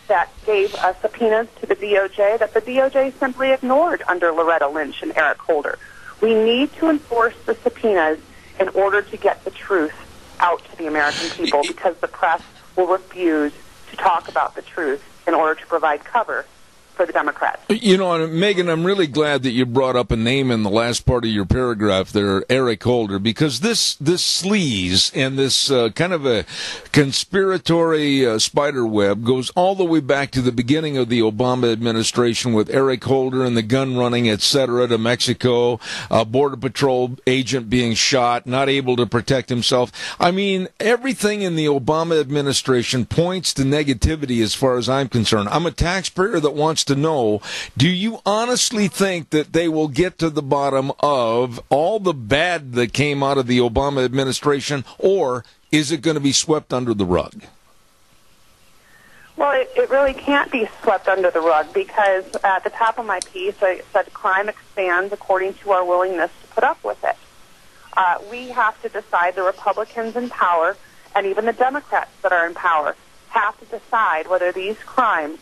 gave subpoenas to the DOJ that the DOJ simply ignored under Loretta Lynch and Eric Holder. We need to enforce the subpoenas in order to get the truth out to the American people, because the press will refuse to talk about the truth in order to provide cover for the Democrats. You know, Megan, I'm really glad that you brought up a name in the last part of your paragraph there, Eric Holder, because this sleaze and this kind of a conspiratory spider web goes all the way back to the beginning of the Obama administration, with Eric Holder and the gun running, etc., to Mexico, a Border Patrol agent being shot, not able to protect himself. I mean, everything in the Obama administration points to negativity as far as I'm concerned. I'm a taxpayer that wants to know, do you honestly think that they will get to the bottom of all the bad that came out of the Obama administration, or is it going to be swept under the rug? Well, it really can't be swept under the rug, because at the top of my piece I said crime expands according to our willingness to put up with it. We have to decide, the Republicans in power and even the Democrats that are in power have to decide whether these crimes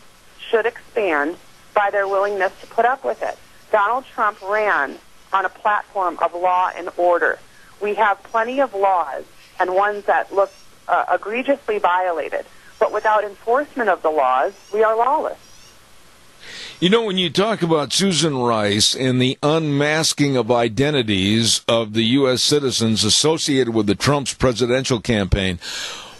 should expand by their willingness to put up with it. Donald Trump ran on a platform of law and order. We have plenty of laws, and ones that look egregiously violated. But without enforcement of the laws, we are lawless. You know, when you talk about Susan Rice and the unmasking of identities of the U.S. citizens associated with the Trump's presidential campaign,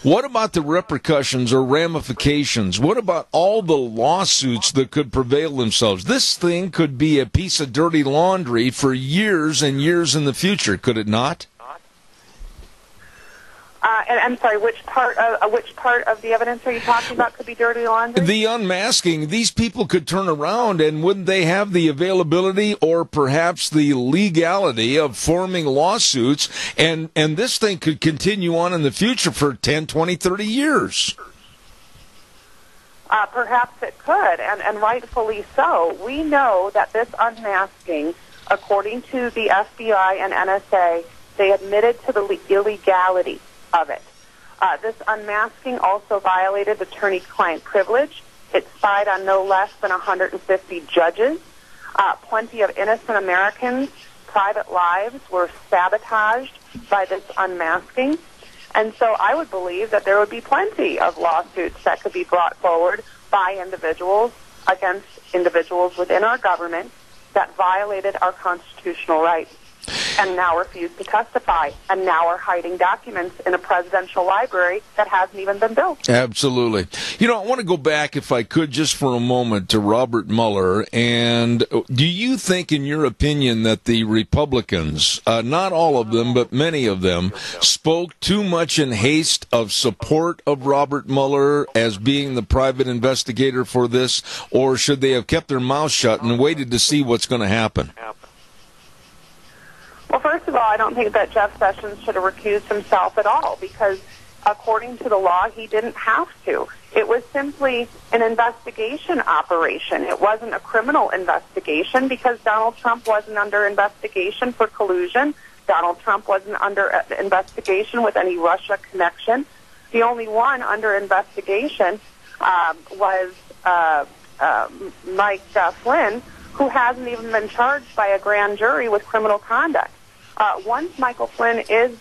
what about the repercussions or ramifications? What about all the lawsuits that could prevail themselves? This thing could be a piece of dirty laundry for years and years in the future, could it not? And I'm sorry, which part of the evidence are you talking about could be dirty laundry? The unmasking. These people could turn around, and wouldn't they have the availability or perhaps the legality of forming lawsuits, and this thing could continue on in the future for 10, 20, 30 years? Perhaps it could, and rightfully so. We know that this unmasking, according to the FBI and NSA, they admitted to the illegality of it. This unmasking also violated attorney-client privilege. It spied on no less than 150 judges. Plenty of innocent Americans' private lives were sabotaged by this unmasking. And so I would believe that there would be plenty of lawsuits that could be brought forward by individuals against individuals within our government that violated our constitutional rights and now refuse to testify, and now are hiding documents in a presidential library that hasn't even been built. Absolutely. You know, I want to go back, if I could, just for a moment to Robert Mueller. And do you think, in your opinion, that the Republicans, not all of them, but many of them, spoke too much in haste of support of Robert Mueller as being the private investigator for this, or should they have kept their mouths shut and waited to see what's going to happen? Well, first of all, I don't think that Jeff Sessions should have recused himself at all, because according to the law, he didn't have to. It was simply an investigation operation. It wasn't a criminal investigation, because Donald Trump wasn't under investigation for collusion. Donald Trump wasn't under investigation with any Russia connection. The only one under investigation was Mike Flynn, who hasn't even been charged by a grand jury with criminal conduct. Once Michael Flynn is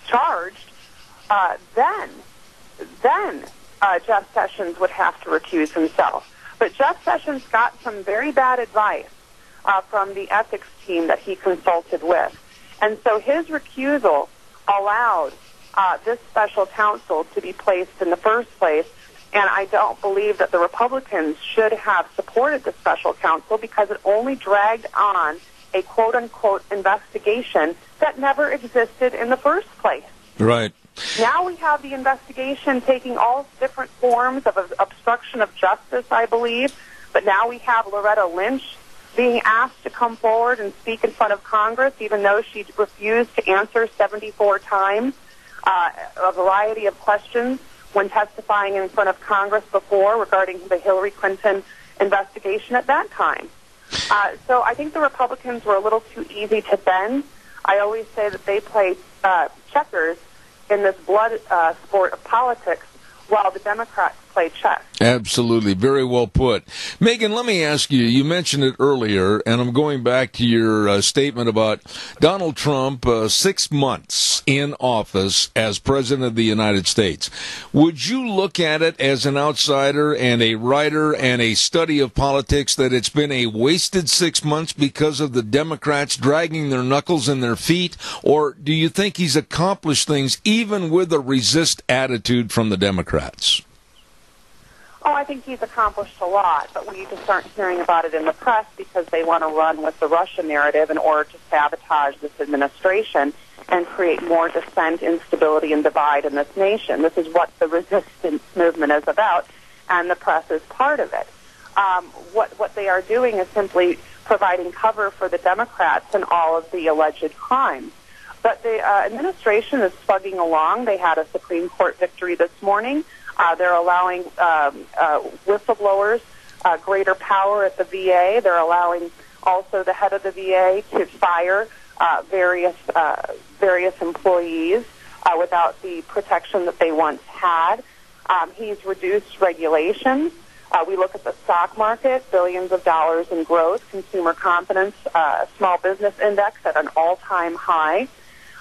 charged, then Jeff Sessions would have to recuse himself. But Jeff Sessions got some very bad advice from the ethics team that he consulted with. And so his recusal allowed this special counsel to be placed in the first place. And I don't believe that the Republicans should have supported the special counsel, because it only dragged on a quote-unquote investigation that never existed in the first place. Right. Now we have the investigation taking all different forms of obstruction of justice, I believe. But now we have Loretta Lynch being asked to come forward and speak in front of Congress, even though she refused to answer 74 times a variety of questions when testifying in front of Congress before regarding the Hillary Clinton investigation at that time. So I think the Republicans were a little too easy to bend. I always say that they play checkers in this blood sport of politics, while the Democrats play chess. Absolutely. Very well put. Megan, let me ask you, you mentioned it earlier, and I'm going back to your statement about Donald Trump, 6 months in office as President of the United States. Would you look at it as an outsider and a writer and a study of politics that it's been a wasted 6 months because of the Democrats dragging their knuckles in their feet, or do you think he's accomplished things even with a resist attitude from the Democrats? Oh, I think he's accomplished a lot, but we just aren't hearing about it in the press because they want to run with the Russia narrative in order to sabotage this administration and create more dissent, instability, and divide in this nation. This is what the resistance movement is about, and the press is part of it. What they are doing is simply providing cover for the Democrats and all of the alleged crimes. But the administration is slugging along. They had a Supreme Court victory this morning. They're allowing whistleblowers greater power at the VA. They're allowing also the head of the VA to fire various employees without the protection that they once had. He's reduced regulations. We look at the stock market, billions of dollars in growth, consumer confidence, small business index at an all-time high.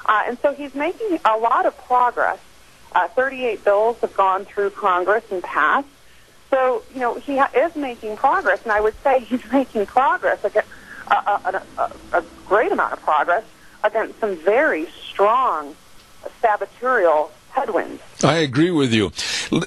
And so he's making a lot of progress. 38 bills have gone through Congress and passed. So, you know, he is making progress, and I would say he's making progress, a great amount of progress, against some very strong saboteur headwinds. I agree with you.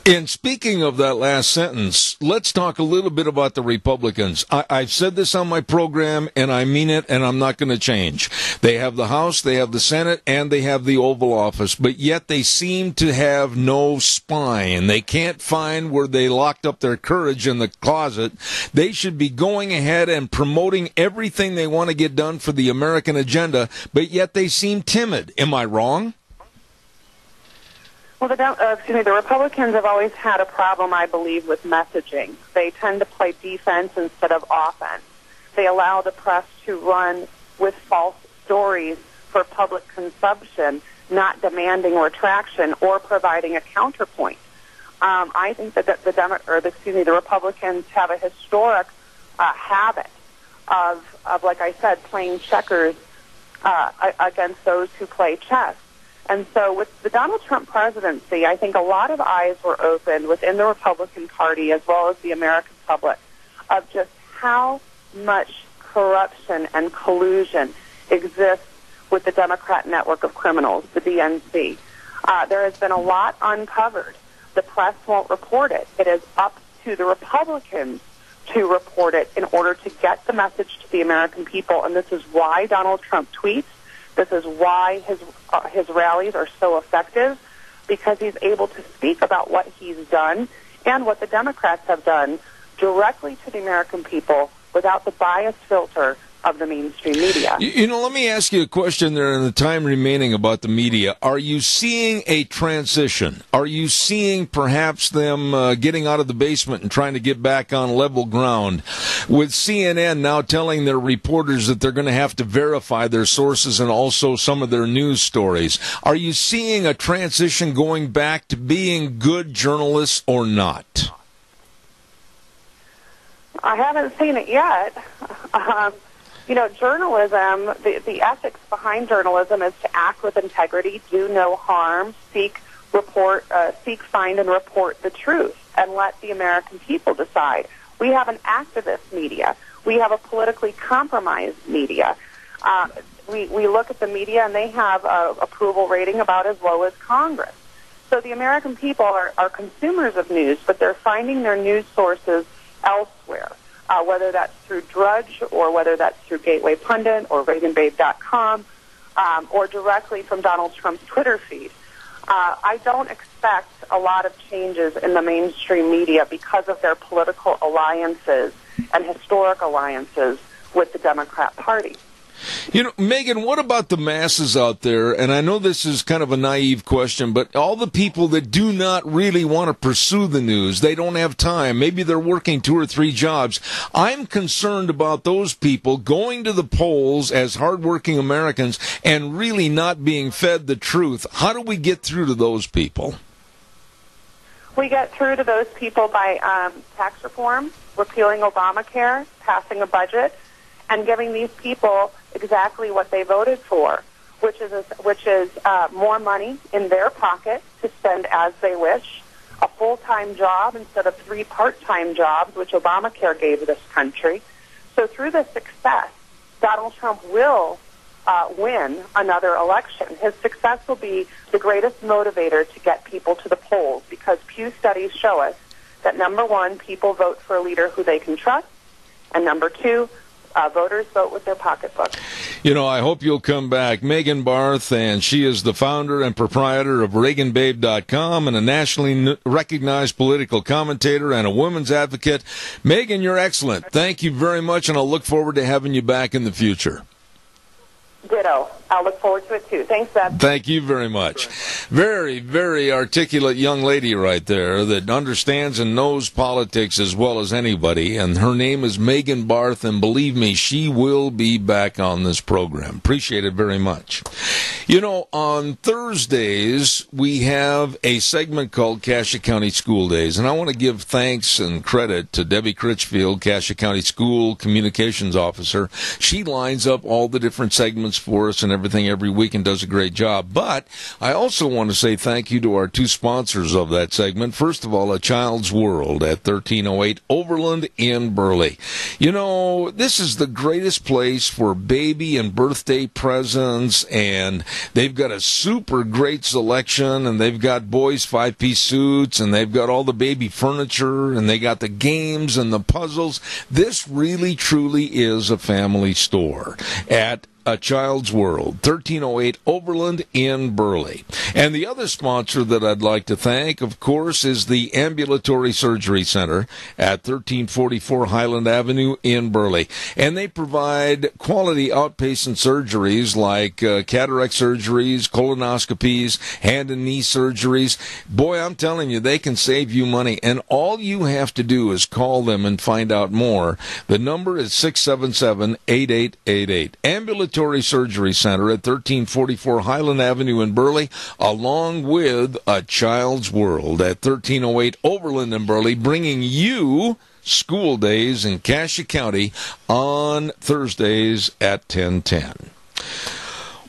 And speaking of that last sentence, let's talk a little bit about the Republicans. I've said this on my program, and I mean it, and I'm not going to change. They have the House, they have the Senate, and they have the Oval Office, but yet they seem to have no spine. They can't find where they locked up their courage in the closet. They should be going ahead and promoting everything they want to get done for the American agenda, but yet they seem timid. Am I wrong? Well, the Republicans have always had a problem, I believe, with messaging. They tend to play defense instead of offense. They allow the press to run with false stories for public consumption, not demanding retraction or providing a counterpoint. I think that the Republicans have a historic habit of, like I said, playing checkers against those who play chess. And so with the Donald Trump presidency, I think a lot of eyes were opened within the Republican Party as well as the American public of just how much corruption and collusion exists with the Democrat network of criminals, the DNC. There has been a lot uncovered. The press won't report it. It is up to the Republicans to report it in order to get the message to the American people. And this is why Donald Trump tweets. This is why his rallies are so effective, because he's able to speak about what he's done and what the Democrats have done directly to the American people without the bias filter of the mainstream media. You know, let me ask you a question there in the time remaining about the media. Are you seeing a transition? Are you seeing perhaps them getting out of the basement and trying to get back on level ground, with CNN now telling their reporters that they're going to have to verify their sources and also some of their news stories? Are you seeing a transition going back to being good journalists or not? I haven't seen it yet. Journalism, the ethics behind journalism is to act with integrity, do no harm, seek, find, and report the truth, and let the American people decide. We have an activist media. We have a politically compromised media. We look at the media, and they have an approval rating about as low as Congress. So the American people are consumers of news, but they're finding their news sources elsewhere. Whether that's through Drudge or whether that's through Gateway Pundit or ReaganBabe.com or directly from Donald Trump's Twitter feed. I don't expect a lot of changes in the mainstream media because of their political alliances and historic alliances with the Democrat Party. You know, Megan, what about the masses out there? And I know this is kind of a naive question, but all the people that do not really want to pursue the news, they don't have time. Maybe they're working 2 or 3 jobs. I'm concerned about those people going to the polls as hardworking Americans and really not being fed the truth. How do we get through to those people? We get through to those people by tax reform, repealing Obamacare, passing a budget, and giving these people exactly what they voted for, which is more money in their pocket to spend as they wish, a full-time job instead of 3 part-time jobs, which Obamacare gave this country. So through this success, Donald Trump will win another election. His success will be the greatest motivator to get people to the polls, because Pew studies show us that, number 1, people vote for a leader who they can trust, and number 2, voters vote with their pocketbook. You know, I hope you'll come back. Megan Barth, and she is the founder and proprietor of ReaganBabe.com and a nationally recognized political commentator and a women's advocate. Megan, you're excellent. Thank you very much, and I'll look forward to having you back in the future. Ditto. I'll look forward to it, too. Thanks, Seth. Thank you very much. Very, very articulate young lady right there that understands and knows politics as well as anybody, and her name is Megan Barth, and believe me, she will be back on this program. Appreciate it very much. You know, on Thursdays, we have a segment called Cassia County School Days, and I want to give thanks and credit to Debbie Critchfield, Cassia County School Communications Officer. She lines up all the different segments for us and everything every week and does a great job. But I also want to say thank you to our two sponsors of that segment. First of all, A Child's World at 1308 Overland in Burley. You know, this is the greatest place for baby and birthday presents, and they've got a super great selection, and they've got boys' five-piece suits, and they've got all the baby furniture, and they got the games and the puzzles. This really, truly is a family store at A Child's World, 1308 Overland in Burley. And the other sponsor that I'd like to thank, of course, is the Ambulatory Surgery Center at 1344 Highland Avenue in Burley. And they provide quality outpatient surgeries like cataract surgeries, colonoscopies, hand and knee surgeries. Boy, I'm telling you, they can save you money. And all you have to do is call them and find out more. The number is 677-8888. Ambulatory Surgery Center at 1344 Highland Avenue in Burley, along with A Child's World at 1308 Overland in Burley, bringing you school days in Cassia County on Thursdays at 10:10.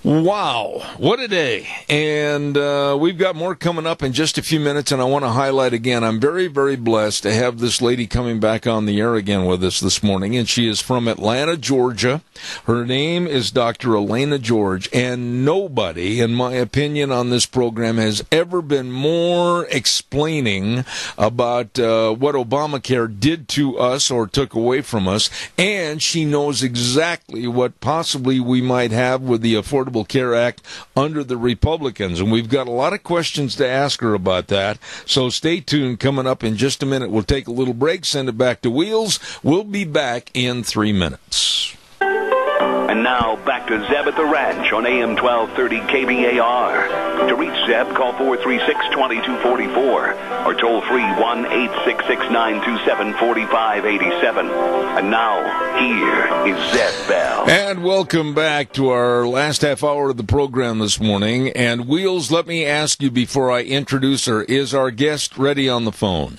Wow, what a day. And we've got more coming up in just a few minutes, and I want to highlight again, I'm very, very blessed to have this lady coming back on the air again with us this morning, and she is from Atlanta, Georgia. Her name is Dr. Elena George, and nobody, in my opinion, on this program has ever been more explaining about what Obamacare did to us or took away from us, and she knows exactly what possibly we might have with the Affordable Care Act under the Republicans, and we've got a lot of questions to ask her about that, so stay tuned. Coming up in just a minute, we'll take a little break, send it back to Wheels. We'll be back in 3 minutes. And now, back to Zeb at the Ranch on AM 1230 KBAR. To reach Zeb, call 436-2244 or toll free 1-866-927-4587. And now, here is Zeb Bell. And welcome back to our last half hour of the program this morning. And Wheels, let me ask you before I introduce her, is our guest ready on the phone?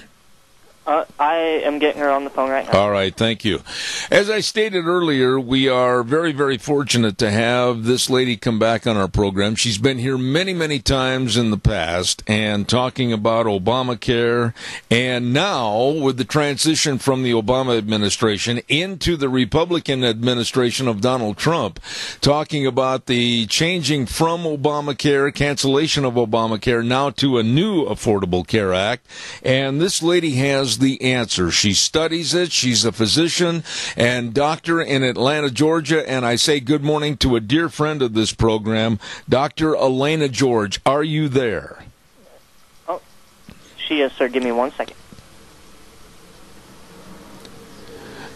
I am getting her on the phone right now. All right, thank you. As I stated earlier, we are very, very fortunate to have this lady come back on our program. She's been here many, many times in the past and talking about Obamacare, and now with the transition from the Obama administration into the Republican administration of Donald Trump, talking about the changing from Obamacare, cancellation of Obamacare, now to a new Affordable Care Act. And this lady has the answer. She studies it. She's a physician and doctor in Atlanta, Georgia, and I say good morning to a dear friend of this program, Dr. Elena George. Are you there? Oh, she is, sir. Give me 1 second.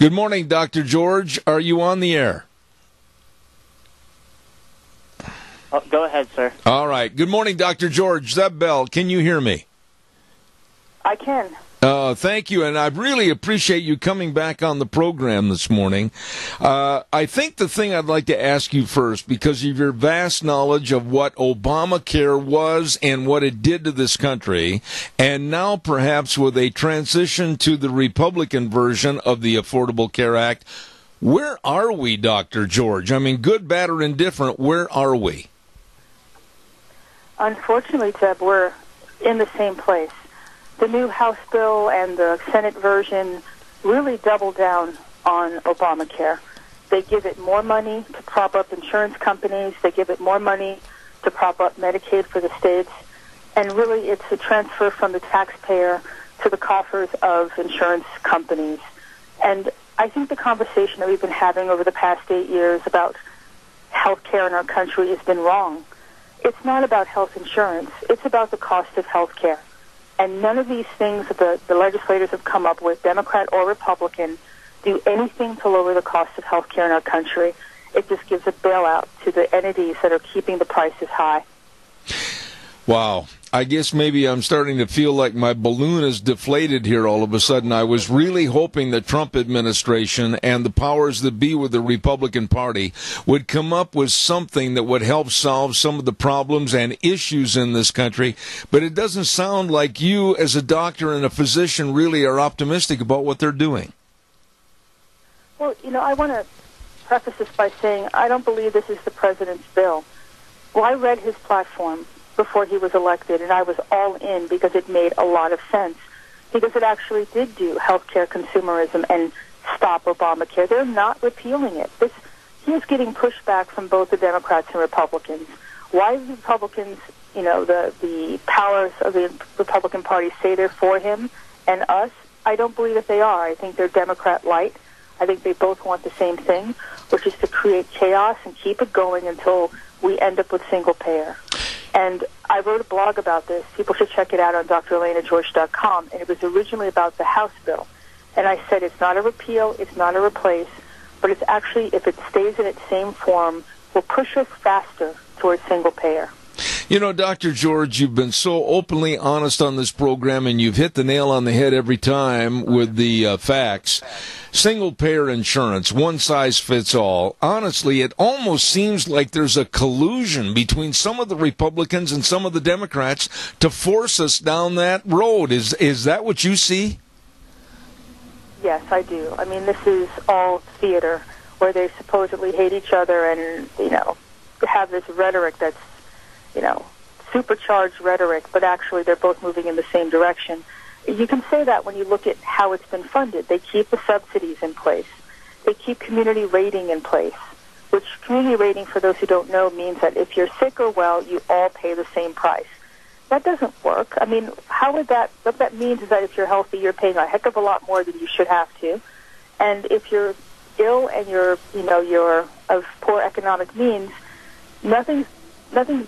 Good morning, Dr. George. Are you on the air? Oh, go ahead, sir. All right. Good morning, Dr. George. Zeb Bell, can you hear me? I can. Thank you, and I really appreciate you coming back on the program this morning. I think the thing I'd like to ask you first, because of your vast knowledge of what Obamacare was and what it did to this country, and now perhaps with a transition to the Republican version of the Affordable Care Act, where are we, Dr. George? I mean, good, bad, or indifferent, where are we? Unfortunately, Zeb, we're in the same place. The new House bill and the Senate version really double down on Obamacare. They give it more money to prop up insurance companies. They give it more money to prop up Medicaid for the states. And really, it's a transfer from the taxpayer to the coffers of insurance companies. And I think the conversation that we've been having over the past 8 years about health care in our country has been wrong. It's not about health insurance. It's about the cost of health care. And none of these things that the legislators have come up with, Democrat or Republican, do anything to lower the cost of health care in our country. It just gives a bailout to the entities that are keeping the prices high. Wow. I guess maybe I'm starting to feel like my balloon is deflated here all of a sudden. I was really hoping the Trump administration and the powers that be with the Republican Party would come up with something that would help solve some of the problems and issues in this country. But it doesn't sound like you as a doctor and a physician really are optimistic about what they're doing. Well, I want to preface this by saying I don't believe this is the president's bill. Well, I read his platform before he was elected, and I was all in because it made a lot of sense, because it actually did do healthcare consumerism and stop Obamacare. They're not repealing it. He is getting pushback from both the Democrats and Republicans. Why do the Republicans, the powers of the Republican Party say they're for him and us? I don't believe that they are. I think they're Democrat light. I think they both want the same thing, which is to create chaos and keep it going until we end up with single payer. And I wrote a blog about this. People should check it out on drelenageorge.com. And it was originally about the House bill. And I said it's not a repeal, it's not a replace, but it's actually, if it stays in its same form, will push us faster towards single payer. You know, Dr. George, you've been so openly honest on this program, and you've hit the nail on the head every time with the facts. Single-payer insurance, one size fits all. Honestly, it almost seems like there's a collusion between some of the Republicans and some of the Democrats to force us down that road. Is that what you see? Yes, I do. I mean, this is all theater, where they supposedly hate each other and, have this rhetoric that's, supercharged rhetoric, but actually they're both moving in the same direction. You can say that when you look at how it's been funded. They keep the subsidies in place. They keep community rating in place, which community rating, for those who don't know, means that if you're sick or well, you all pay the same price. That doesn't work. I mean, what that means is that if you're healthy, you're paying a heck of a lot more than you should have to. And if you're ill and you're of poor economic means, nothing's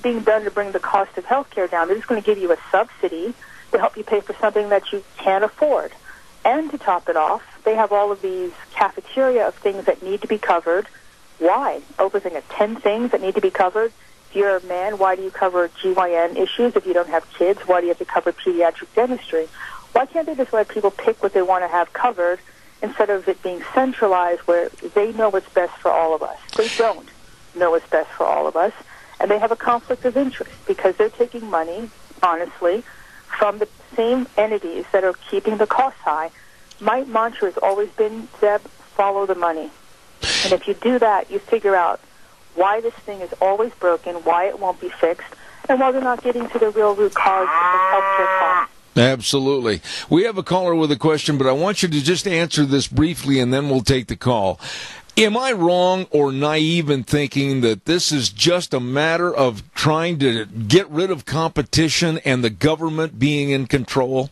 being done to bring the cost of health care down. They're just going to give you a subsidy to help you pay for something that you can't afford. And to top it off, they have all of these cafeteria of things that need to be covered. Why? Opening at 10 things that need to be covered. If you're a man, why do you cover GYN issues? If you don't have kids, why do you have to cover pediatric dentistry? Why can't they just let people pick what they want to have covered instead of it being centralized where they know what's best for all of us? They don't know what's best for all of us, and they have a conflict of interest because they're taking money, honestly, from the same entities that are keeping the costs high. My mantra has always been, Zeb, follow the money. And if you do that, you figure out why this thing is always broken, why it won't be fixed, and why they're not getting to the real root cause of healthcare costs. Absolutely. We have a caller with a question, but I want you to just answer this briefly, and then we'll take the call. Am I wrong or naive in thinking that this is just a matter of trying to get rid of competition and the government being in control?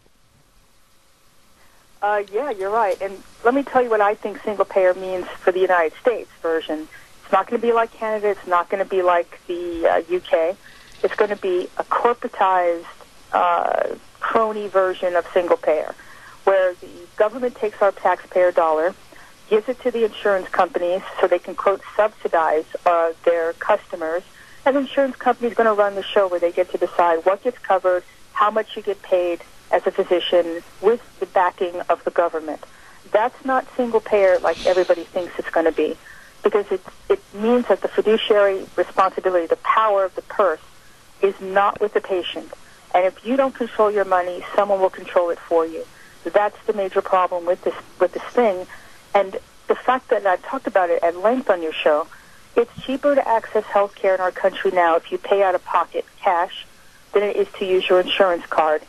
Yeah, you're right. And let me tell you what I think single payer means for the United States version. It's not going to be like Canada. It's not going to be like the UK. It's going to be a corporatized, crony version of single payer, where the government takes our taxpayer dollar, gives it to the insurance companies so they can, quote, subsidize their customers, and the insurance company is going to run the show where they get to decide what gets covered, how much you get paid as a physician with the backing of the government. That's not single payer like everybody thinks it's going to be, because it means that the fiduciary responsibility, the power of the purse, is not with the patient. And if you don't control your money, someone will control it for you. That's the major problem with this thing. And the fact that I talked about it at length on your show, it's cheaper to access health care in our country now if you pay out of pocket cash than it is to use your insurance card.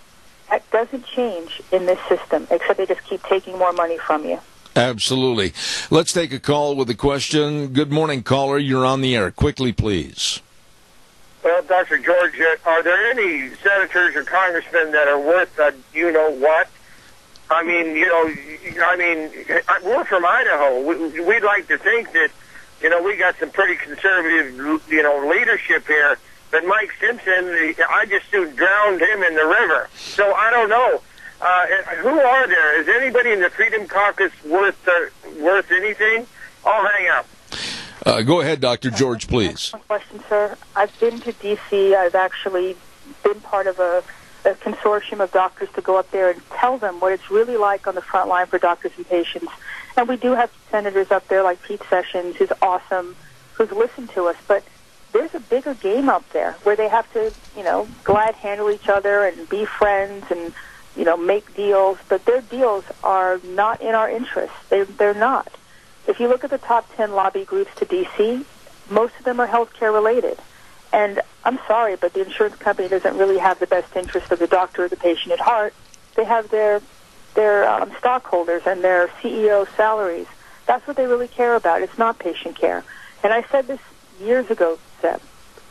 That doesn't change in this system, except they just keep taking more money from you. Absolutely. Let's take a call with a question. Good morning, caller. You're on the air. Quickly, please. Well, Dr. George, are there any senators or congressmen that are worth you-know-what? I mean, we're from Idaho. We'd like to think that, we got some pretty conservative, leadership here. But Mike Simpson, I just drowned him in the river. So I don't know. Who are there? Is anybody in the Freedom Caucus worth anything? I'll hang up. Go ahead, Dr. George, please. One question, sir. I've been to D.C. I've actually been part of a consortium of doctors to go up there and tell them what it's really like on the front line for doctors and patients. And we do have senators up there like Pete Sessions, who's awesome, who's listened to us. But there's a bigger game up there where they have to, glad handle each other and be friends and, make deals. But their deals are not in our interest. They're not. If you look at the top 10 lobby groups to D.C., most of them are healthcare related. And I'm sorry, but the insurance company doesn't really have the best interest of the doctor or the patient at heart. They have their stockholders and their CEO salaries. That's what they really care about. It's not patient care. And I said this years ago, Seb.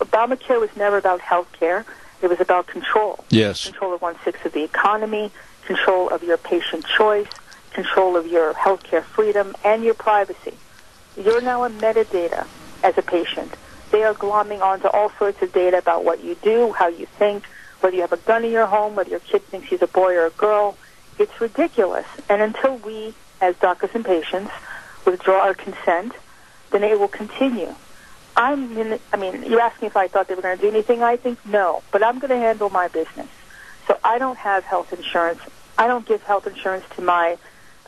Obamacare was never about health care. It was about control. Yes. Control of 1/6 of the economy, control of your patient choice, control of your health care freedom, and your privacy. You're now a metadata as a patient. They are glomming onto all sorts of data about what you do, how you think, whether you have a gun in your home, whether your kid thinks he's a boy or a girl. It's ridiculous. And until we, as doctors and patients, withdraw our consent, then it will continue. You asked me if I thought they were going to do anything. I think no, but I'm going to handle my business. So I don't have health insurance. I don't give health insurance to my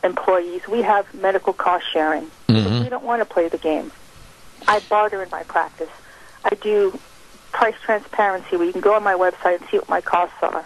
employees. We have medical cost sharing. Mm-hmm. We don't want to play the game. I barter in my practice. I do price transparency where you can go on my website and see what my costs are.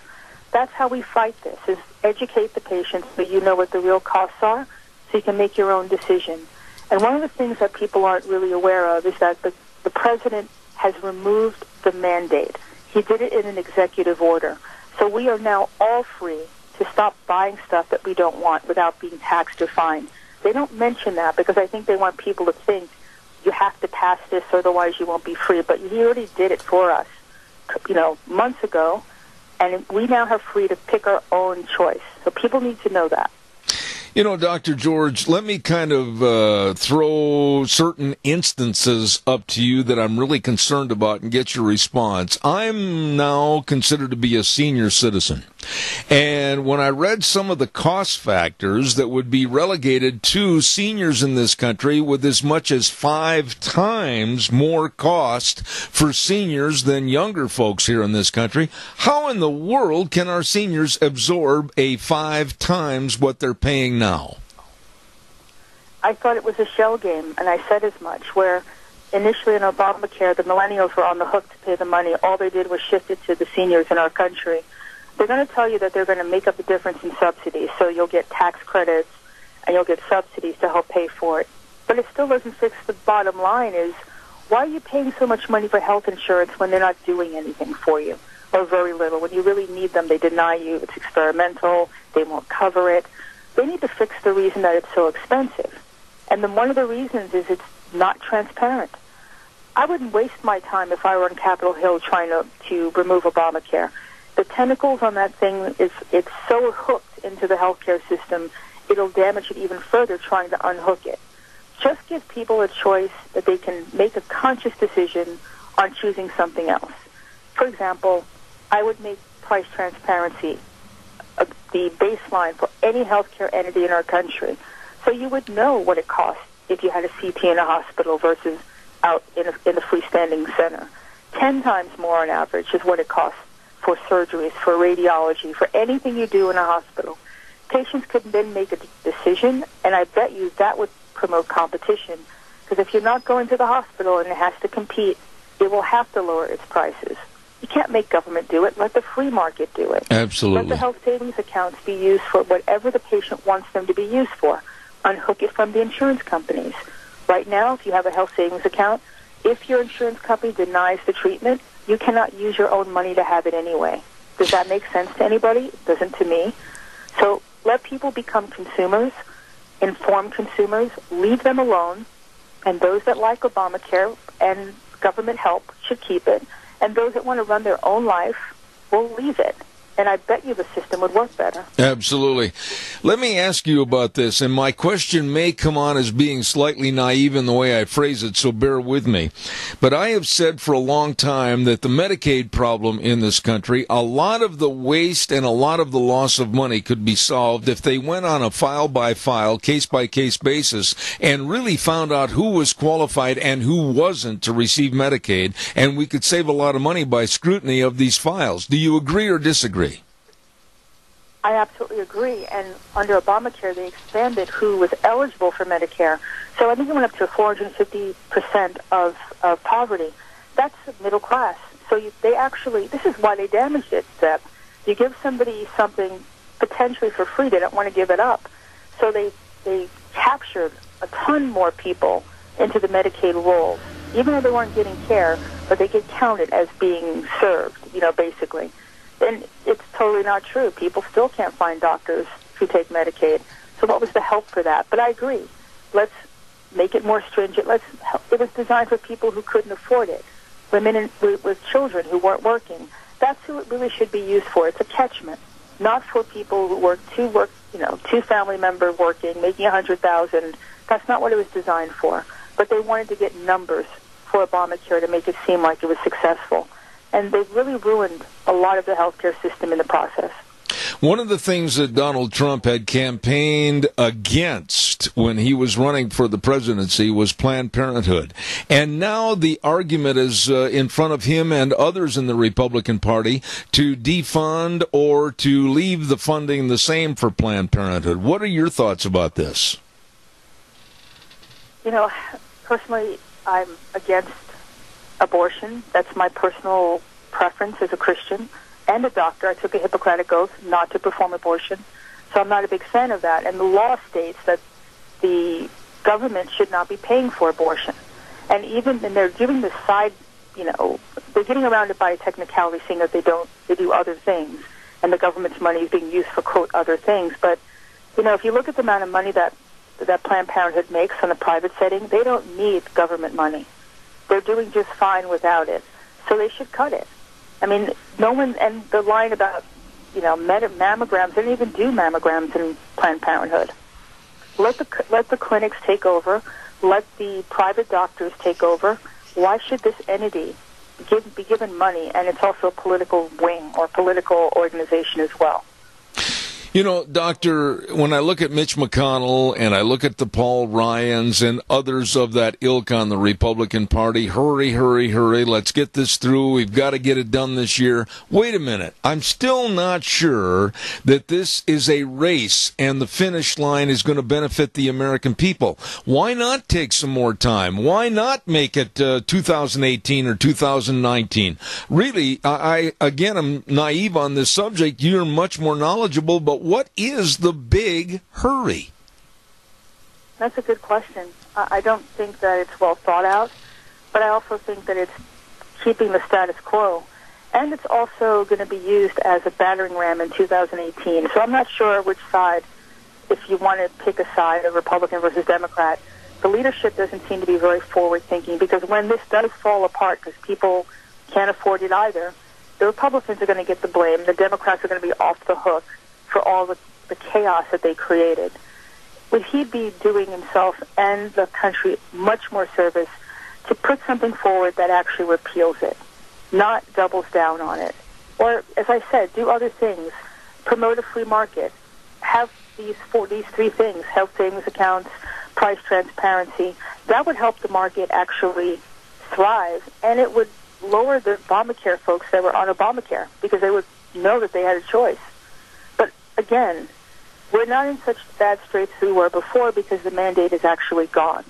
That's how we fight this, is educate the patients so you know what the real costs are so you can make your own decision. And one of the things that people aren't really aware of is that the president has removed the mandate. He did it in an executive order. So we are now all free to stop buying stuff that we don't want without being taxed or fined. They don't mention that because I think they want people to think you have to pass this, otherwise you won't be free. But he already did it for us, months ago, and we now have free to pick our own choice. So people need to know that. Dr. George, let me kind of throw certain instances up to you that I'm really concerned about and get your response. I'm now considered to be a senior citizen. And when I read some of the cost factors that would be relegated to seniors in this country with as much as 5 times more cost for seniors than younger folks here in this country, how in the world can our seniors absorb a 5 times what they're paying now? I thought it was a shell game, and I said as much, where initially in Obamacare, the millennials were on the hook to pay the money. All they did was shift it to the seniors in our country. They're going to tell you that they're going to make up the difference in subsidies, so you'll get tax credits and you'll get subsidies to help pay for it. But it still doesn't fix the bottom line is, why are you paying so much money for health insurance when they're not doing anything for you, or very little? When you really need them, they deny you. It's experimental. They won't cover it. They need to fix the reason that it's so expensive. And then one of the reasons is it's not transparent. I wouldn't waste my time if I were on Capitol Hill trying to remove Obamacare. The tentacles on that thing, it's so hooked into the healthcare system, it'll damage it even further trying to unhook it. Just give people a choice that they can make a conscious decision on choosing something else. For example, I would make price transparency the baseline for any healthcare entity in our country. So you would know what it costs if you had a CT in a hospital versus out in a freestanding center. 10 times more on average is what it costs for surgeries, for radiology, for anything you do in a hospital. Patients could then make a decision, and I bet you that would promote competition. Because if you're not going to the hospital and it has to compete, it will have to lower its prices. You can't make government do it. Let the free market do it. Absolutely. Let the health savings accounts be used for whatever the patient wants them to be used for. Unhook it from the insurance companies. Right now, if you have a health savings account, if your insurance company denies the treatment, you cannot use your own money to have it anyway. Does that make sense to anybody? It doesn't to me. So let people become consumers, informed consumers, leave them alone, and those that like Obamacare and government help should keep it, and those that want to run their own life will leave it. And I bet you the system would work better. Absolutely. Let me ask you about this, and my question may come on as being slightly naive in the way I phrase it, so bear with me. But I have said for a long time that the Medicaid problem in this country, a lot of the waste and a lot of the loss of money could be solved if they went on a file-by-file, case-by-case basis and really found out who was qualified and who wasn't to receive Medicaid, and we could save a lot of money by scrutiny of these files. Do you agree or disagree? I absolutely agree. And under Obamacare, they expanded who was eligible for Medicare. So I think it went up to 450% of poverty. That's middle class. So they actually, this is why they damaged it, Seth. You give somebody something potentially for free, they don't want to give it up. So they captured a ton more people into the Medicaid rolls, even though they weren't getting care, but they get counted as being served, basically. And it's totally not true. People still can't find doctors who take Medicaid. So what was the help for that? But I agree. Let's make it more stringent. It was designed for people who couldn't afford it, women with children who weren't working. That's who it really should be used for. It's a catchment, not for people who work two family members working, making $100,000. That's not what it was designed for. But they wanted to get numbers for Obamacare to make it seem like it was successful. And they've really ruined a lot of the healthcare system in the process. One of the things that Donald Trump had campaigned against when he was running for the presidency was Planned Parenthood. And now the argument is in front of him and others in the Republican Party to defund or to leave the funding the same for Planned Parenthood. What are your thoughts about this? Personally, I'm against abortion. That's my personal preference as a Christian and a doctor. I took a Hippocratic oath not to perform abortion, so I'm not a big fan of that. And the law states that the government should not be paying for abortion. And they're giving the side, they're getting around it by a technicality, saying that they do other things, and the government's money is being used for, quote, other things. But, if you look at the amount of money that Planned Parenthood makes on a private setting, they don't need government money. They're doing just fine without it. So they should cut it. I mean, no one, and the line about, mammograms, they don't even do mammograms in Planned Parenthood. Let the clinics take over. Let the private doctors take over. Why should this entity be given money, and it's also a political wing or political organization as well? Doctor, when I look at Mitch McConnell and I look at the Paul Ryans and others of that ilk on the Republican Party, hurry, hurry, hurry, let's get this through, we've got to get it done this year. Wait a minute, I'm still not sure that this is a race and the finish line is going to benefit the American people. Why not take some more time? Why not make it 2018 or 2019? Really, I'm naive on this subject. You're much more knowledgeable, but what is the big hurry? That's a good question. I don't think that it's well thought out, but I also think that it's keeping the status quo. And it's also going to be used as a battering ram in 2018. So I'm not sure which side, if you want to pick a side of Republican versus Democrat. The leadership doesn't seem to be very forward-thinking, because when this does fall apart, because people can't afford it either, the Republicans are going to get the blame. The Democrats are going to be off the hook for all the chaos that they created. Would he be doing himself and the country much more service to put something forward that actually repeals it, not doubles down on it? Or, as I said, do other things. Promote a free market. Have these three things: health savings accounts, price transparency. That would help the market actually thrive, and it would lower the Obamacare folks that were on Obamacare, because they would know that they had a choice. Again, we're not in such bad straits as we were before, because the mandate is actually gone.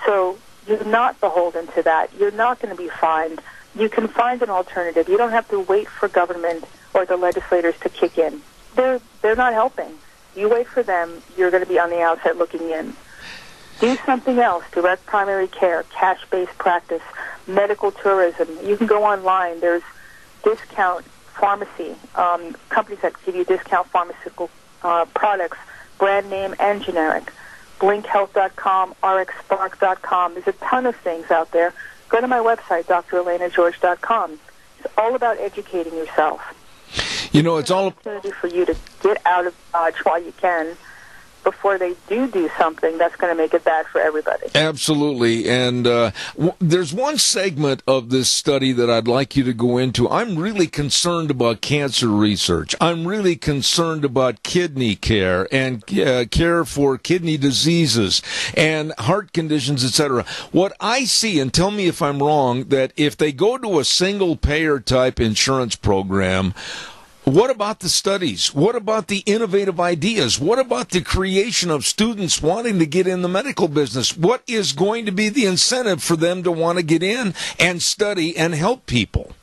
So you're not beholden to that. You're not going to be fined. You can find an alternative. You don't have to wait for government or the legislators to kick in. They're not helping. You wait for them, you're going to be on the outside looking in. Do something else: direct primary care, cash-based practice, medical tourism. You can go online. There's discount pharmacy, companies that give you discount pharmaceutical products, brand name and generic. BlinkHealth.com, RxSpark.com. There's a ton of things out there. Go to my website, drelenageorge.com. It's all about educating yourself. It's all opportunity for you to get out of Dodge while you can, before they do something that's going to make it bad for everybody. Absolutely. And there's one segment of this study that I'd like you to go into. I'm really concerned about cancer research. I'm really concerned about kidney care and care for kidney diseases and heart conditions, etc. What I see, and tell me if I'm wrong, that if they go to a single payer type insurance program, what about the studies? What about the innovative ideas? What about the creation of students wanting to get in the medical business? What is going to be the incentive for them to want to get in and study and help people?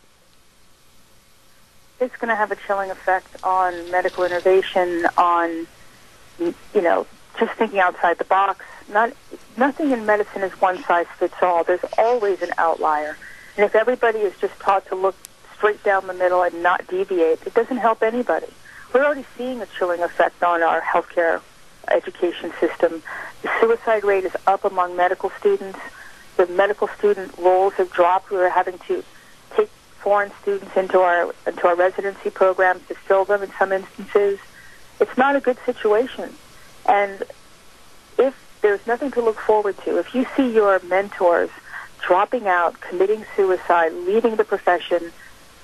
It's going to have a chilling effect on medical innovation, on, just thinking outside the box. Nothing in medicine is one size fits all. There's always an outlier. And if everybody is just taught to look straight down the middle and not deviate, it doesn't help anybody. We're already seeing a chilling effect on our healthcare education system. The suicide rate is up among medical students. The medical student roles have dropped. We're having to take foreign students into our residency programs to fill them in some instances. It's not a good situation. And if there's nothing to look forward to, if you see your mentors dropping out, committing suicide, leaving the profession,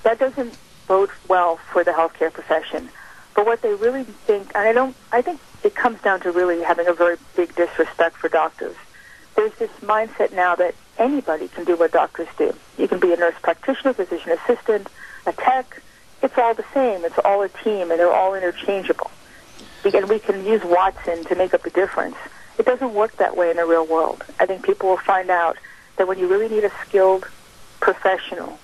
that doesn't bode well for the healthcare profession. But what they really think, and I think it comes down to really having a very big disrespect for doctors. There's this mindset now that anybody can do what doctors do. You can be a nurse practitioner, physician assistant, a tech. It's all the same. It's all a team, and they're all interchangeable. And we can use Watson to make up the difference. It doesn't work that way in the real world. I think people will find out that when you really need a skilled professional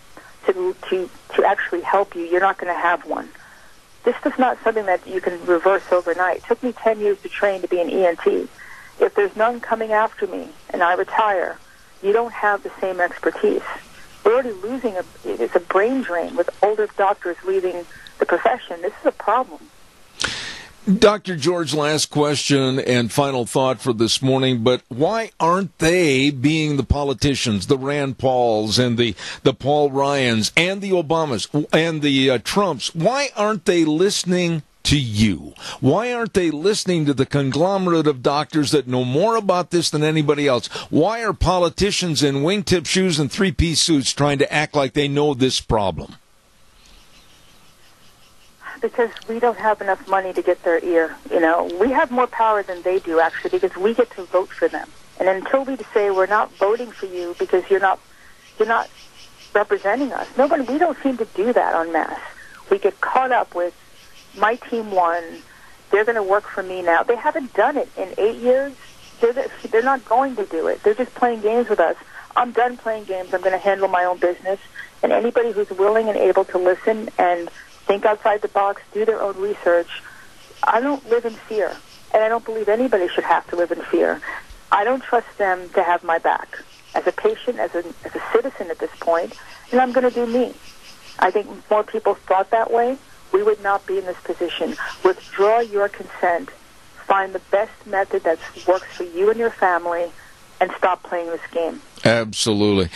to actually help you, you're not going to have one. This is not something that you can reverse overnight. It took me 10 years to train to be an ENT. If there's none coming after me and I retire, you don't have the same expertise. We're already losing it's a brain drain with older doctors leaving the profession. This is a problem. Dr. George, last question and final thought for this morning, but why aren't they, being the politicians, the Rand Pauls and the Paul Ryans and the Obamas and the Trumps, why aren't they listening to you? Why aren't they listening to the conglomerate of doctors that know more about this than anybody else? Why are politicians in wingtip shoes and three-piece suits trying to act like they know this problem? Because we don't have enough money to get their ear. We have more power than they do, actually, because we get to vote for them. And until we say we're not voting for you because you're not representing us, we don't seem to do that en masse. We get caught up with my team won. They're going to work for me now. They haven't done it in 8 years. They're not going to do it. They're just playing games with us. I'm done playing games. I'm going to handle my own business. And anybody who's willing and able to listen and think outside the box, do their own research. I don't live in fear, and I don't believe anybody should have to live in fear. I don't trust them to have my back as a patient, as a citizen at this point, and I'm going to do me. I think if more people thought that way, we would not be in this position. Withdraw your consent. Find the best method that works for you and your family, and stop playing this game. Absolutely.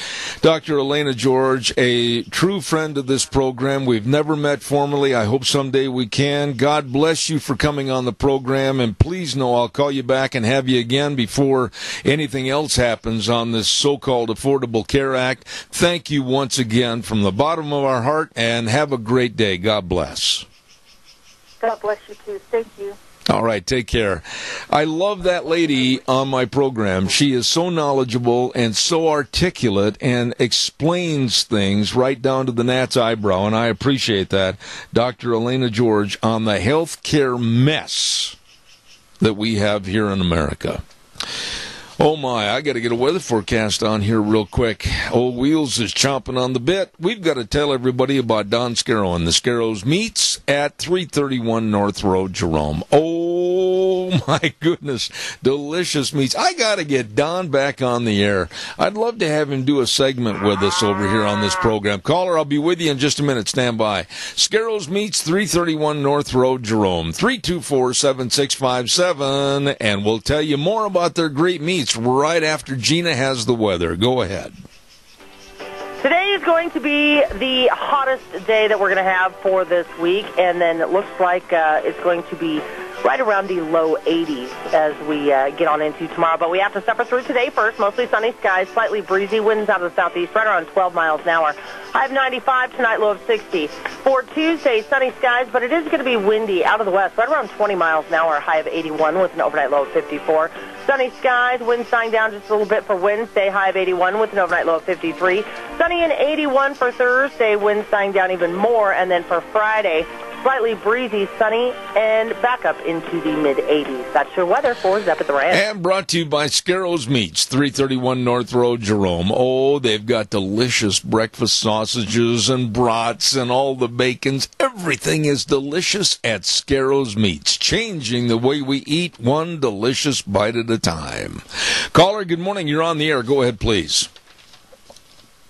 Dr. Elena George, a true friend of this program. We've never met formally. I hope someday we can. God bless you for coming on the program, and please know I'll call you back and have you again before anything else happens on this so-called Affordable Care Act. Thank you once again from the bottom of our heart, and have a great day. God bless. God bless you, too. Thank you. All right, take care. I love that lady on my program. She is so knowledgeable and so articulate and explains things right down to the gnat's eyebrow, and I appreciate that. Dr. Elena George on the healthcare mess that we have here in America. Oh my, I got to get a weather forecast on here real quick. Old Wheels is chomping on the bit. We've got to tell everybody about Don Scarrow and the Scarrows Meats at 331 North Road, Jerome. Oh my goodness, delicious meats. I got to get Don back on the air. I'd love to have him do a segment with us over here on this program. Caller, I'll be with you in just a minute. Stand by. Scarrows Meats, 331 North Road, Jerome. 324-7657, and we'll tell you more about their great meats right after Gina has the weather. Go ahead. Today is going to be the hottest day that we're going to have for this week, and then it looks like it's going to be right around the low 80s as we get on into tomorrow. But we have to suffer through today first. Mostly sunny skies, slightly breezy, winds out of the southeast, right around 12 miles an hour. High of 95 tonight, low of 60. For Tuesday, sunny skies, but it is going to be windy out of the west, right around 20 miles an hour, high of 81 with an overnight low of 54. Sunny skies, winds dying down just a little bit for Wednesday, high of 81 with an overnight low of 53. Sunny and 81 for Thursday, winds dying down even more. And then for Friday, slightly breezy, sunny, and back up into the mid-80s. That's your weather for Zep at the Ranch. And brought to you by Scarro's Meats, 331 North Road, Jerome. Oh, they've got delicious breakfast sausages and brats and all the bacons. Everything is delicious at Scarro's Meats, changing the way we eat one delicious bite at a time. Caller, good morning. You're on the air. Go ahead, please.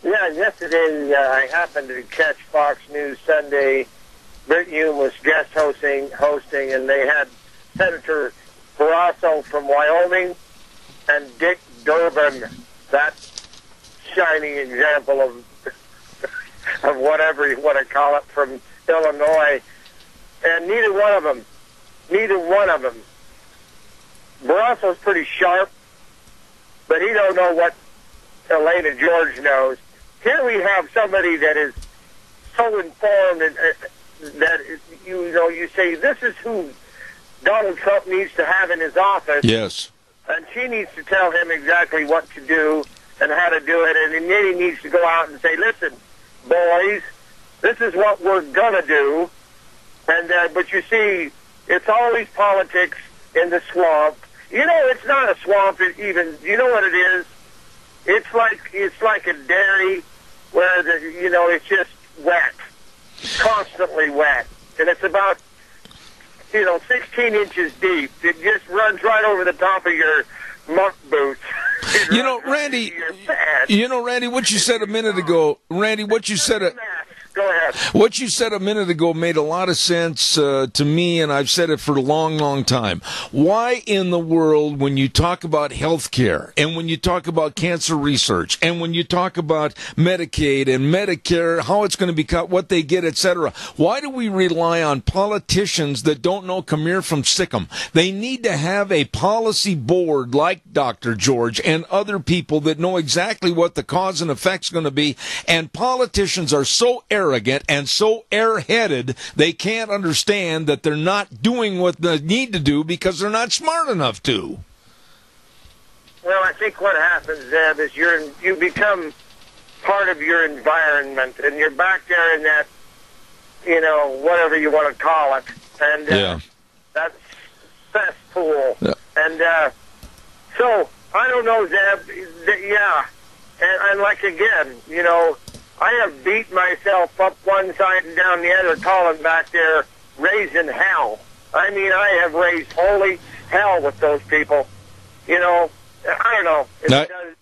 Yeah, yesterday I happened to catch Fox News Sunday. Bert Hume was guest hosting, and they had Senator Barrasso from Wyoming and Dick Durbin, that shining example of whatever you want to call it, from Illinois. And neither one of them. Barrasso's pretty sharp, but he don't know what Elena George knows. Here we have somebody that is so informed and that you say this is who Donald Trump needs to have in his office. Yes. And she needs to tell him exactly what to do and how to do it. And then he needs to go out and say, listen, boys, this is what we're going to do. And but you see, it's always politics in the swamp. You know, it's not a swamp even. You know what it is? It's like a dairy where it's just wet, constantly wet, and it's about 16 inches deep. It just runs right over the top of your muck boots. Randy. Randy, what you said a minute ago. Randy, what you said. Go ahead. What you said a minute ago made a lot of sense to me, and I've said it for a long, long time. Why in the world, when you talk about health care, and when you talk about cancer research, and when you talk about Medicaid and Medicare, how it's going to be cut, what they get, etc., why do we rely on politicians that don't know come here from Sikkim? They need to have a policy board like Dr. George and other people that know exactly what the cause and effect's going to be, and politicians are so arrogant and so airheaded they can't understand that they're not doing what they need to do because they're not smart enough to. Well, I think what happens, Zeb, is you become part of your environment, and you're back there in that, whatever you want to call it, and that cesspool. Yeah. And so, I don't know, Zeb, and like again, I have beat myself up one side and down the other, calling back there, raising hell. I mean, I have raised holy hell with those people. I don't know if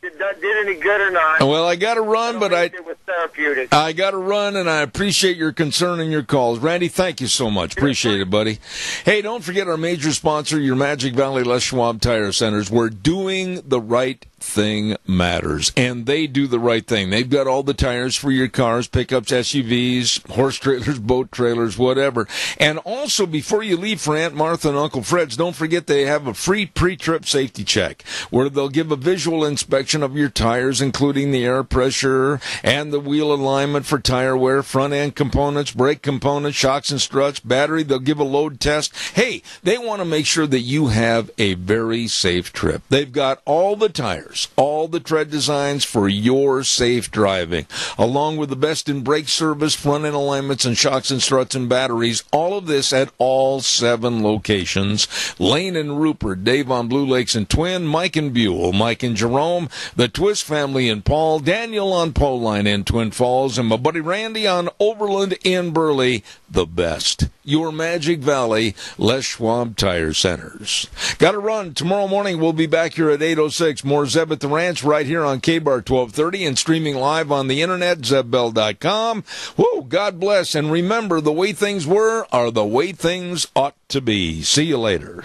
it did any good or not. Well, I got to run, but it was therapeutic. I got to run, and I appreciate your concern and your calls. Randy, thank you so much. Appreciate it, buddy. Hey, don't forget our major sponsor, your Magic Valley Les Schwab Tire Centers. We're doing the right thing matters, and they do the right thing. They've got all the tires for your cars, pickups, SUVs, horse trailers, boat trailers, whatever. And also, before you leave for Aunt Martha and Uncle Fred's, don't forget they have a free pre-trip safety check where they'll give a visual inspection of your tires, including the air pressure and the wheel alignment for tire wear, front end components, brake components, shocks and struts, battery. They'll give a load test. Hey, they want to make sure that you have a very safe trip. They've got all the tires, all the tread designs for your safe driving, along with the best in brake service, front end alignments, and shocks and struts and batteries. All of this at all 7 locations. Lane and Rupert, Dave on Blue Lakes and Twin, Mike and Buell, Mike and Jerome, the Twist family in Paul, Daniel on Poline in Twin Falls, and my buddy Randy on Overland in Burley. The best. Your Magic Valley Les Schwab Tire Centers. Got to run. Tomorrow morning we'll be back here at 8:06. More Zeb at the Ranch right here on KBAR 1230 and streaming live on the internet, zebbell.com. Whoa, God bless. And remember, the way things were are the way things ought to be. See you later.